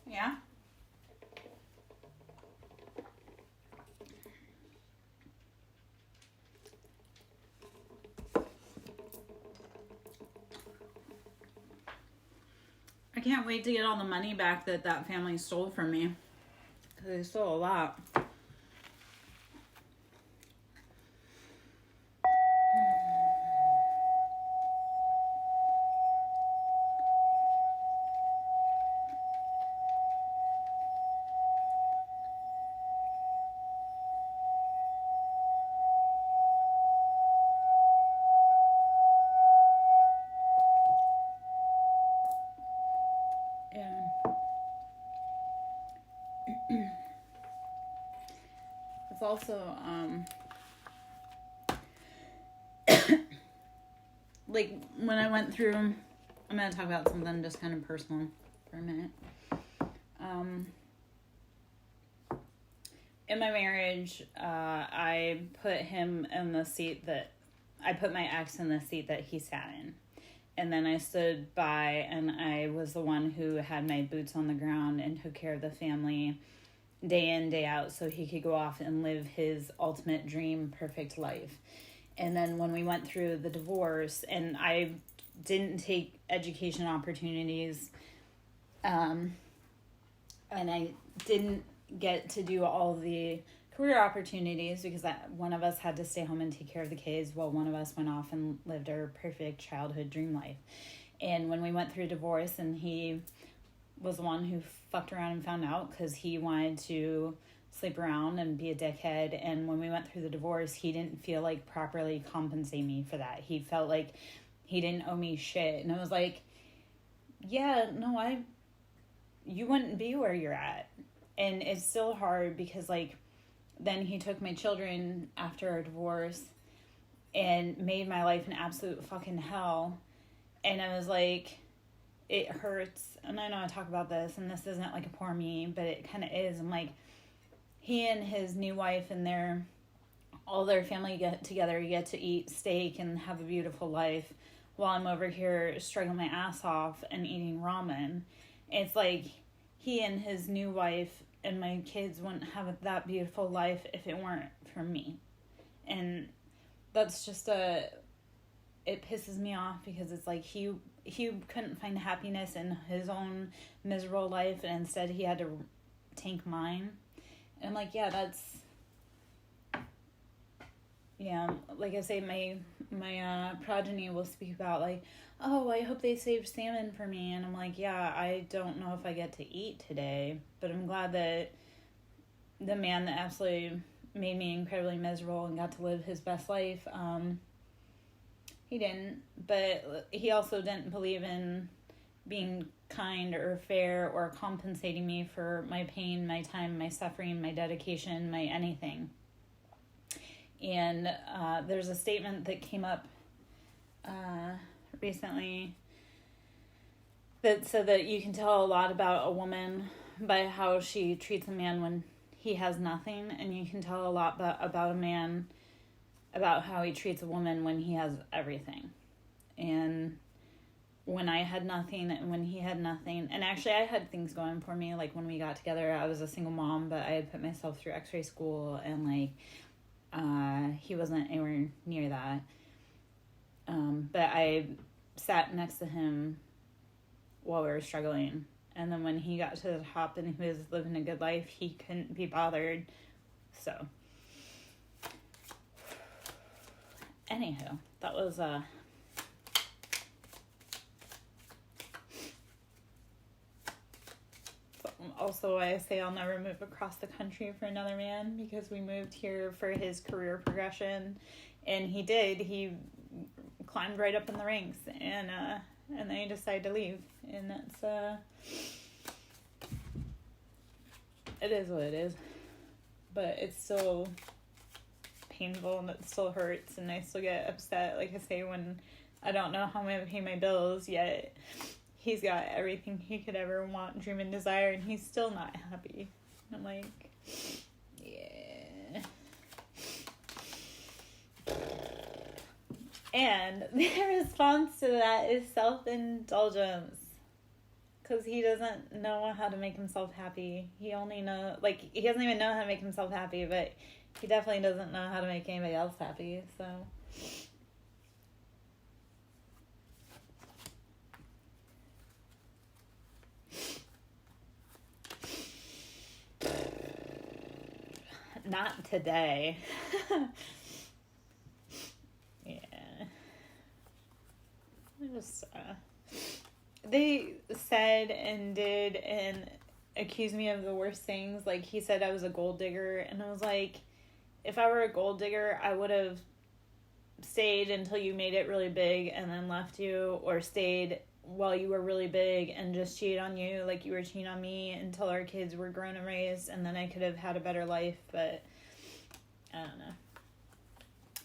Yeah. I can't wait to get all the money back that family stole from me. Because they stole a lot. It's also, like, when I went through, I'm going to talk about something just kind of personal for a minute. In my marriage, I put him in the seat I put my ex in the seat that he sat in. And then I stood by and I was the one who had my boots on the ground and took care of the family day in, day out, so he could go off and live his ultimate dream, perfect life. And then when we went through the divorce, and I didn't take education opportunities, and I didn't get to do all the career opportunities because one of us had to stay home and take care of the kids while one of us went off and lived our perfect childhood dream life. And when we went through divorce, and he was the one who fucked around and found out because he wanted to sleep around and be a dickhead. And when we went through the divorce, he didn't feel like properly compensate me for that. He felt like he didn't owe me shit. And I was like, yeah, no, you wouldn't be where you're at. And it's still hard because, like, then he took my children after our divorce and made my life an absolute fucking hell. And I was like, it hurts. And I know I talk about this, and this isn't like a poor me, but it kind of is. I'm like, he and his new wife and all their family get together, you get to eat steak and have a beautiful life, while I'm over here struggling my ass off and eating ramen. It's like he and his new wife and my kids wouldn't have that beautiful life if it weren't for me. And that's just it pisses me off because it's like he couldn't find happiness in his own miserable life, and instead he had to tank mine. And I'm like, like I say, my progeny will speak about, like, oh, I hope they saved salmon for me. And I'm like, yeah, I don't know if I get to eat today, but I'm glad that the man that absolutely made me incredibly miserable and got to live his best life, he didn't. But he also didn't believe in being kind or fair or compensating me for my pain, my time, my suffering, my dedication, my anything. And there's a statement that came up recently that said that you can tell a lot about a woman by how she treats a man when he has nothing, and you can tell a lot about a man about how he treats a woman when he has everything. And when I had nothing and when he had nothing, and actually I had things going for me, like when we got together, I was a single mom, but I had put myself through x-ray school, and like he wasn't anywhere near that. But I sat next to him while we were struggling. And then when he got to the top and he was living a good life, he couldn't be bothered. So, anywho, that was also why I say I'll never move across the country for another man, because we moved here for his career progression, and he did. He climbed right up in the ranks, and then he decided to leave, and that's it is what it is. but it's still painful and it still hurts, and I still get upset, like I say, when I don't know how I'm going to pay my bills, yet he's got everything he could ever want, dream, and desire, and he's still not happy. I'm like, yeah. And the response to that is self-indulgence. Because he doesn't know how to make himself happy. He only he doesn't even know how to make himself happy, but he definitely doesn't know how to make anybody else happy, so. Not today. Yeah. Just, they said and did and accused me of the worst things. Like, he said I was a gold digger, and I was like, if I were a gold digger, I would have stayed until you made it really big and then left you, or stayed while you were really big and just cheated on you like you were cheating on me until our kids were grown and raised, and then I could have had a better life. But I don't know.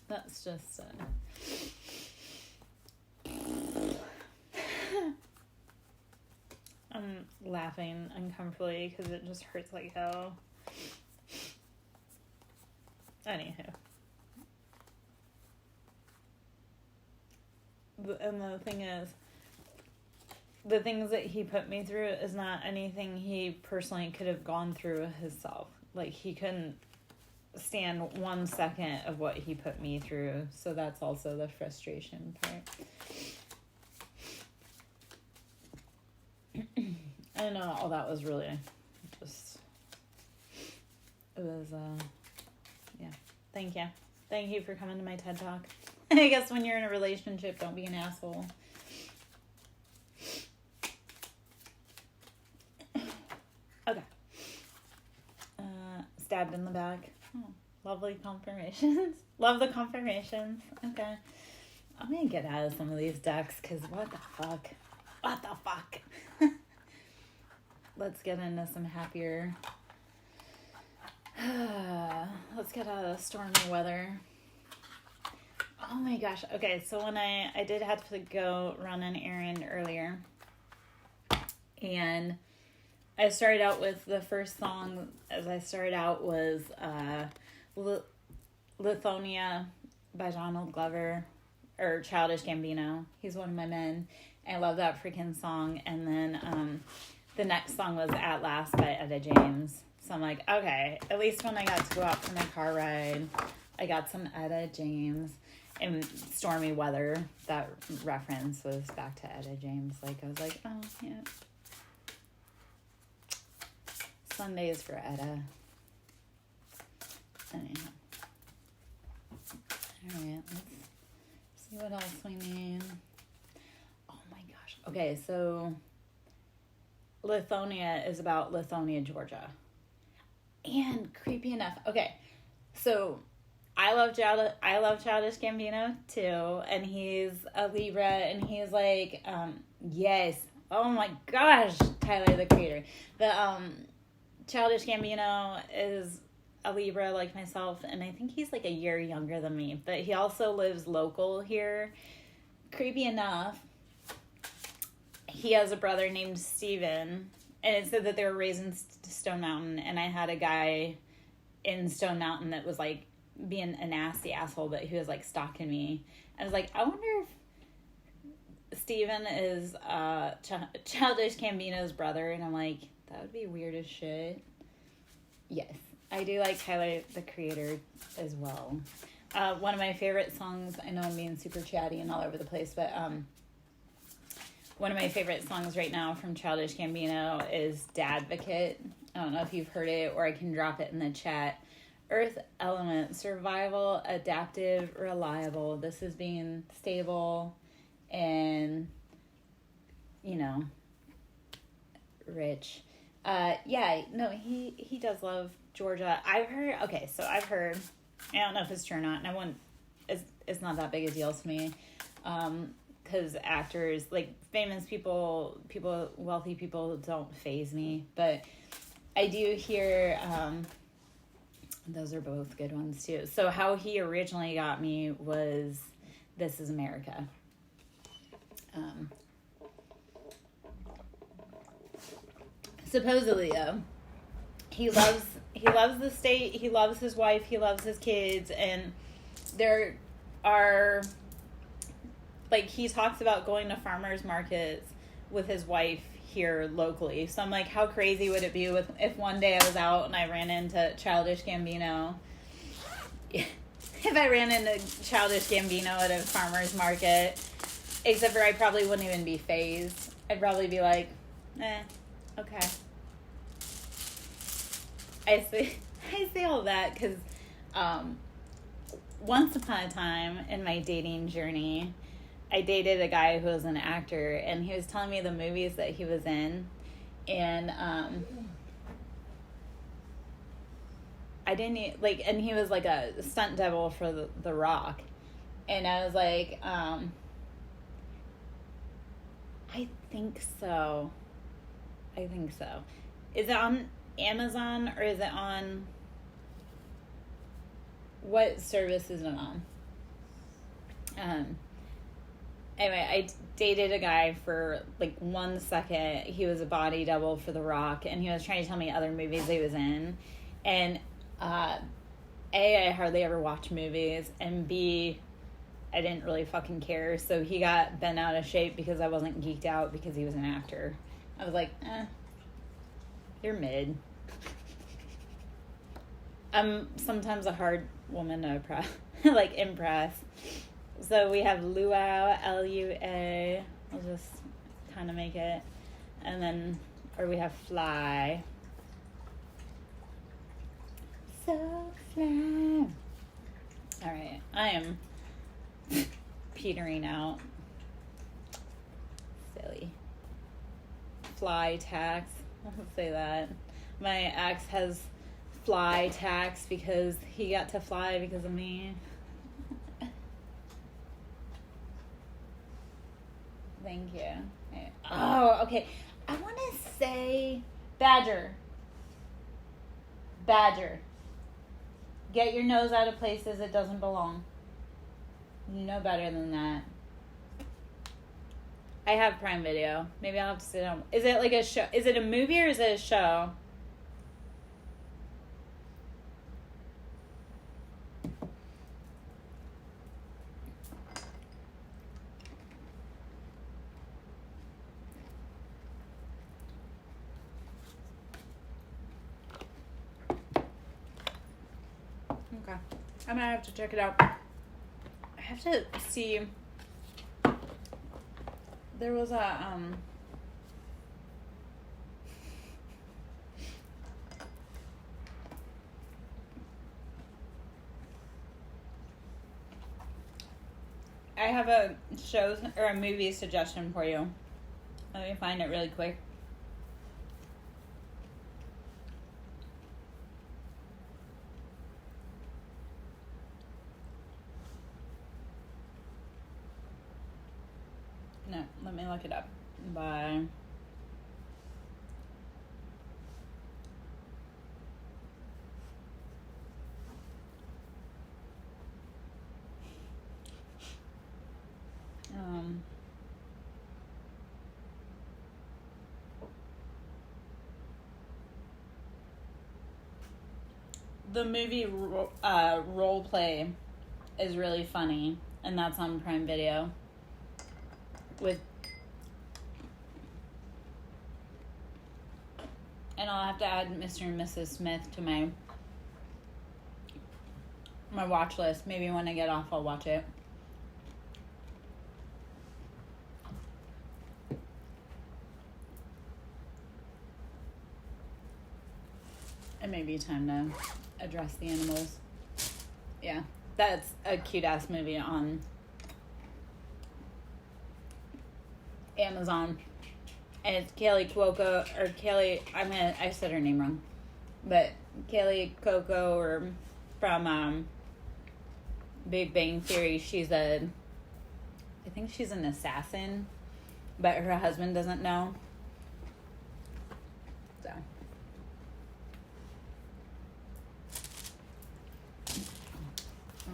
That's just I'm laughing uncomfortably because it just hurts like hell. Anywho. And the thing is, the things that he put me through is not anything he personally could have gone through himself. Like, he couldn't stand 1 second of what he put me through. So that's also the frustration part. I don't know, all that was really just, it was, yeah. Thank you. Thank you for coming to my TED Talk. I guess when you're in a relationship, don't be an asshole. Okay. Stabbed in the back. Oh, lovely confirmations. Love the confirmations. Okay. I'm gonna get out of some of these decks, because what the fuck? What the fuck? Let's get into some happier. Let's get out of stormy weather. Oh my gosh. Okay, so when I did have to go run an errand earlier, and I started out with the first song as I started out was Lithonia by Donald Glover, or Childish Gambino. He's one of my men. I love that freaking song. And then the next song was At Last by Etta James. So I'm like, okay, at least when I got to go out for my car ride, I got some Etta James. In stormy weather, that reference was back to Etta James. Like, I was like, oh, yeah. Sundays for Etta. Anyhow. Alright, let's see what else we need. Oh my gosh. Okay, so Lithonia is about Lithonia, Georgia. And creepy enough. Okay, so I love Childish Gambino too, and he's a Libra, and he's like, yes, oh my gosh, Tyler the Creator. The Childish Gambino is a Libra like myself, and I think he's like a year younger than me, but he also lives local here. Creepy enough, he has a brother named Steven, and it said that they were raised in Stone Mountain, and I had a guy in Stone Mountain that was like being a nasty asshole, but he was like stalking me. I was like, I wonder if Steven is Childish Gambino's brother, and I'm like, that would be weird as shit. Yes, I do like Tyler the Creator as well. One of my favorite songs, I know I'm being super chatty and all over the place, but one of my favorite songs right now from Childish Gambino is Dadvocate. I don't know if you've heard it, or I can drop it in the chat. Earth element, survival, adaptive, reliable. This is being stable and, you know, rich. Yeah, no, he does love Georgia. I've heard, I don't know if it's true or not, and it's not that big a deal to me. Because actors, like famous people, wealthy people don't faze me. But I do hear Those are both good ones too. So how he originally got me was This Is America. Supposedly though, he loves the state, he loves his wife, he loves his kids, and there are, like, he talks about going to farmers markets with his wife here locally. So I'm like, how crazy would it be if one day I was out and I ran into Childish Gambino? If I ran into Childish Gambino at a farmer's market, except for I probably wouldn't even be phased. I'd probably be like, okay. I say all that because once upon a time in my dating journey, I dated a guy who was an actor, and he was telling me the movies that he was in, and I didn't like, and he was like a stunt double for the Rock, and I was like, I think so. Is it on Amazon or is it on, what service is it on? Anyway, I dated a guy for like 1 second. He was a body double for The Rock, and he was trying to tell me other movies he was in. And I hardly ever watch movies, and B, I didn't really fucking care. So he got bent out of shape because I wasn't geeked out because he was an actor. I was like, you're mid. I'm sometimes a hard woman to impress. So we have luau, L-U-A. I'll just kind of make it. And then, or we have fly. So fly. All right, I am petering out. Silly. Fly tax. I'll say that. My ex has fly tax because he got to fly because of me. Thank you. Oh, okay. I want to say Badger. Get your nose out of places it doesn't belong. You know better than that. I have Prime Video. Maybe I'll have to sit down. Is it like a show? Is it a movie or is it a show? Okay. I might have to check it out. I have to see. There was a I have a show or a movie suggestion for you. Let me find it really quick. No, let me look it up. Bye. The movie Role Play is really funny, and that's on Prime Video. And I'll have to add Mr. and Mrs. Smith to my watch list. Maybe when I get off, I'll watch it. It may be time to address the animals. Yeah, that's a cute-ass movie on Amazon. And it's Kaylee Cuoco, or Kaylee, I said her name wrong. But Kaylee Cuoco, or from Big Bang Theory, I think she's an assassin, but her husband doesn't know. So.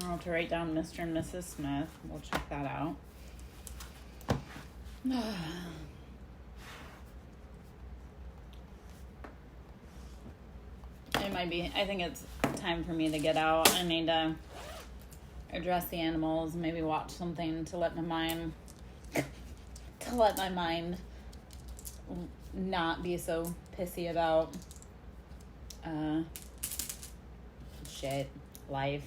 I'll have to write down Mr. and Mrs. Smith. We'll check that out. It might be. I think it's time for me to get out. I need to address the animals. Maybe watch something to let my mind not be so pissy about shit, life.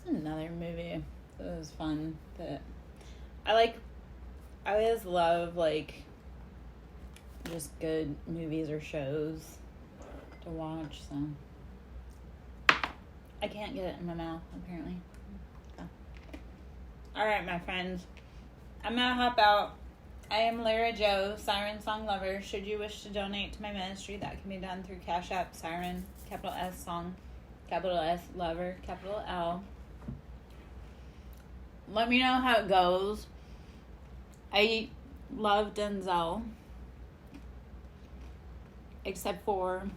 There's another movie that was fun that I like. I always love like just good movies or shows to watch, so I can't get it in my mouth apparently. So. All right, my friends, I'm gonna hop out. I am Lara Joe, SirenSong lover. Should you wish to donate to my ministry, that can be done through Cash App, Siren, capital S Song, capital S Lover, capital L. Let me know how it goes. I love Denzel, except for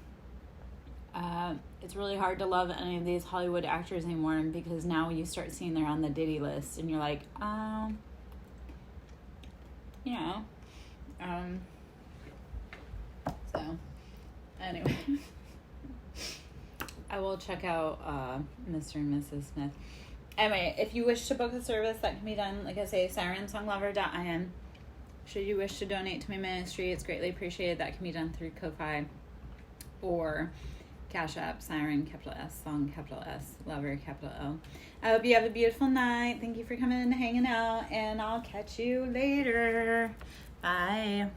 it's really hard to love any of these Hollywood actors anymore, because now you start seeing they're on the Diddy list and you're like, so anyway, I will check out Mr. and Mrs. Smith. Anyway, if you wish to book a service, that can be done, like I say, SirenSonglover.in. Should you wish to donate to my ministry, it's greatly appreciated. That can be done through Ko-Fi or Cash App, Siren, capital S, Song, capital S, Lover, capital L. I hope you have a beautiful night. Thank you for coming and hanging out, and I'll catch you later. Bye.